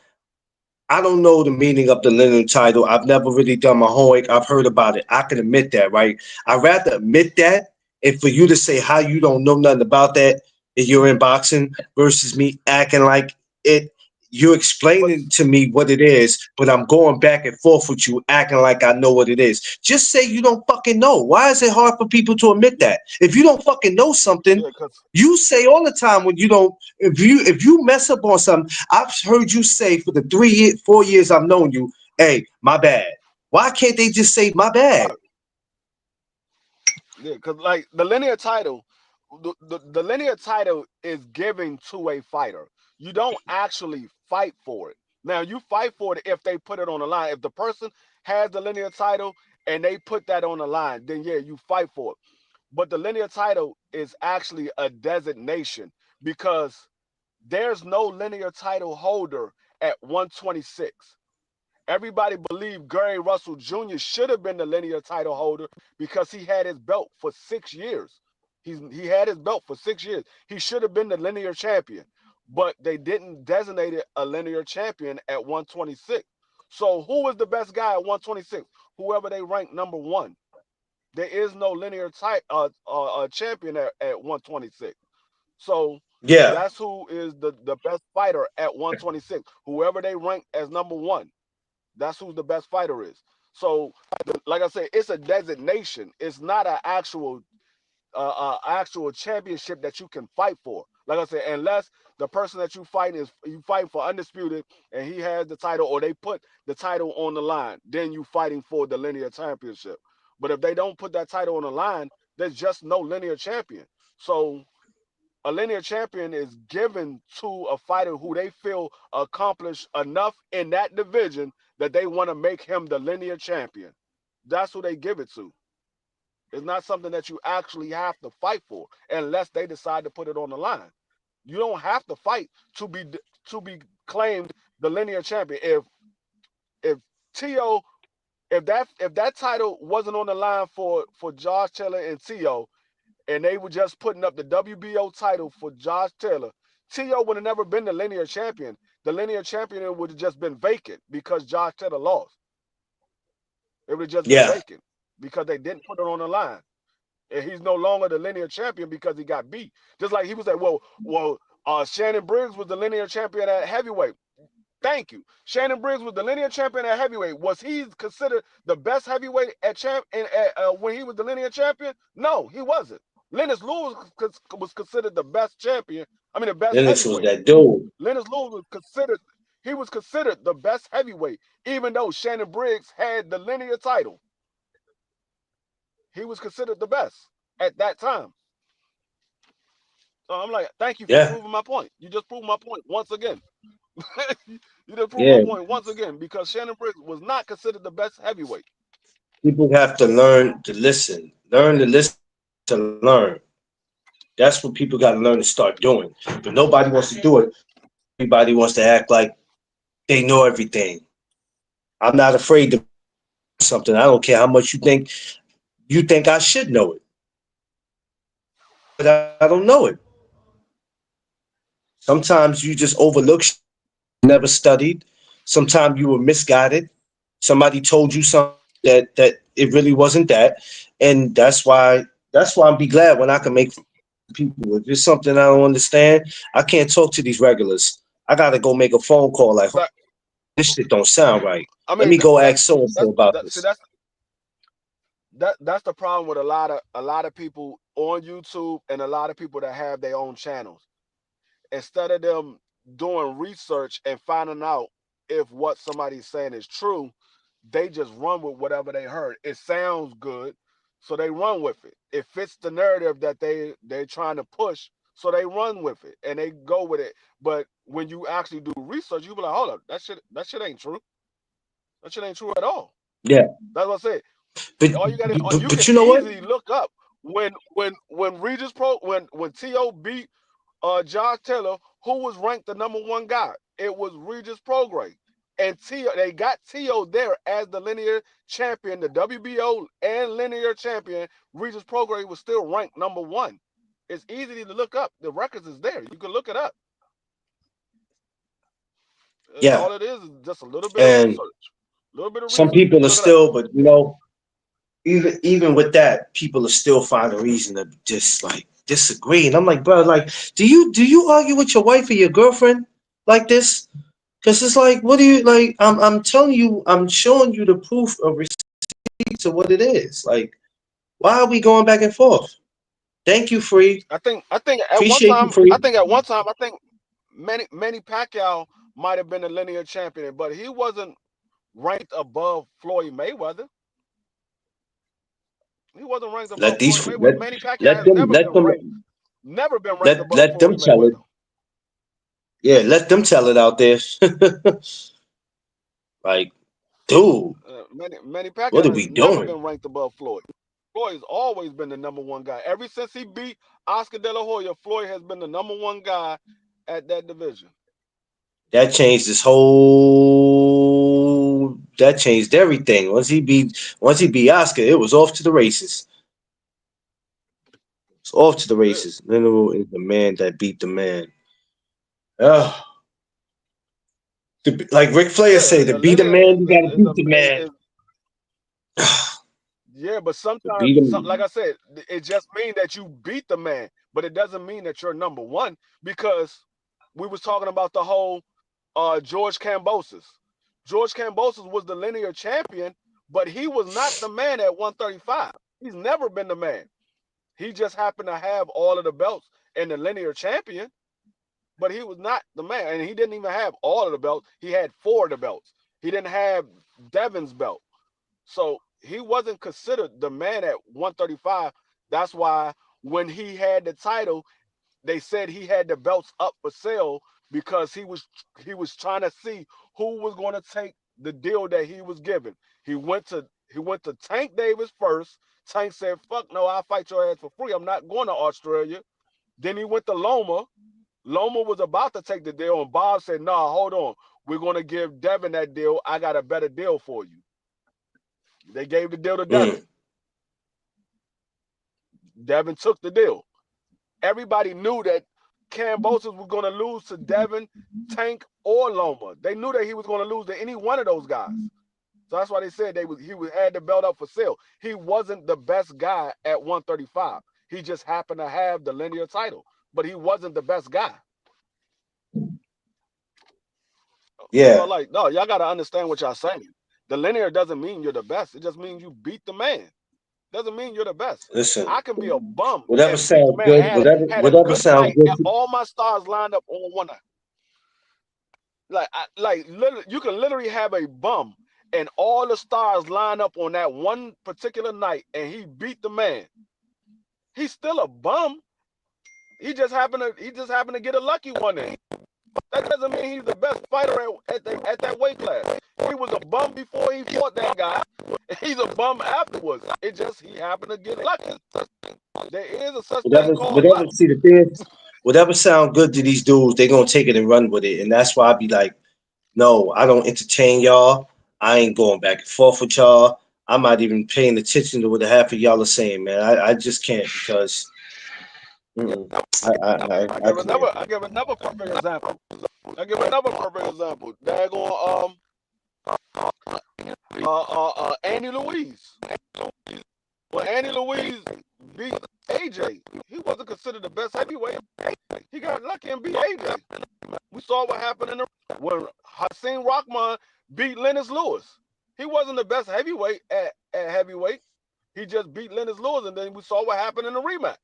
I don't know the meaning of the linear title. I've never really done my homework. I've heard about it. I can admit that, right? I'd rather admit that and for you to say how you don't know nothing about that in your inboxing versus me acting like it. you're But explaining to me what it is, but I'm going back and forth with you, acting like I know what it is. Just say you don't fucking know. Why is it hard for people to admit that? If you don't fucking know something, yeah, because you say all the time when you don't. If you mess up on something, I've heard you say for the 4 years I've known you, hey, my bad. Why can't they just say my bad? yeah, because like the linear title is given to a fighter. You don't actually fight for it. Now you fight for it if they put it on the line. If the person has the linear title and they put that on the line, then yeah, you fight for it. But the linear title is actually a designation because there's no linear title holder at 126. Everybody believed Gary Russell Jr. should have been the linear title holder because he had his belt for 6 years. He had his belt for 6 years. He should have been the linear champion, but they didn't designate it a linear champion at 126. So who was the best guy at 126? Whoever they ranked number one. There is no linear champion at 126. So Yeah, that's who is the best fighter at 126. Whoever they rank as number one. That's who the best fighter is. So, like I said, it's a designation. It's not an actual championship that you can fight for. Like I said, unless the person that you fighting for undisputed and he has the title or they put the title on the line, then you fighting for the linear championship. But if they don't put that title on the line, there's just no linear champion. So a linear champion is given to a fighter who they feel accomplished enough in that division that they want to make him the linear champion. That's who they give it to. It's not something that you actually have to fight for unless they decide to put it on the line. You don't have to fight to be claimed the linear champion. If Tio if that title wasn't on the line for Josh Taylor and Tio, and they were just putting up the WBO title for Josh Taylor, Tio would have never been the linear champion. The linear champion would have just been vacant because Josh Taylor lost. It would have just been yeah. vacant because they didn't put it on the line. And he's no longer the linear champion because he got beat. Just like he was like, Shannon Briggs was the linear champion at heavyweight. Thank you. Shannon Briggs was the linear champion at heavyweight. Was he considered the best heavyweight when he was the linear champion? No, he wasn't. Lennox Lewis was considered the best champion. I mean, the best Lennox was heavyweight. that dude. Lennox Lewis was considered the best heavyweight, even though Shannon Briggs had the linear title. He was considered the best at that time. So I'm like, thank you for Yeah, proving my point. You just proved my point once again. You just proved my yeah. point once again because Shannon Briggs was not considered the best heavyweight. People have to learn to listen. Learn to listen to learn. That's what people got to learn to start doing. But nobody wants to do it. Everybody wants to act like they know everything. I'm not afraid to something. I don't care how much you think I should know it, but I don't know it. Sometimes you just overlook, never studied. Sometimes you were misguided. Somebody told you something that it really wasn't that, and that's why I'm be glad when I can make people. If it's something I don't understand, I can't talk to these regulars. I gotta go make a phone call. Like That this shit don't sound right. I Let mean, me go ask that's so and so about see this. that's the problem with a lot of people on YouTube and a lot of people that have their own channels. Instead of them doing research and finding out if what somebody's saying is true, they just run with whatever they heard. It sounds good, so they run with it. It fits the narrative that they're trying to push, so they run with it and they go with it. But when you actually do research, you be like, hold up, that shit ain't true. That shit ain't true at all. Yeah, That's what I said. but All you got to but, you but can you know what? easily look up when Regis Pro when T.O. beat Josh Taylor, who was ranked the number one guy. It was Regis Prograis. And they got T.O. there as the linear champion, the WBO and linear champion. Regis Prograis was still ranked number one. It's easy to look up. The records is there. You can look it up. Yeah, All it is just a little bit of and research. A little bit of some research. You people can are look it up. still, but even with that, people are still finding a reason to just like disagree. And I'm like, bro, like, do you argue with your wife or your girlfriend like this? Cause it's like, what do you like? I'm telling you, I'm showing you the proof of receipts of what it is. Like, why are we going back and forth? Thank you, Free. I think at one Appreciate you, time, Free. I think Manny Pacquiao might have been a linear champion, but he wasn't ranked above Floyd Mayweather. He wasn't ranked Let above these Floyd Mayweather. let Manny Pacquiao let has them let them never been ranked above let them Floyd tell it. Mayweather. Yeah, let them tell it out there. Like, dude, Manny what Pacquiao are has we never doing? been ranked above Floyd. Floyd's always been the number one guy. Ever since he beat Oscar De La Hoya, Floyd has been the number one guy at that division. That changed this whole. That changed everything. Once he beat Oscar, it was off to the races. It's off to the That's it. races. Mineral is the man that beat the man. Ugh. Like Ric Flair Yeah, say, to the beat a linear man, you gotta beat the man. is yeah, but To sometimes, beat like him. I said, it just means that you beat the man, but it doesn't mean that you're number one because we was talking about the whole George Kambosos. George Kambosos was the linear champion, but he was not the man at 135. He's never been the man. He just happened to have all of the belts and the linear champion, but he was not the man. And he didn't even have all of the belts. He had 4 of the belts. He didn't have Devin's belt. So he wasn't considered the man at 135. That's why when he had the title, they said he had the belts up for sale because he was trying to see who was going to take the deal that he was given. He went to Tank Davis first. Tank said, "Fuck no, I'll fight your ass for free. I'm not going to Australia." Then he went to Loma. Loma was about to take the deal, and Bob said, "Nah, hold on. We're going to give Devin that deal. I got a better deal for you." They gave the deal to Devin. Mm. Devin took the deal. Everybody knew that Kambosos was going to lose to Devin, Tank, or Loma. They knew that he was going to lose to any one of those guys. So that's why they said had the belt up for sale. He wasn't the best guy at 135. He just happened to have the linear title, but he wasn't the best guy. So Yeah. like, no, y'all got to understand what y'all saying. The linear doesn't mean you're the best. It just means you beat the man. Doesn't mean you're the best. Listen. I can be a bum Whatever and beat the sounds man. good. Had a Whatever good sounds night, good. and all my stars lined up on one night. Literally, you can literally have a bum and all the stars line up on that one particular night, and he beat the man. He's still a bum. He just happened to get a lucky one in. That doesn't mean he's the best fighter at that weight class. He was a bum before he fought that guy. He's a bum afterwards. He happened to get lucky. There is a such thing called luck. Whatever. See, the thing is, whatever sound good to these dudes, they gonna take it and run with it, and that's why I be like, no, I don't entertain y'all. I ain't going back and forth with y'all. I'm not even paying attention to what the half of y'all are saying, man. I just can't because mm-mm, I I give can't. another. I give another perfect example. Daggone Andy Louise. When Andy Louise beat AJ, he wasn't considered the best heavyweight. He got lucky and beat AJ. We saw what happened when Hakeem Rahman beat Lennox Lewis. He wasn't the best heavyweight at heavyweight. He just beat Lennox Lewis, and then we saw what happened in the rematch.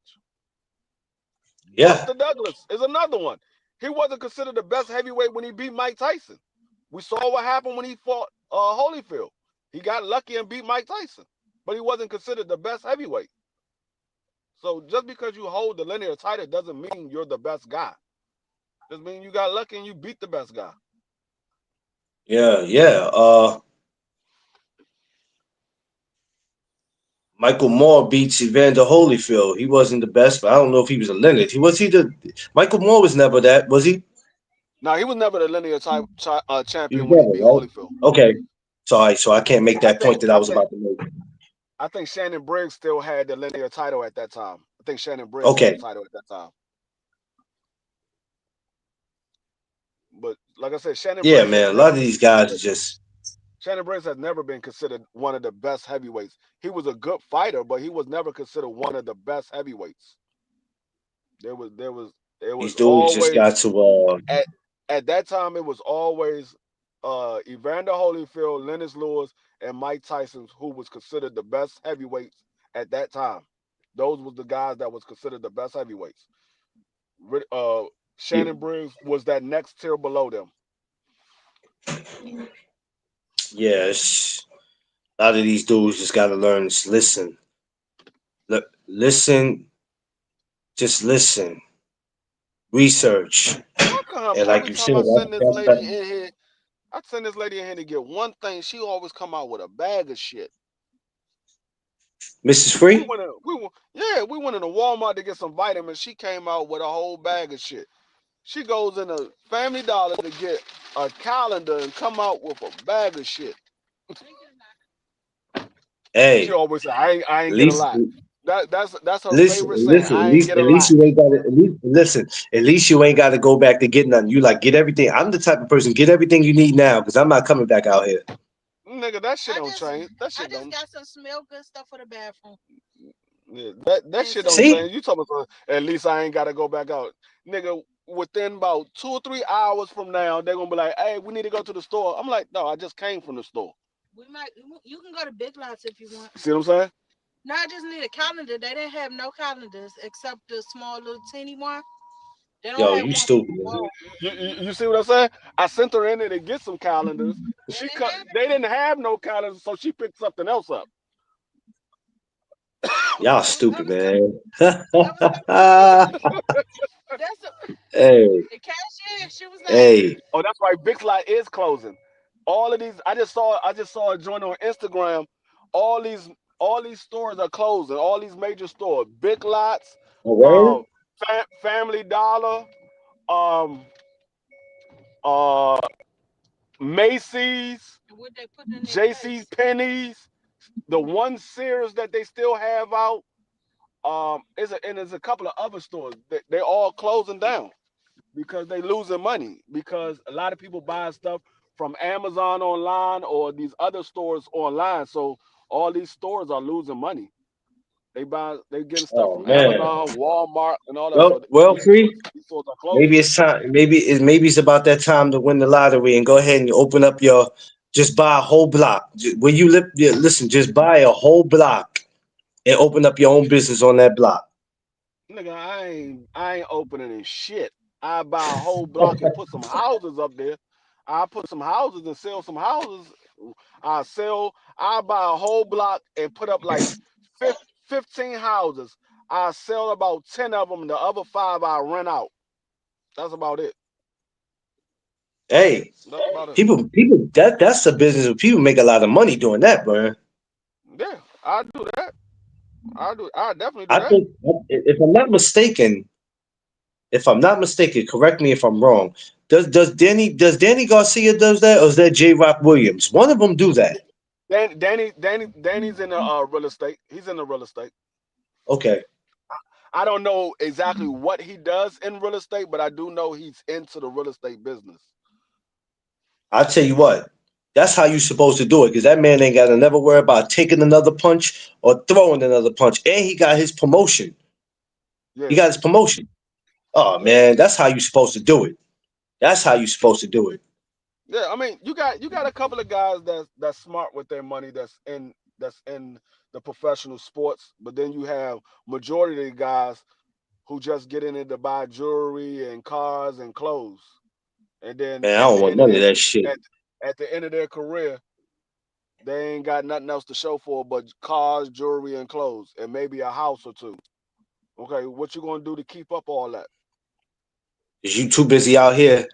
Yeah, Buster Douglas is another one. He wasn't considered the best heavyweight when he beat Mike Tyson. We saw what happened when he fought Holyfield. He got lucky and beat Mike Tyson, but he wasn't considered the best heavyweight. So just because you hold the linear title doesn't mean you're the best guy. Just means you got lucky and you beat the best guy. yeah. Michael Moore beats Evander Holyfield. He wasn't the best, but I don't know if he was a Leonard. He the Michael Moore was never that, was he? Now he was never the linear He was champion when he never, beat right? Holyfield. Okay. Sorry, so I can't make I that think point that I I was think about to make. I think Shannon Briggs still had the linear title at that time. I think Shannon Briggs had the Okay. title at that time. But like I said, Yeah, man. A lot of these guys are just Shannon Briggs has never been considered one of the best heavyweights. He was a good fighter, but he was never considered one of the best heavyweights. There was these dudes just always got to At that time, it was always Evander Holyfield, Lennox Lewis, and Mike Tyson, who was considered the best heavyweights at that time. Those was the guys that was considered the best heavyweights. Uh, Shannon Briggs was that next tier below them. Yes. A lot of these dudes just gotta learn to listen. Listen, just listen. Research. How come And like every you said, time I send this lady that's in here, I send this lady in here to get one thing, she always come out with a bag of shit. Mrs. We Free? went in, we went into Walmart to get some vitamins. She came out with a whole bag of shit. She goes in a Family Dollar to get a calendar and come out with a bag of shit. She Hey, always say, I at ain't get a least lot. That's her listen, favorite saying. listen, I ain't get a at lot. least you ain't gotta listen, at least you ain't gotta go back to get nothing. You like get everything. I'm the type of person, get everything you need now, because I'm not coming back out here. Nigga, that shit I don't just change. That I shit just don't. got some smell good stuff for the bathroom Yeah, that and shit some don't See? change. You talking about at least I ain't gotta go back out. Nigga, within about 2 or 3 hours from now, they're gonna be like, hey, we need to go to the store. I'm like, no, I just came from the store. we might you can go to Big Lots if you want. See what I'm saying? No, I just need a calendar. They didn't have no calendars except the small little teeny one. They don't Yo, have you one for stupid, the man. wall. You see what I'm saying? I sent her in there to get some calendars. They didn't have They didn't have no calendars, so she picked something else up. Y'all I stupid, was talking man. I was talking to Keisha. That's Hey, the cashier. She was like, hey. Oh, that's right. Big Lot is closing. All of these, I just saw a joint on Instagram. All these all these stores are closing. All these major stores, Big Lots, A word? Family Dollar, um, uh, Macy's, what they put in their J.C. place. Penney's, the one Sears that they still have out. And there's a couple of other stores. They're all closing down because they losing money because a lot of people buy stuff from Amazon online or these other stores online. So all these stores are losing money. They getting stuff Oh from man. Amazon, Walmart, and all that. So Well, Free. these stores are closing. Maybe it's time. Maybe it's about that time to win the lottery and go ahead and open up your. Just buy a whole block. Where you live, yeah, listen. Just buy a whole block and open up your own business on that block. Nigga, I ain't opening in shit. I buy a whole block and put some houses up there. I put some houses and sell some houses. I buy a whole block and put up like 15 houses. I sell about 10 of them. The other five I rent out. That's about it. Hey, That's about it. people. That's a business where people make a lot of money doing that, bro. Yeah, I do that. I definitely do I that. think, if I'm not mistaken, correct me if I'm wrong. Does Danny Garcia does that, or is that J. Rock Williams? One of them do that. Danny's in the real estate. He's in the real estate. Okay, I don't know exactly what he does in real estate, but I do know he's into the real estate business. I'll tell you what. That's how you supposed to do it, because that man ain't got to never worry about taking another punch or throwing another punch, and he got his promotion. He Yeah, got his promotion. Oh man, that's how you supposed to do it. That's how you supposed to do it. yeah. I mean, you got a couple of guys that's smart with their money that's in the professional sports, but then you have majority of the guys who just get in it to buy jewelry and cars and clothes, and then Man, I at don't the want end of none of their that shit. at at the end of their career, they ain't got nothing else to show for but cars, jewelry, and clothes, and maybe a house or two. Okay, what you gonna do to keep up all that? Cause you too busy out here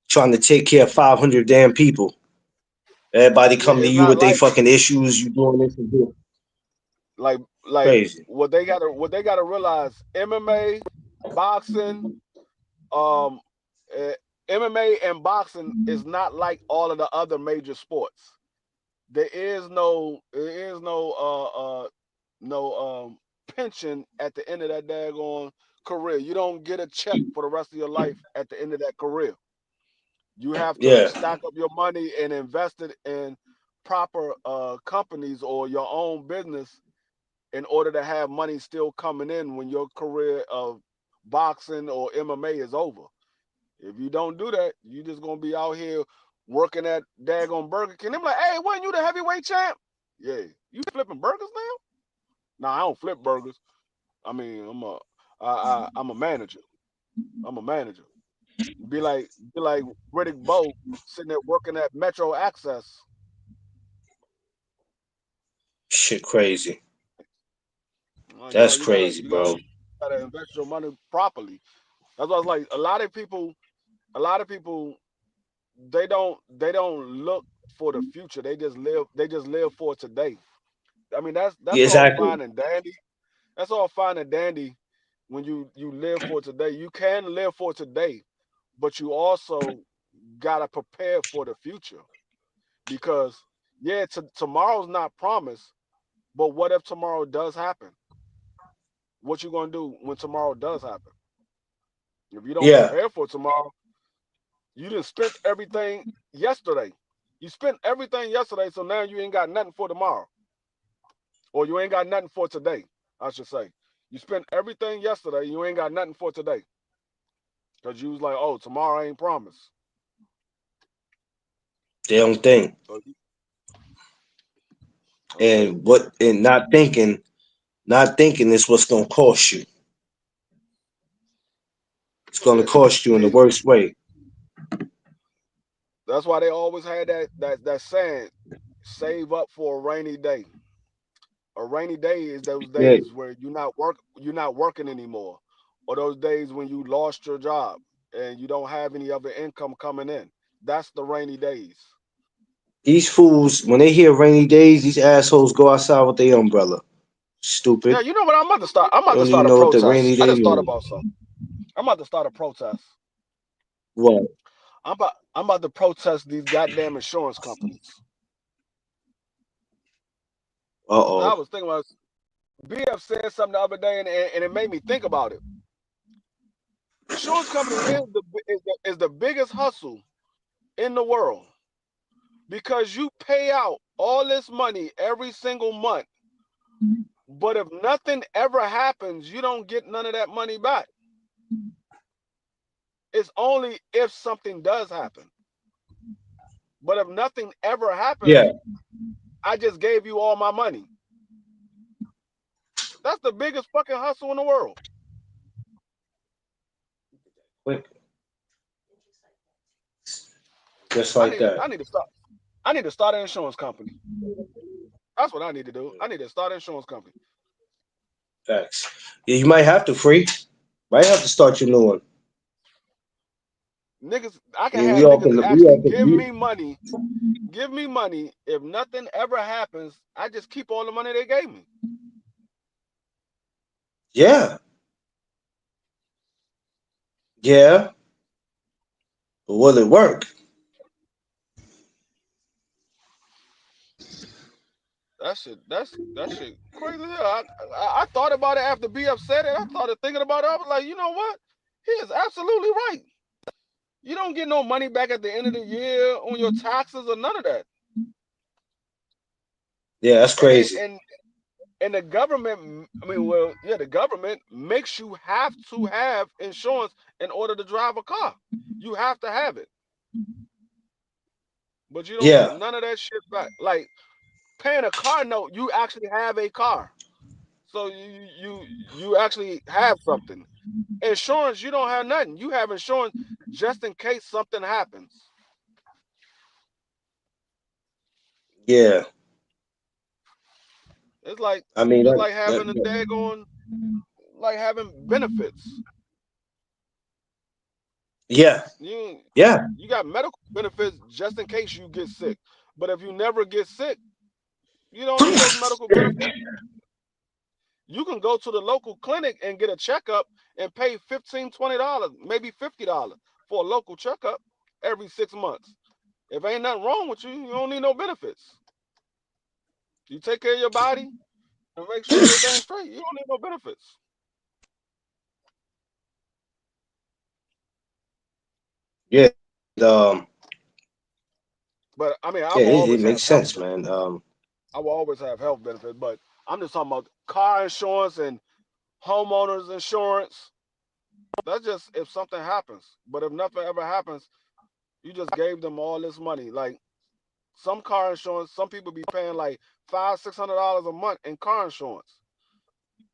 trying to take care of 500 damn people. Everybody Yeah, come to it's you not with their like fucking issues. You doing this and doing like crazy. what they gotta realize. MMA, boxing, um, eh, MMA and boxing is not like all of the other major sports. There is no pension at the end of that daggone career. You don't get a check for the rest of your life at the end of that career. You have to Yeah, stack up your money and invest it in proper companies or your own business in order to have money still coming in when your career of boxing or MMA is over. If you don't do that, you just gonna be out here working at daggone Burger King. They're like, hey, wasn't you the heavyweight champ? Yeah, you flipping burgers now? Nah, I don't flip burgers. I mean, I'm a manager. I'm a manager. Be like Riddick Bowe sitting there working at Metro Access. Shit, crazy. No, That's crazy, bro. you gotta invest your money properly. That's why it's like a lot of people they don't look for the future. They just live for today. I mean that's Yeah, all exactly. fine and dandy. That's all fine and dandy when you live for today. You can live for today, but you also gotta prepare for the future. Because yeah, tomorrow's not promised, but what if tomorrow does happen? What you gonna do when tomorrow does happen? If you don't Yeah. prepare for tomorrow, you didn't spent everything yesterday. You spent everything yesterday, so now you ain't got nothing for tomorrow. Or you ain't got nothing for today, I should say. You spent everything yesterday, you ain't got nothing for today. Because you was like, oh, tomorrow ain't promised. They don't think. So, And not thinking is what's gonna cost you. It's gonna yeah. cost you in the See, worst way. that's why they always had that saying, save up for a rainy day. A rainy day is those Yeah. days where you're not working anymore, or those days when you lost your job and you don't have any other income coming in. That's the rainy days. These fools, when they hear rainy days, these assholes go outside with their umbrella. Yeah, Stupid. you know what? I'm about to start. I'm They about to don't even start a know what the protest. rainy I day just thought means. about something. I'm about to start a protest. What? I'm about to protest these goddamn insurance companies. I Uh-oh. was thinking about BF said something the other day, and it made me think about it. Insurance company is the biggest hustle in the world because you pay out all this money every single month, but if nothing ever happens, you don't get none of that money back. It's only if something does happen. But if nothing ever happens, Yeah. I just gave you all my money. That's the biggest fucking hustle in the world. Quick. Just like that. I need to start. I need to start an insurance company. That's what I need to do. I need to start an insurance company. Facts. Yeah, you might have to free. Might have to start your new one. Niggas, I can Yeah, have niggas actually give me money. If nothing ever happens, I just keep all the money they gave me. yeah. Yeah. But will it work? That shit crazy. I thought about it after BF said it. I started thinking about it. I was like, you know what? He is absolutely right. You don't get no money back at the end of the year on your taxes or none of that. Yeah, that's And crazy. the government, I mean, well, yeah, the government makes you have to have insurance in order to drive a car. You have to have it, but you don't get Yeah. none of that shit back. Like paying a car note, you actually have a car, so you actually have something. Insurance, you don't have nothing. You have insurance just in case something happens. Yeah. It's like I mean it's like that having a daggone, like having benefits. yeah. You Yeah. you got medical benefits just in case you get sick. But if you never get sick, you don't need those medical benefits. You can go to the local clinic and get a checkup and pay $15, $20, maybe $50 for a local checkup every 6 months. If ain't nothing wrong with you, you don't need no benefits. You take care of your body and make sure everything's straight. You don't need no benefits. Yeah. Um But I mean, I yeah, will it always makes have health sense, man. benefits. I will always have health benefits. But I'm just talking about car insurance and homeowners insurance. That's just if something happens. But if nothing ever happens, you just gave them all this money. Like some car insurance, some people be paying like $500-600 a month in car insurance.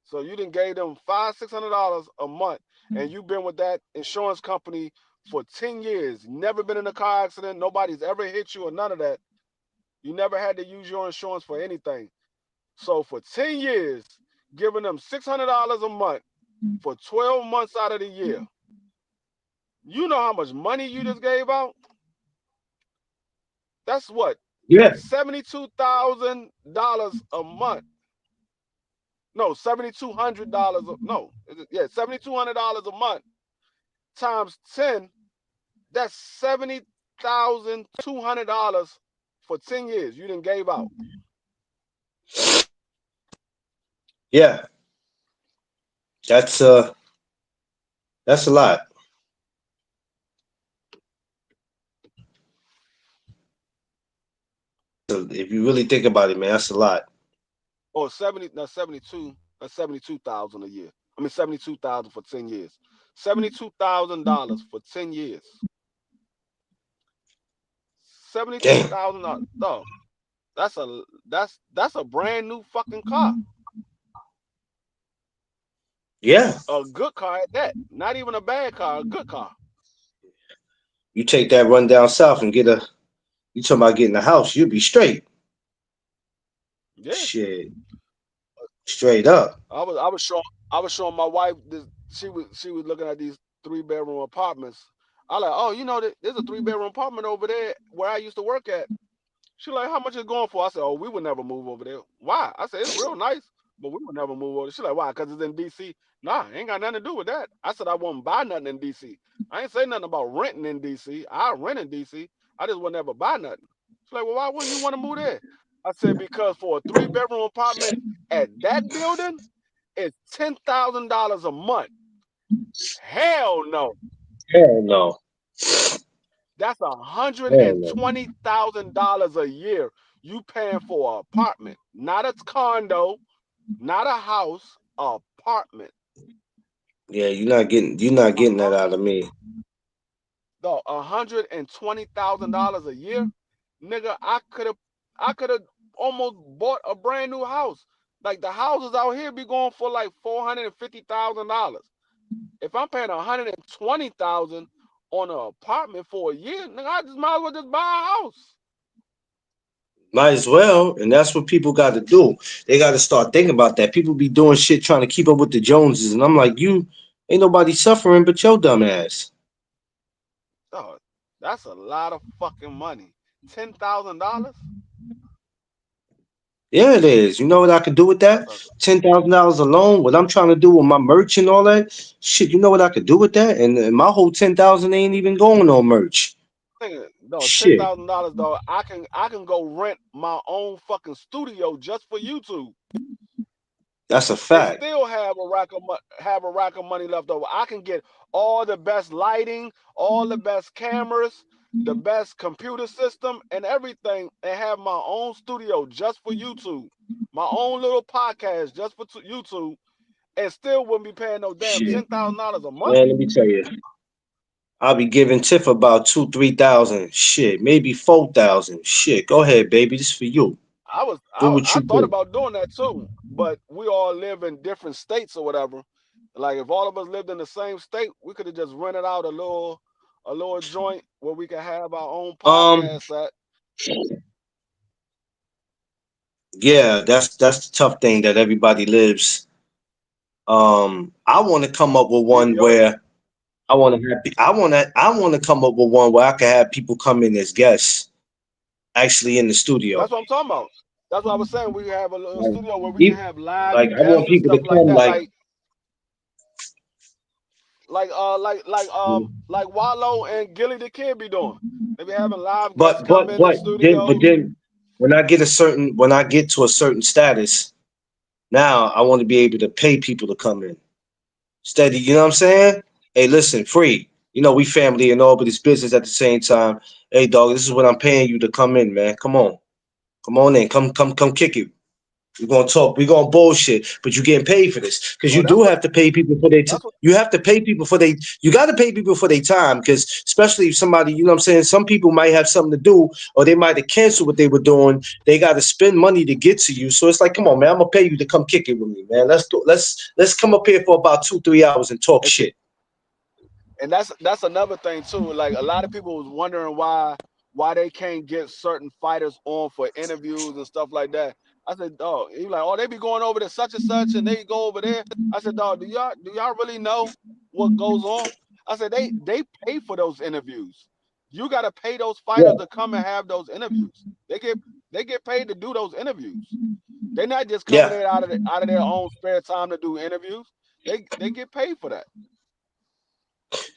So you didn't gave them $500-600 a month, and you've been with that insurance company for 10 years. Never been in a car accident. Nobody's ever hit you or none of that. You never had to use your insurance for anything. So for 10 years, giving them $600 a month for 12 months out of the year. You know how much money you just gave out? That's what? Yeah. $72,000 a month. No, $7,200. No, yeah, $7,200 a month times 10. That's $70,200 for 10 years. You didn't gave out. Yeah. That's a lot. So if you really think about it, man, that's a lot. Or 72,000 a year. I mean 72,000 for 10 years. $72,000 for 10 years. $72,000. No, that's a brand new fucking car. Yeah. A good car at that. Not even a bad car, a good car. You take that run down south and get a. You talking about getting a house? You'll be straight. Yeah. Shit. Straight up. I was showing my wife this. She was looking at these 3-bedroom apartments. I like, oh, there's a 3-bedroom apartment over there where I used to work at. She like, how much is it going for? I said, oh, we would never move over there. Why? I said, it's real nice, but we would never move over there. She like, why? Because it's in D.C. Nah, ain't got nothing to do with that. I said I wouldn't buy nothing in D.C. I ain't say nothing about renting in D.C. I rent in D.C. I just would never buy nothing. She's like, well, why wouldn't you want to move there? I said, because for a 3-bedroom apartment at that building, it's $10,000 a month. Hell no. Hell no. That's $120,000 a year you paying for an apartment, not a condo, not a house, an apartment. Yeah, you're not getting that out of me. No, $120,000 a year, nigga. I could have almost bought a brand new house. Like the houses out here be going for like $450,000. If I'm paying $120,000 on an apartment for a year, nigga, I just might as well just buy a house. Might as well, and that's what people got to do. They got to start thinking about that. People be doing shit trying to keep up with the Joneses, and I'm like, you ain't nobody suffering but your dumb ass. Oh, that's a lot of fucking money. $10,000. Yeah, it is. You know what I could do with that? $10,000 alone. What I'm trying to do with my merch and all that shit. You know what I could do with that? And my whole 10,000 ain't even going on merch. No, Shit. $10,000 though. I can go rent my own fucking studio just for YouTube. That's a And fact. still have a rack of money left over. I can get all the best lighting, all the best cameras, the best computer system, and everything, and have my own studio just for YouTube, my own little podcast just for YouTube, and still wouldn't be paying no damn Shit. $10,000 a month. Man, let me tell you. I'll be giving Tiff about 2,000-3,000. Shit, maybe 4,000. Shit, go ahead, baby. This for you. Do what I you thought do. about doing that too, but we all live in different states or whatever. Like if all of us lived in the same state, we could have just rented out a little joint where we could have our own podcast at. Yeah, that's the tough thing that everybody lives. I want to come up with one where I want to come up with one where I can have people come in as guests, actually in the studio. That's what I'm talking about. That's what I was saying. We have a little studio where we Like, can have live I want guests and people to stuff like come that. Like Wallow and Gilly the Kid be doing. They be having live guests come in the studio. But then when I get to a certain status, now I want to be able to pay people to come in. Steady, you know what I'm saying? Hey, listen, free. You know, we family and all, but it's business at the same time. Hey, dog, this is what I'm paying you to come in, man. Come on in. Come kick it. We're gonna talk. We're gonna bullshit, but you're getting paid for this because Oh, you do have to pay people for their. that's what You have to pay people for they. You got to pay people for their time because, especially if somebody, you know, what I'm saying, some people might have something to do or they might have canceled what they were doing. They got to spend money to get to you. So it's like, come on, man, I'm gonna pay you to come kick it with me, man. Let's do. Let's come up here for about 2-3 hours and talk and see, shit. and that's another thing too. Like a lot of people was wondering why they can't get certain fighters on for interviews and stuff like that. I said, dog, he like, oh, they be going over to such and such and they go over there. I said, dog, do y'all really know what goes on? I said, they pay for those interviews. You gotta pay those fighters Yeah, to come and have those interviews. They get paid to do those interviews. They're not just coming yeah. in out of their own spare time to do interviews. They get paid for that.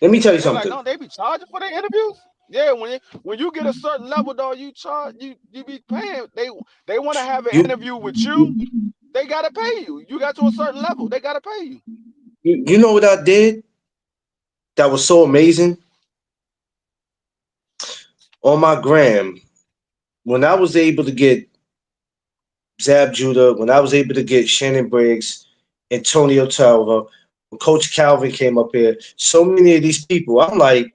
Let me tell you They like, something. no, they be charging for their interviews. Yeah, when you get a certain level, though, you charge you be paying. They want to have an You, interview with you. They gotta pay you. You got to a certain level, they gotta pay you. you know what I did? That was so amazing on my gram when I was able to get Zab Judah, when I was able to get Shannon Briggs, Antonio Tarver, when Coach Calvin came up here, so many of these people, I'm like,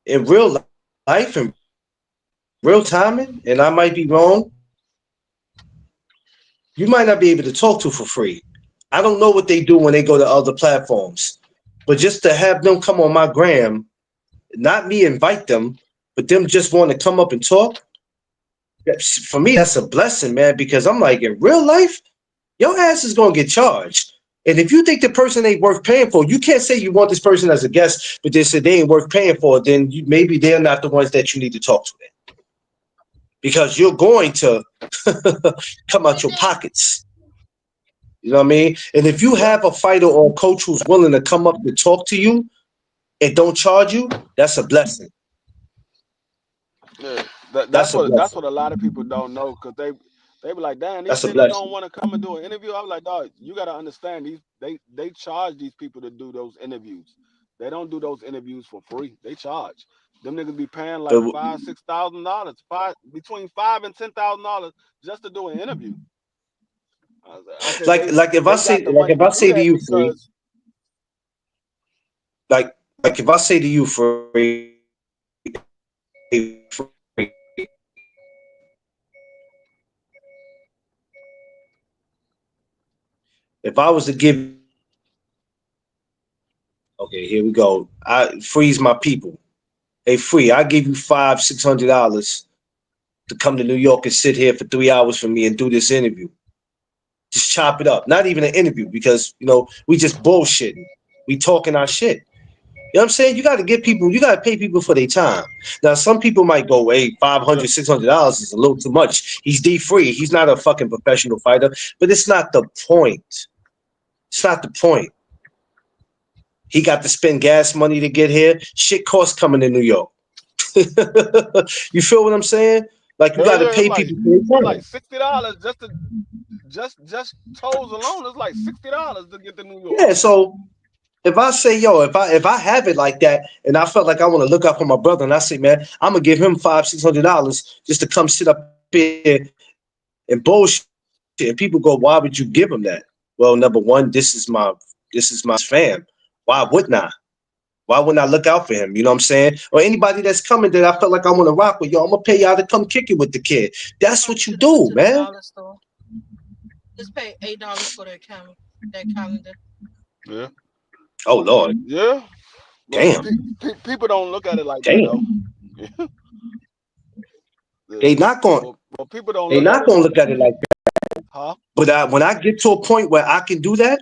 in real life and real timing, and I might be wrong, you might not be able to talk to for free. I don't know what they do when they go to other platforms, but just to have them come on my gram, not me invite them, but them just want to come up and talk, for me, that's a blessing, man, because I'm like, in real life, your ass is gonna get charged. And if you think the person ain't worth paying for, you can't say you want this person as a guest, but they said they ain't worth paying for. Then maybe they're not the ones that you need to talk to, then, because you're going to come out With your that, pockets. You know what I mean? And if you Yeah, have a fighter or a coach who's willing to come up to talk to you and don't charge you, that's a blessing. yeah. That, that's That's a what that's blessing. what a lot of people don't know because they be like, damn, these That's a niggas don't blessing. want to come and do an interview. I'm like, dog, you gotta understand they charge these people to do those interviews. They don't do those interviews for free. They charge. Them niggas be paying like But $5,000, $6,000, between $5,000 and $10,000 just to do an interview. I said like if I they say got the money if to I do say to that you, free, because like if I say to you, free, if I was to give, okay, here we go. I freeze my people. Hey, free. I give you $500-$600 to come to New York and sit here for 3 hours for me and do this interview. Just chop it up. Not even an interview because we just bullshitting. We talking our shit. You know what I'm saying? You got to get people. You got to pay people for their time. Now, some people might go, "Hey, yeah, $500-$600 is a little too much." He's D free. He's not a fucking professional fighter. But it's not the point. It's not the point. He got to spend gas money to get here. Shit costs coming to New York. You feel what I'm saying? Like you hell got to yeah, pay people for it's their like time. $60 just to just tolls alone. It's like $60 to get to New York. Yeah. So if I say, yo, if I have it like that, and I felt like I want to look out for my brother, and I say, man, I'm gonna give him $500-$600 just to come sit up here and bullshit. And people go, why would you give him that? Well, number one, this is my fam. Why wouldn't I? Why wouldn't I look out for him? You know what I'm saying? Or anybody that's coming that I felt like I want to rock with, yo, I'm gonna pay y'all to come kick it with the kid. That's come what you to the do, to the man. dollar store. Just pay $8 for that calendar. Yeah, Oh Lord, yeah. But damn, people don't look at it like that though. damn. Yeah. They not gonna But people don't they look at not it gonna like look that. at it like that. Huh? But when I get to a point where I can do that,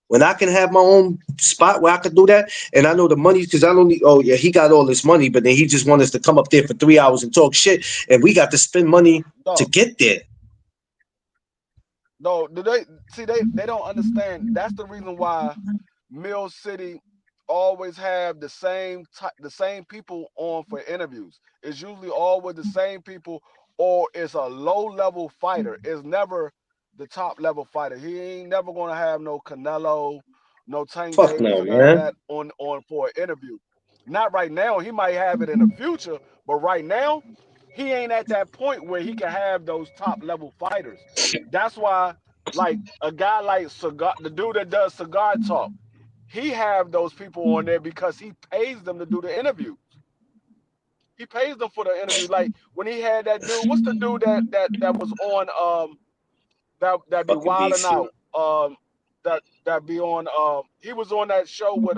when I can have my own spot where I can do that, and I know the money because I don't need. Oh yeah, he got all this money, but then he just want us to come up there for 3 hours and talk shit, and we got to spend money to No, get there. no. Do they see? They don't understand. That's the reason why Mill City always have the same people on for interviews. It's usually always the same people, or it's a low level fighter. It's never the top level fighter. He ain't never gonna have no Canelo, no Tank Fuck Davis, no, or none of man. that on for an interview. Not right now. He might have it in the future, but right now, he ain't at that point where he can have those top level fighters. That's why, like a guy like Cigar, the dude that does Cigar Talk, he have those people on there because he pays them to do the interview. He pays them for the interview. Like when he had that dude, what's the dude that was on that be Fucking wilding BC. out that be on he was on that show with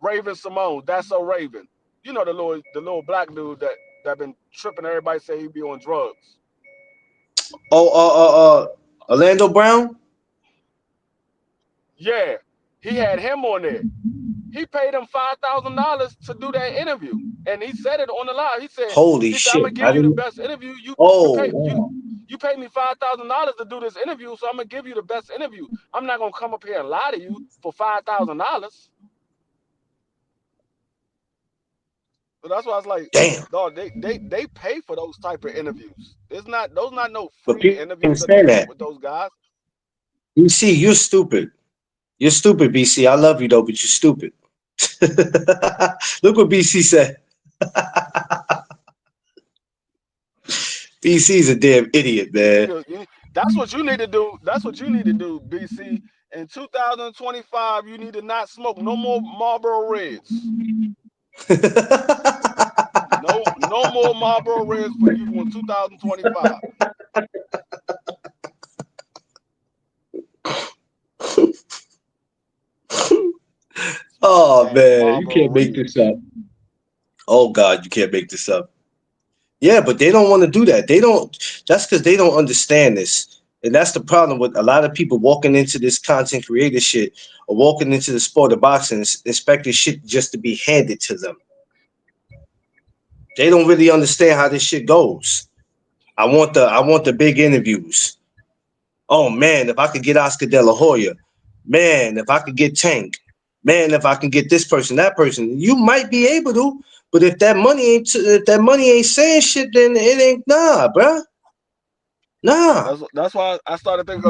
Raven Simone. That's So Raven. You know the little black dude that been tripping. Everybody say he be on drugs. Oh, Orlando Brown. Yeah, he had him on there. He paid him $5,000 to do that interview, and he said it on the live. He said, Holy I'm gonna shit! give I you the didn't. best interview. Oh, wow. You paid me $5,000 to do this interview, so I'm gonna give you the best interview. I'm not gonna come up here and lie to you for $5,000. So that's why I was like, Damn. dog, they pay for those type of interviews. It's not those not no But free people interviews that they understand get that. with those guys. BC, you're stupid. You're stupid, BC. I love you though, but you're stupid. Look what BC said. BC's a damn idiot, man. That's what you need to do. That's what you need to do, BC. In 2025, you need to not smoke no more Marlboro Reds. No more Marlboro Reds for you in 2025. Oh Damn man, you Marlboro can't make this Reds. up. Oh God, you can't make this up. Yeah, but they don't want to do that. They don't. That's because they don't understand this, and that's the problem with a lot of people walking into this content creator shit or walking into the sport of boxing, expecting shit just to be handed to them. They don't really understand how this shit goes. I want the big interviews. Oh man, if I could get Oscar De La Hoya, man, if I could get Tank, man, if I can get this person, that person, you might be able to. But if that money ain't saying shit, then it ain't nah, bruh. Nah. That's why I started thinking.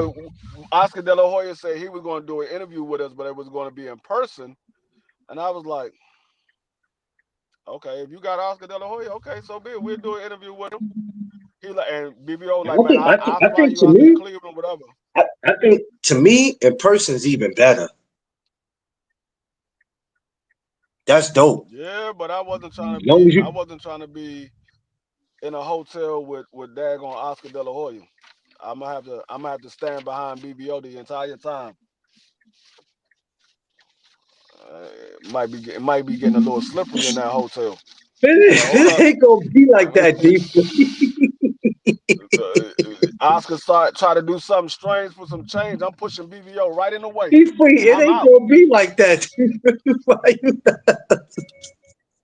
Oscar De La Hoya said he was going to do an interview with us, but it was going to be in person, and I was like, okay, if you got Oscar De La Hoya, okay, so be it. We'll do an interview with him. He like and BBO I like, man, think I think I'll I fly think you to out to me, Cleveland, whatever. I think to me in person is even better. That's dope. Yeah, but I wasn't trying to As long be. as I you wasn't trying to be in a hotel with daggone Oscar De La Hoya. I'm gonna have to stand behind BBO the entire time. It might be getting a little slippery in that hotel. Like, hold it up. ain't gonna be like that, deep. Oscar try to do something strange for some change. I'm pushing BBO right in the way. Deep free, it I'm ain't out. gonna be like that. Why you-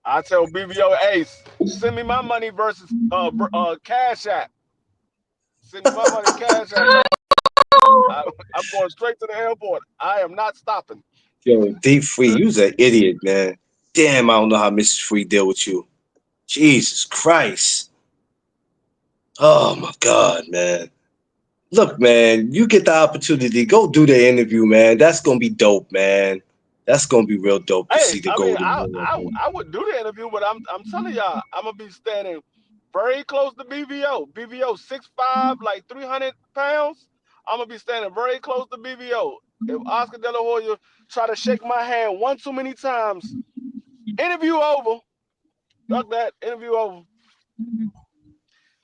I tell BBO, Ace, send me my money versus Cash App. Send me my money Cash App. I'm going straight to the airport. I am not stopping. Yo, deep free, you's an idiot, man. Damn, I don't know how Mrs. Free deal with you. Jesus Christ. Oh my God, man. Look, man, you get the opportunity, go do the interview, man. That's gonna be dope, man. That's gonna be real dope to Hey, see the I mean, golden one. I would do the interview, but I'm telling y'all, I'm gonna be standing very close to BBO. BBO 6'5", like 300 pounds. I'm gonna be standing very close to BBO. If Oscar De La Hoya try to shake my hand one too many times, interview over. Duck that, interview over.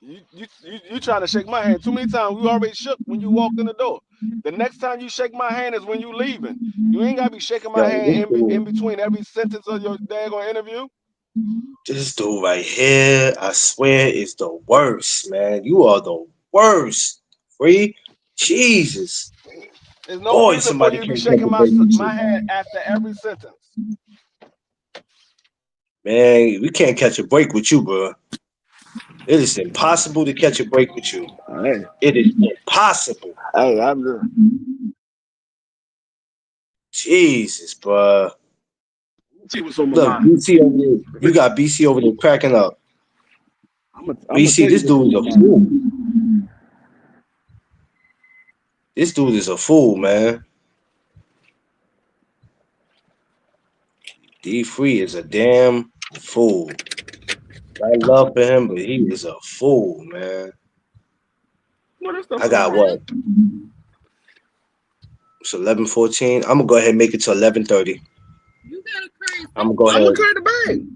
You trying to shake my hand too many times. You already shook when you walked in the door. The next time you shake my hand is when you leaving. You ain't gotta be shaking my Yo, hand in between every sentence of your daggone interview. this dude right here, I swear, is the worst, man. You are the worst. Free? Jesus. There's no Boy, reason for somebody you to be can't catch shaking a break with my you. hand after every sentence. Man, we can't catch a break with you, bro. It is impossible to catch a break with you. Hey, It is impossible. I'm just, Jesus, bro. see what's on my Look, mind. BC over there. You got BC over there cracking up. I'm gonna BC, tell you this what's dude on is my a mind. fool. This dude is a fool, man. D Free is a damn fool. I love for him, but he is a fool, man. Well, that stuff I come got on. what? It's 11:14. I'm gonna go ahead and make it to 11:30. You got a crazy. I'm gonna go I'm gonna ahead. carry the bag.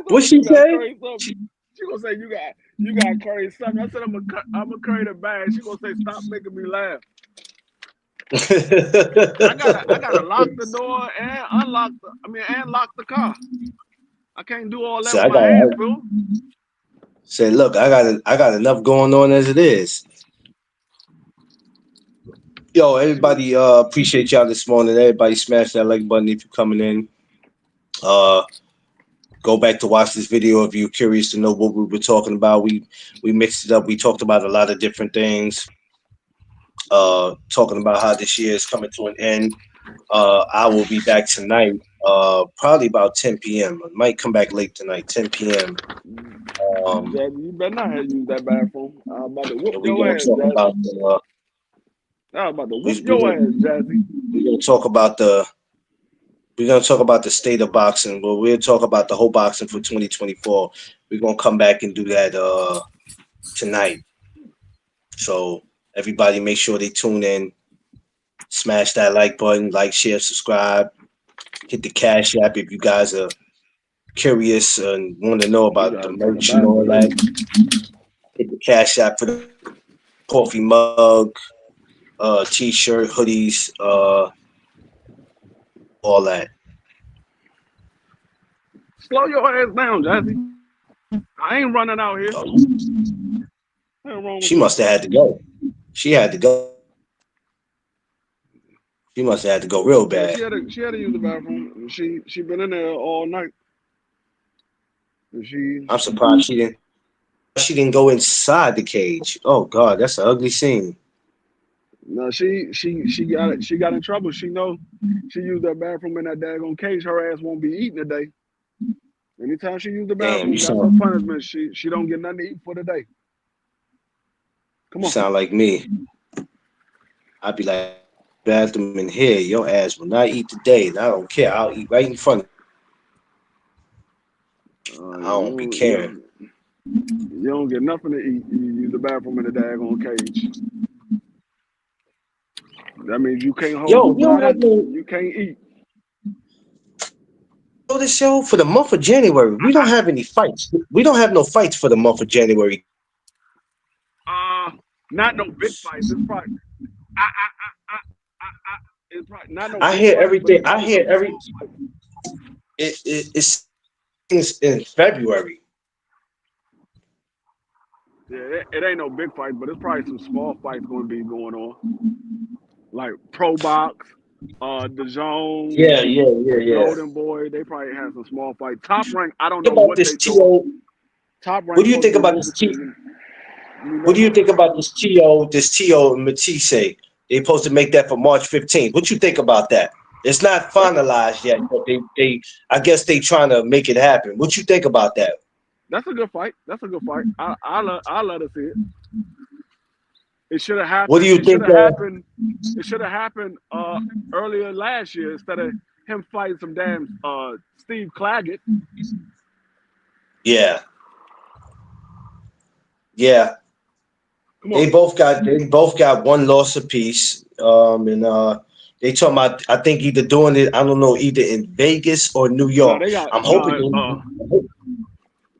What You she gotta say? carry something. She gonna say you gotta carry something. I said I'm gonna carry the bag. She gonna say stop making me laugh. I gotta lock the door and lock the car. I can't do all that So with I my got hands, Phil. say, look, I got enough going on as it is. Yo, She was everybody, appreciate y'all this morning. Everybody, smash that like button if you're coming in. Uh, go back to watch this video if you're curious to know what we were talking about. We mixed it up. We talked about a lot of different things. Talking about how this year is coming to an end. I will be back tonight. Probably about 10 p.m. I might come back late tonight, 10 p.m. Jazzy, you better not have used that bathroom. I'm about to whoop And we're your gonna ass, talk Jazzy. about I'm about to whoop we, we're your gonna ass, Jazzy. we're gonna talk about the state of boxing. Well, we'll talk about the whole boxing for 2024. We're gonna come back and do that tonight. So everybody, make sure they tune in. Smash that like button, like, share, subscribe. Hit the Cash App if you guys are curious and want to know You about the gotta take a merch and bath all with this. that. Hit the Cash App for the coffee mug, t-shirt, hoodies, all that. Slow your ass down, Jazzy. I ain't running out here. Oh, Nothing wrong with she you. must have had to go. She had to go. She must have had to go real Yeah, bad. she had to use the bathroom. She been in there all night. And I'm surprised she didn't go inside the cage. Oh God, that's an ugly scene. no, she got in trouble. She know she used that bathroom in that daggone cage. Her ass won't be eating today. Anytime she use the Damn, bathroom, that's her punishment. She don't get nothing to eat for the day. Come you on. sound like me. I'd be like, bathroom in here, your ass will not eat today. And I don't care. I'll eat right in front of you. I don't be caring. You don't get nothing to eat. You use the bathroom in the daggone cage. That means you can't hold Yo, your we don't bladder. have no You can't eat. this show for the month of January. We don't have any fights. We don't have no fights for the month of January. Not no big fights. It's probably I, I, I, I, I, it's probably not no I big hear fights, but everything. it's I probably hear some every. small fights. It's in February. Yeah, it ain't no big fights, but it's probably some small fights going to be going on, like Pro Box, DAZN, Yeah. Golden Boy. They probably have some small fights. Top Rank, I don't What know about what this they doing. TO? Top What Rank do you supposed to think be about moving this to T? the New What do you Mexico. think about this TO? This TO and Matisse? They supposed to make that for March 15th. What you think about that? It's not That's finalized yet, but they I guess they trying to make it happen. What you think about that? a good fight. That's a good fight. I let us see it. It should have What do happened. you think? It should have happened earlier last year instead of him fighting some damn Steve Claggett. Yeah. Come on. They both got one loss apiece. And they talking about I think either doing it, I don't know, either in Vegas or New No, York. they got I'm hoping no.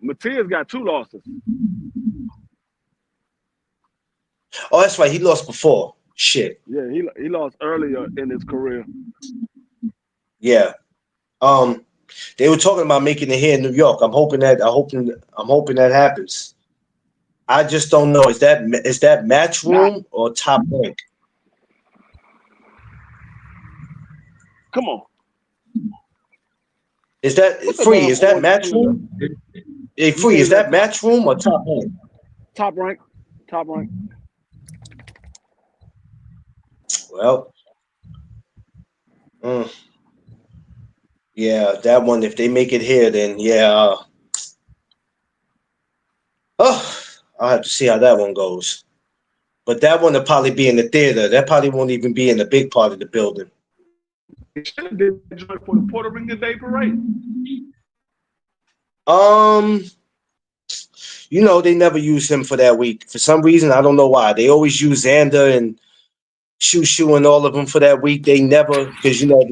Matias got 2 losses. Oh, that's right. He lost before. Shit. Yeah, he lost earlier in his career. Yeah. They were talking about making it here in New York. I'm hoping that happens. I just don't know. Is that match room or Top Rank? Come on. Is that What the free? damn Is that on match calendar? room? Hey, You say free. is Is that that match room or Top Rank? top rank? Top rank. Well, yeah, that one. If they make it here, then yeah. I'll have to see how that one goes. But that one will probably be in the theater. That probably won't even be in the big part of the building. should have did that joint for the Puerto Rican Day Parade. You know, they never use him for that week. For some reason, I don't know why. They always use Xander and Shoo and all of them for that week. They never, because you know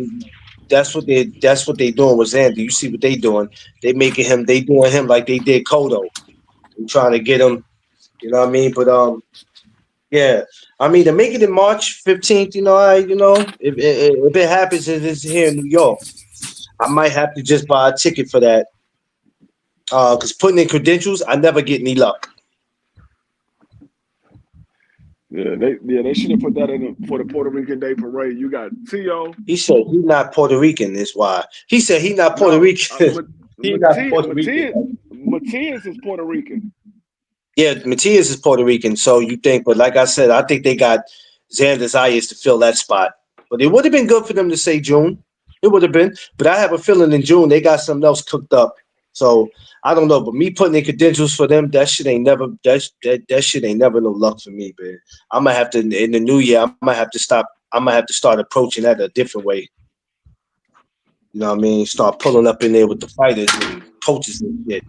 that's what they doing with Xander. You see what they doing? They doing him like they did Kodo. They trying to get him. You know what I mean? But yeah. I mean, to make it in March 15th, if it happens and it's here in New York, I might have to just buy a ticket for that. Because putting in credentials, I never get any luck. Yeah, they should have put that in for the Puerto Rican Day Parade. You got T.O. He said he's not Puerto Rican. Is why he said he's not Puerto Rican. He's not Puerto Rican. Matias is Puerto Rican. Yeah, Matias is Puerto Rican. So you think, but like I said, I think they got Xander Zayas to fill that spot. But it would have been good for them to say June. It would have been. But I have a feeling in June they got something else cooked up. So I don't know. But me putting in credentials for them, that shit ain't never no luck for me, man. I'm gonna have to in the new year. I'm gonna have to start approaching that a different way. You know what I mean? Start pulling up in there with the fighters and coaches and shit.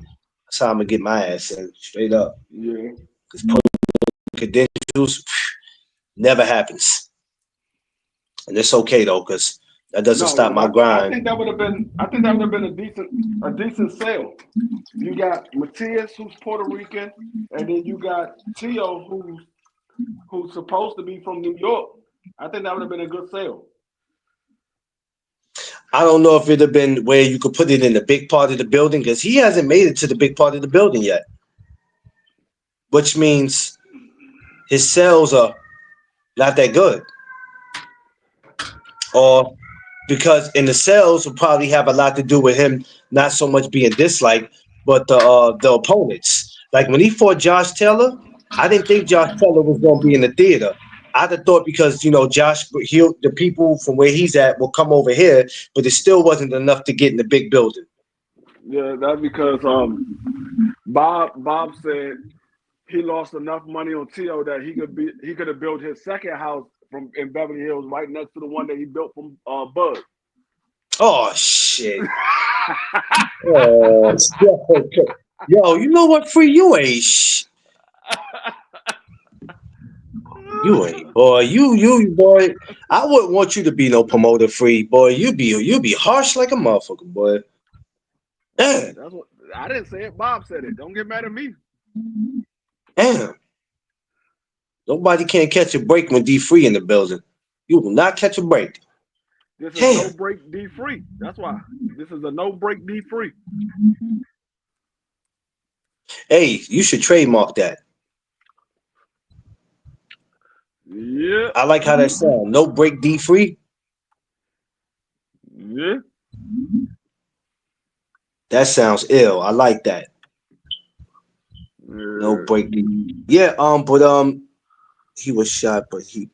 That's how I'm gonna get my ass in, straight up. Yeah. Because putting credentials never happens, and it's okay though, because that doesn't stop my grind. I think that would have been a decent sale. You got Matias, who's Puerto Rican, and then you got T.O., who's supposed to be from New York. I think that would have been a good sale. I don't know if it'd have been where you could put it in the big part of the building, because he hasn't made it to the big part of the building yet, which means his sales are not that good. Or because in the sales will probably have a lot to do with him not so much being disliked, but the opponents. Like when he fought Josh Taylor, I didn't think Josh Taylor was going to be in the theater. I'd have thought because, the people from where he's at will come over here, but it still wasn't enough to get in the big building. Yeah, that's because Bob said he lost enough money on T.O. that he could have built his second house in Beverly Hills right next to the one that he built from Bud. Oh shit. Oh, yo, you know what, Free? You ain't you ain't, boy. You boy. I wouldn't want you to be no promoter, Free, boy. You be harsh like a motherfucker, boy. Damn. That's what I didn't say it. Bob said it. Don't get mad at me. Damn. Nobody can catch a break when D-Free in the building. You will not catch a break. This is no break D-Free. That's why. This is a no break D-Free. Hey, you should trademark that. Yeah. I like how that sounds. No break D-Free. Yeah. That sounds ill. I like that. No break D. Yeah, but he was shot, but he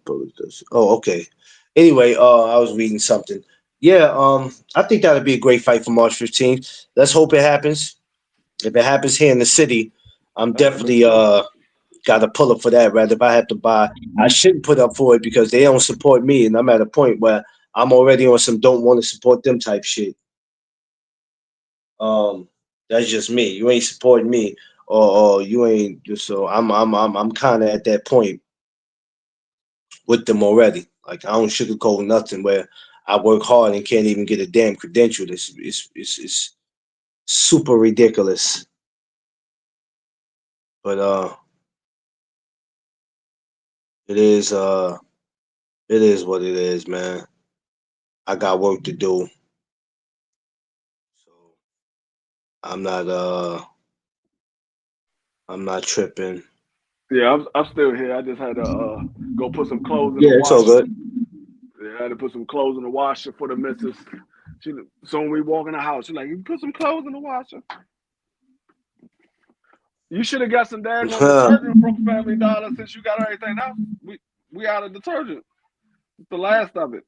bullied us. Oh, okay. Anyway, I was reading something. Yeah, I think that'd be a great fight for March 15th. Let's hope it happens. If it happens here in the city, I'm definitely got to pull up for that. Rather, if I have to buy, I shouldn't put up for it because they don't support me, and I'm at a point where I'm already on some don't want to support them type shit. That's just me. You ain't supporting me, or you ain't. So I'm kind of at that point with them already. Like I don't sugarcoat nothing. Where I work hard and can't even get a damn credential. It's super ridiculous. But it is what it is, man. I got work to do. So I'm not tripping. Yeah, I'm still here. I just had to go put some clothes in Yeah, the it's washer. all good. Yeah, I had to put some clothes in the washer for the missus. So when we walk in the house, she's like, "You put some clothes in the washer." You should have got some daggone detergent from Family Dollar since you got everything else. We out of detergent. It's the last of it.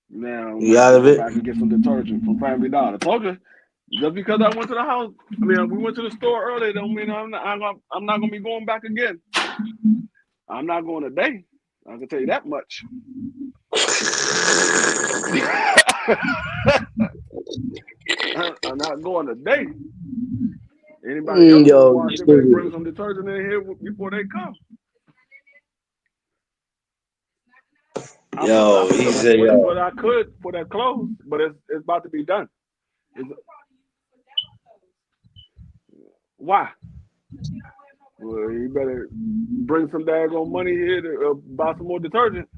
Now you out of it? I can get some detergent from Family Dollar. I told you. Just because I went to the house, we went to the store earlier, don't mean I'm not gonna be going back again. I'm not going today. I can tell you that much. I'm not going today. Anybody else want to wash, they better bring some detergent in here before they come. Yo, he's a what I could for that clothes, but it's about to be done. Why? Well, you better bring some daggone money here to buy some more detergent.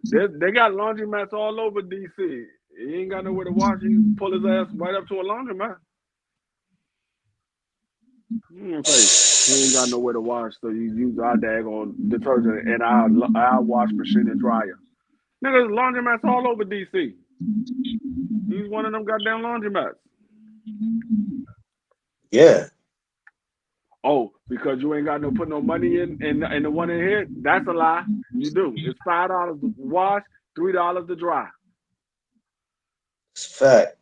They got laundromats all over DC. He ain't got nowhere to wash. He can pull his ass right up to a laundromat. He ain't got nowhere to wash, so you use our daggone detergent and our wash machine and dryer. Niggas, laundromats all over DC. He's one of them goddamn laundromats. Yeah. Oh, because you ain't got put no money in the one in here? That's a lie. You do. It's $5 to wash, $3 to dry. It's a fact.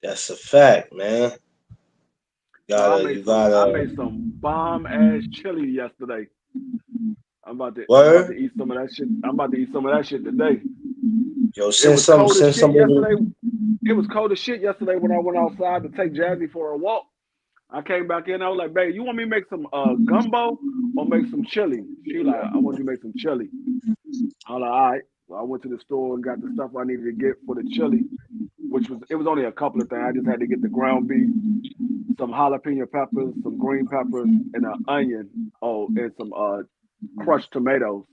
That's a fact, man. I made some bomb ass chili yesterday. I'm about to eat some of that shit. I'm about to eat some of that shit today. Yo, send some yesterday. It was cold as shit yesterday when I went outside to take Jazzy for a walk. I came back in. I was like, babe, you want me to make some gumbo or make some chili? She like, I want you to make some chili. I was like, all right. So I went to the store and got the stuff I needed to get for the chili, it was only a couple of things. I just had to get the ground beef, some jalapeno peppers, some green peppers, and an onion. Oh, and some crushed tomatoes.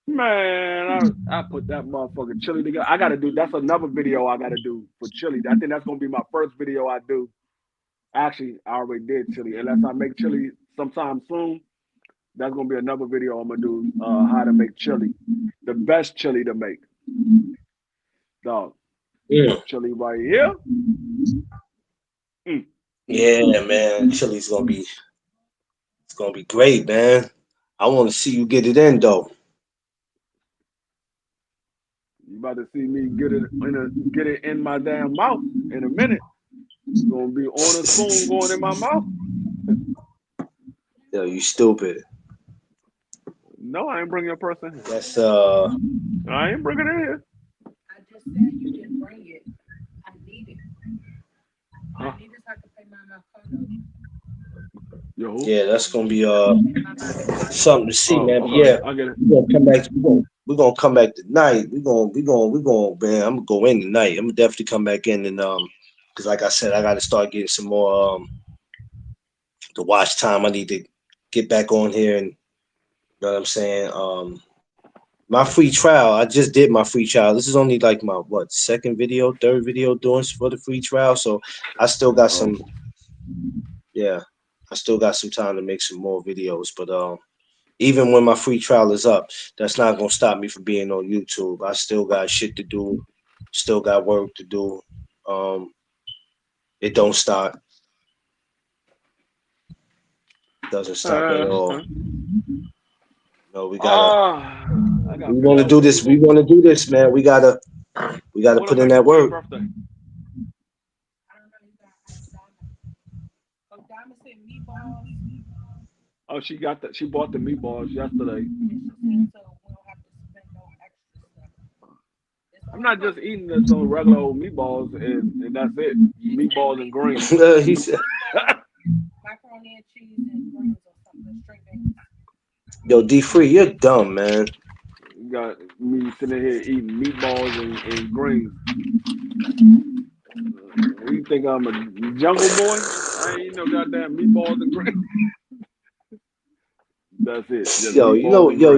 Man, I put that motherfucking chili together. That's another video I gotta do for chili. I think that's gonna be my first video I do. Actually, I already did chili. Unless I make chili sometime soon, that's gonna be another video I'm gonna do. How to make chili, the best chili to make. Dog, chili right here. Yeah, man, chili's gonna be great, man. I want to see you get it in though. You about to see me get it in my damn mouth in a minute. It's gonna be on a spoon going in my mouth. Yo, you stupid. No, I ain't bringing a person. That's I ain't bringing it here. I just said you didn't bring it. I need it. Huh? I need it so I can pay my phone. Yo. Yeah, that's gonna be something to see, man. But okay. yeah, I get it. We're gonna come back. We're gonna come back tonight. We're gonna, man. I'm gonna go in tonight. I'm gonna definitely come back in and because like I said, I got to start getting some more the watch time. I need to get back on here and you know what I'm saying. My free trial. I just did my free trial. This is only like my third video doing for the free trial. So I still got some. Yeah, I still got some time to make some more videos. But even when my free trial is up, that's not gonna stop me from being on YouTube. I still got shit to do. Still got work to do. It don't stop. Doesn't stop at all. No, we gotta. We want to do this. We want to do this, man. We gotta put in that work. Oh, she got that. She bought the meatballs yesterday. I'm not just eating some regular old meatballs and that's it. Meatballs and greens. He said. Macaroni and cheese and greens or something. Straight beans. Yo, D-Free, you're dumb, man. You got me sitting here eating meatballs and greens. You think I'm a jungle boy? I ain't no goddamn meatballs and greens. That's it. Just Yo,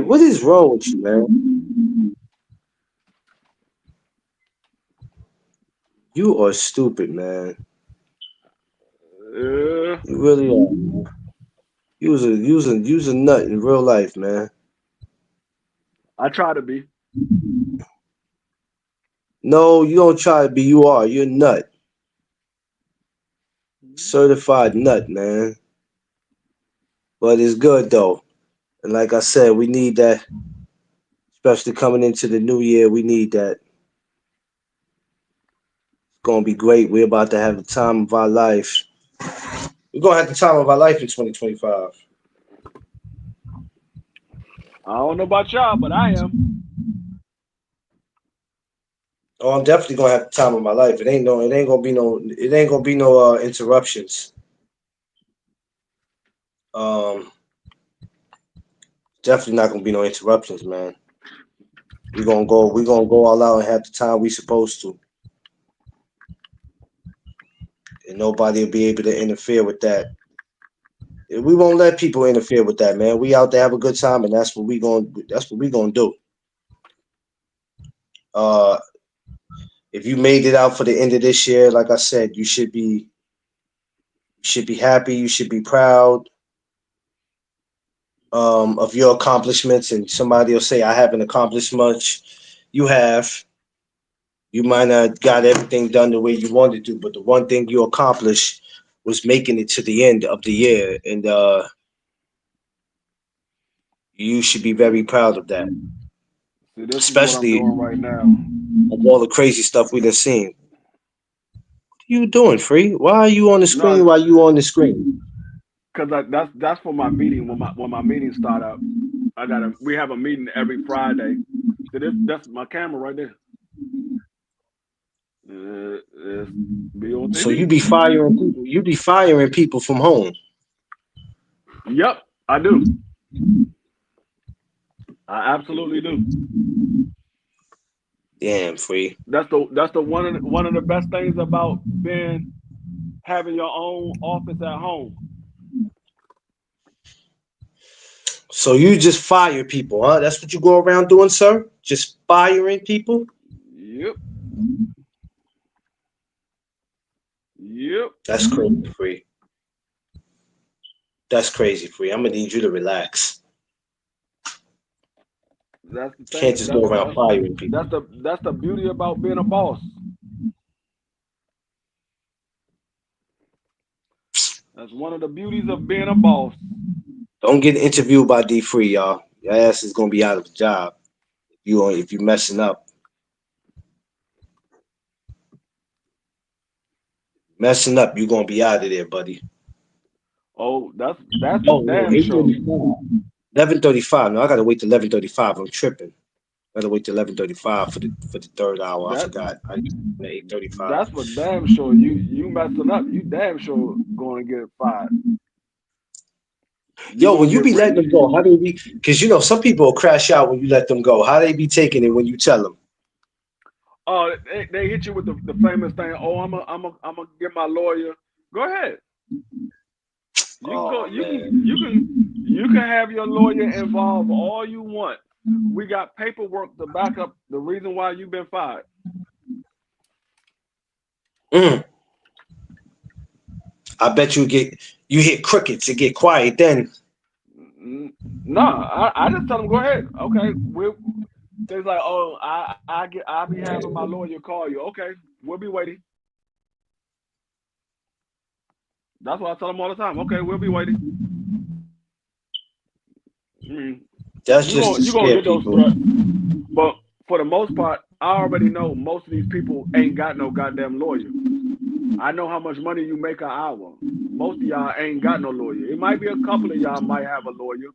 what is wrong with you, man? You are stupid, man. You really are. Man. You was a nut in real life, man. I try to be. No, you don't try to be. You are. You're a nut. Certified nut, man. But it's good though. And like I said, we need that. Especially coming into the new year, we need that. It's gonna be great. We're about to have the time of our life. We're gonna have the time of our life in 2025. I don't know about y'all, but I am. Oh, I'm definitely gonna have the time of my life. It ain't gonna be no interruptions. Definitely not gonna be no interruptions, man. We're gonna go all out and have the time we supposed to. And nobody will be able to interfere with that. We won't let people interfere with that, man. We out there have a good time, and that's what we gonna do. If you made it out for the end of this year, like I said, you should be happy. You should be proud of your accomplishments. And somebody will say, "I haven't accomplished much." You have. You might not got everything done the way you wanted to, but the one thing you accomplished was making it to the end of the year, and you should be very proud of that. See, this Especially is what I'm doing right now. of all the crazy stuff we done seen. What are you doing, Free? Why are you on the screen No, while you on the screen? because that's for my meeting. When my meetings start up, we have a meeting every Friday. So that's my camera right there. It's be on TV. So you be firing people. You be firing people from home. Yep, I do. I absolutely do. Damn, Free. That's the one of the best things about having your own office at home. So you just fire people, huh? That's what you go around doing, sir? Just firing people? Yep. Yep. That's crazy, Free. That's crazy, Free. I'm gonna need you to relax. That's the thing. Can't just go around firing people. That's the beauty about being a boss. That's one of the beauties of being a boss. Don't get interviewed by D Free, y'all. Your ass is gonna be out of the job if you messing up. Messing up, you're gonna be out of there, buddy. Oh, that's damn sure. 11:35. No, I gotta wait till 11:35. I'm tripping. I gotta wait till 11:35 for the third hour. I forgot. I 8:35. That's for damn sure. You messing up. You damn sure going to get fired. Yo, when you be letting them go, how do we? Because you know some people will crash out when you let them go. How they be taking it when you tell them? Oh, they hit you with the famous thing. Oh, I'm a get my lawyer. Go ahead. You can have your lawyer involved all you want. We got paperwork to back up the reason why you've been fired. I bet you hit crickets and get quiet then. No, I just tell them go ahead. Okay, they're like, oh, I'll be having my lawyer call you. Okay, we'll be waiting. That's what I tell them all the time. Okay, we'll be waiting. That's just you gonna get those threats. But for the most part, I already know most of these people ain't got no goddamn lawyer. I know how much money you make an hour. Most of y'all ain't got no lawyer. It might be a couple of y'all might have a lawyer,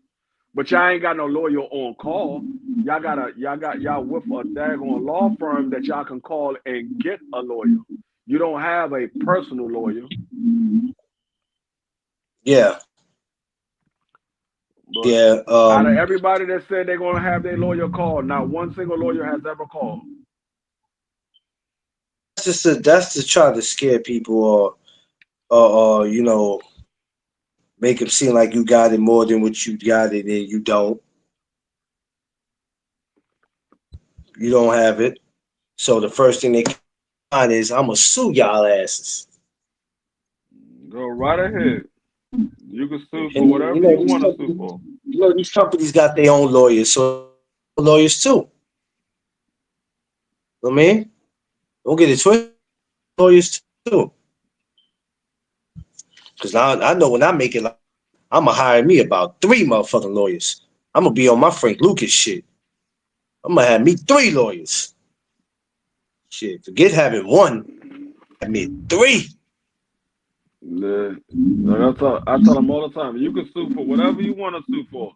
but y'all ain't got no lawyer on call. Y'all with a daggone law firm that y'all can call and get a lawyer. You don't have a personal lawyer. Yeah. But yeah. Out of everybody that said they're gonna have their lawyer call, not one single lawyer has ever called. That's to try to scare people or you know, make them seem like you got it more than what you got it and you don't. You don't have it. So the first thing they find is I'm gonna sue y'all asses. Go right ahead. You can sue for whatever you want to sue for. You know, these companies got their own lawyers, so lawyers too. You know what I mean? Don't get it twisted. Lawyers too. Because I know when I make it, I'm going to hire me about 3 motherfucking lawyers. I'm going to be on my Frank Lucas shit. I'm going to have me 3 lawyers. Shit, forget having 1. I mean 3. Yeah. Like I tell them all the time, you can sue for whatever you want to sue for.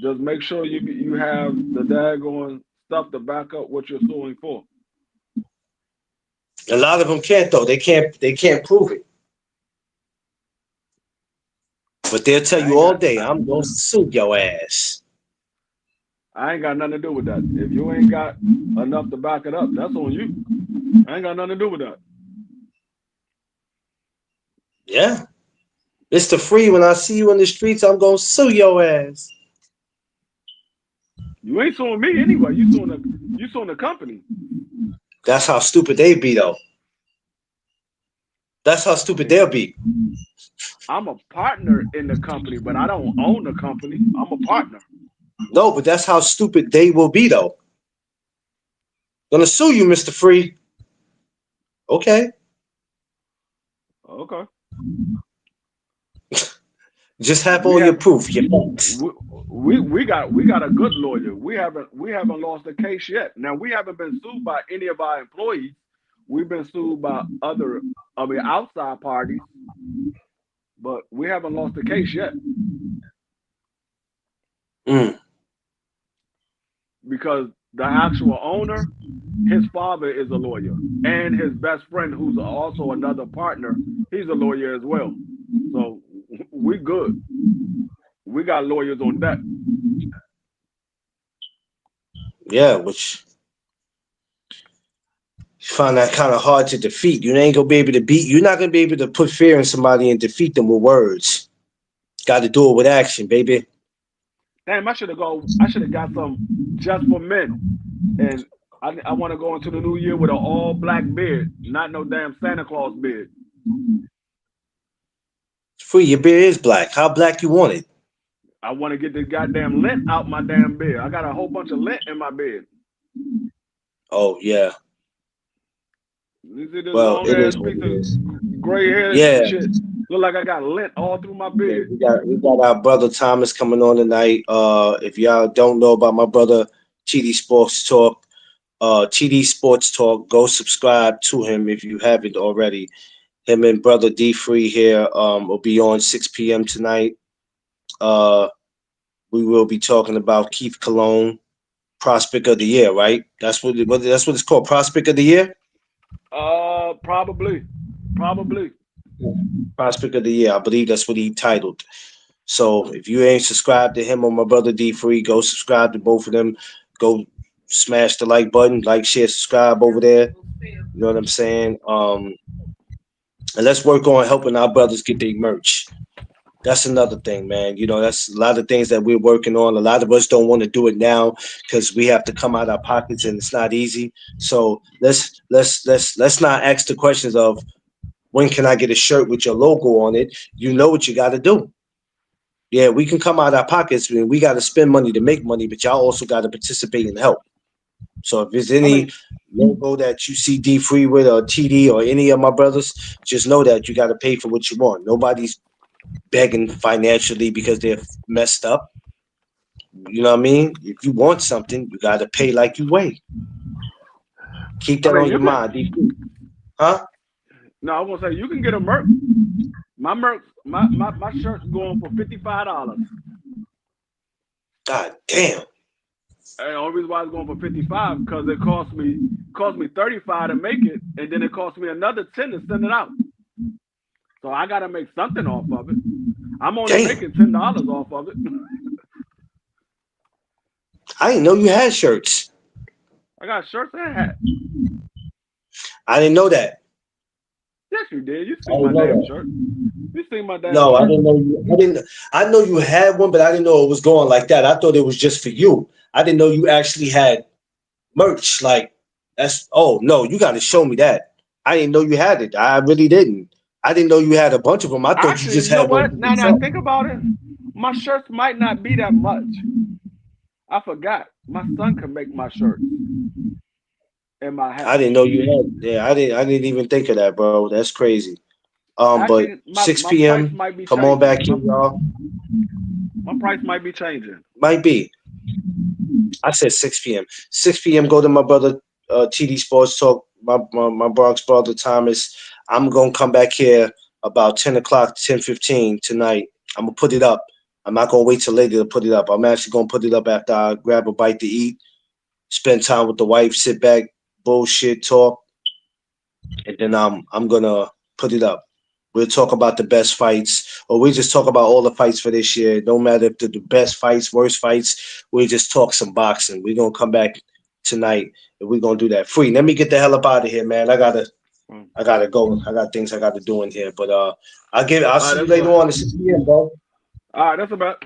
Just make sure you have the daggone stuff to back up what you're suing for. A lot of them can't though. They can't prove it. But they'll tell I you ain't all got day, I'm gonna sue your ass. I ain't got nothing to do with that. If you ain't got enough to back it up, that's on you. I ain't got nothing to do with that. Yeah. Mr. Free, when I see you in the streets, I'm gonna sue your ass. You ain't suing me anyway. You suing the company. That's how stupid they be though. That's how I stupid mean, they'll be. I'm a partner in the company, but I don't own the company. I'm a partner. No, but that's how stupid they will be though. Gonna sue you, Mr. Free. Okay. Okay. Just have We all your have proof, your facts. we got a good lawyer. We haven't lost a case yet. Now we haven't been sued by any of our employees. We've been sued by outside parties, but we haven't lost a case yet Mm. because the actual owner, his father is a lawyer, and his best friend, who's also another partner, he's a lawyer as well. So we good. We got lawyers on deck. Yeah, which you find that kind of hard to defeat. You ain't gonna be able to beat. You're not gonna be able to put fear in somebody and defeat them with words. Got to do it with action, baby. Damn, I should have got some just for men. And I want to go into the new year with an all black beard, not no damn Santa Claus beard. Free, your beard is black. How black you want it? I want to get this goddamn lint out my damn beard. I got a whole bunch of lint in my beard. Oh yeah. You see this Well, long it ass is what piece it is. of gray hair Yeah. shit? Look like I got lint all through my Yeah, beard. we got our brother Thomas coming on tonight. If y'all don't know about my brother TD Sports Talk, TD Sports Talk, go subscribe to him if you haven't already. Him and brother D Free here will be on 6 p.m. tonight. We will be talking about Keith Cologne, Prospect of the Year, right? That's what it's called, Prospect of the Year. Probably. Prospect of the Year. I believe that's what he titled. So if you ain't subscribed to him or my brother D Free, go subscribe to both of them. Go smash the like button, like, share, subscribe over there. You know what I'm saying? And let's work on helping our brothers get their merch. That's another thing, man. You know, that's a lot of things that we're working on. A lot of us don't want to do it now because we have to come out our pockets and it's not easy. So let's not ask the questions of when can I get a shirt with your logo on it. You know what you got to do. Yeah, we can come out our pockets and we got to spend money to make money, but y'all also got to participate and help. So if there's I any mean, logo that you see D Free with or TD or any of my brothers, just know that you got to pay for what you want. Nobody's begging financially because they're messed up. You know what I mean? If you want something, you got to pay like you weigh. Keep that on you your can. mind, D Free. Huh? No, I was gonna say you can get a merch. My merch, my shirt's going for $55. God damn. And the only reason why it's going for 55 because it cost me $35 to make it, and then it cost me another 10 to send it out. So I gotta make something off of it. I'm only making $10 off of it. I didn't know you had shirts. I got shirts and hats. I didn't know that. Yes, you did. You I seen my didn't know damn that. shirt. You seen my damn No, I shirt. didn't know you. I know you had one, but I didn't know it was going like that. I thought it was just for you. I didn't know you actually had merch. Like that's. Oh no, you got to show me that. I didn't know you had it. I really didn't. I didn't know you had a bunch of them. I thought you Actually, just you know had one what? for Now I yourself. think about it, my shirts might not be that much. I forgot. My son can make my shirts and my I hats. didn't know you had. Yeah, I didn't even think of that, bro. That's crazy. But Actually, 6 my price p.m. might be Come on changing. back here, y'all. My price might be changing. Might be. I said 6 p.m. 6 p.m. Go to my brother TD Sports Talk. My Bronx brother Thomas. I'm gonna come back here about 10 o'clock, 10:15 tonight. I'm gonna put it up. I'm not gonna wait till later to put it up. I'm actually gonna put it up after I grab a bite to eat, spend time with the wife, sit back, bullshit, talk, and then I'm gonna put it up. We'll talk about the best fights, or we just talk about all the fights for this year. Don't matter if they're the best fights, worst fights. We just talk some boxing. We're gonna come back tonight and we're gonna do that. Free. Let me get the hell up out of here, man. I gotta go. I got things I gotta do in here. But I'll see you later on at 6 p.m., bro. All right, that's about.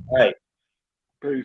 All right. Peace.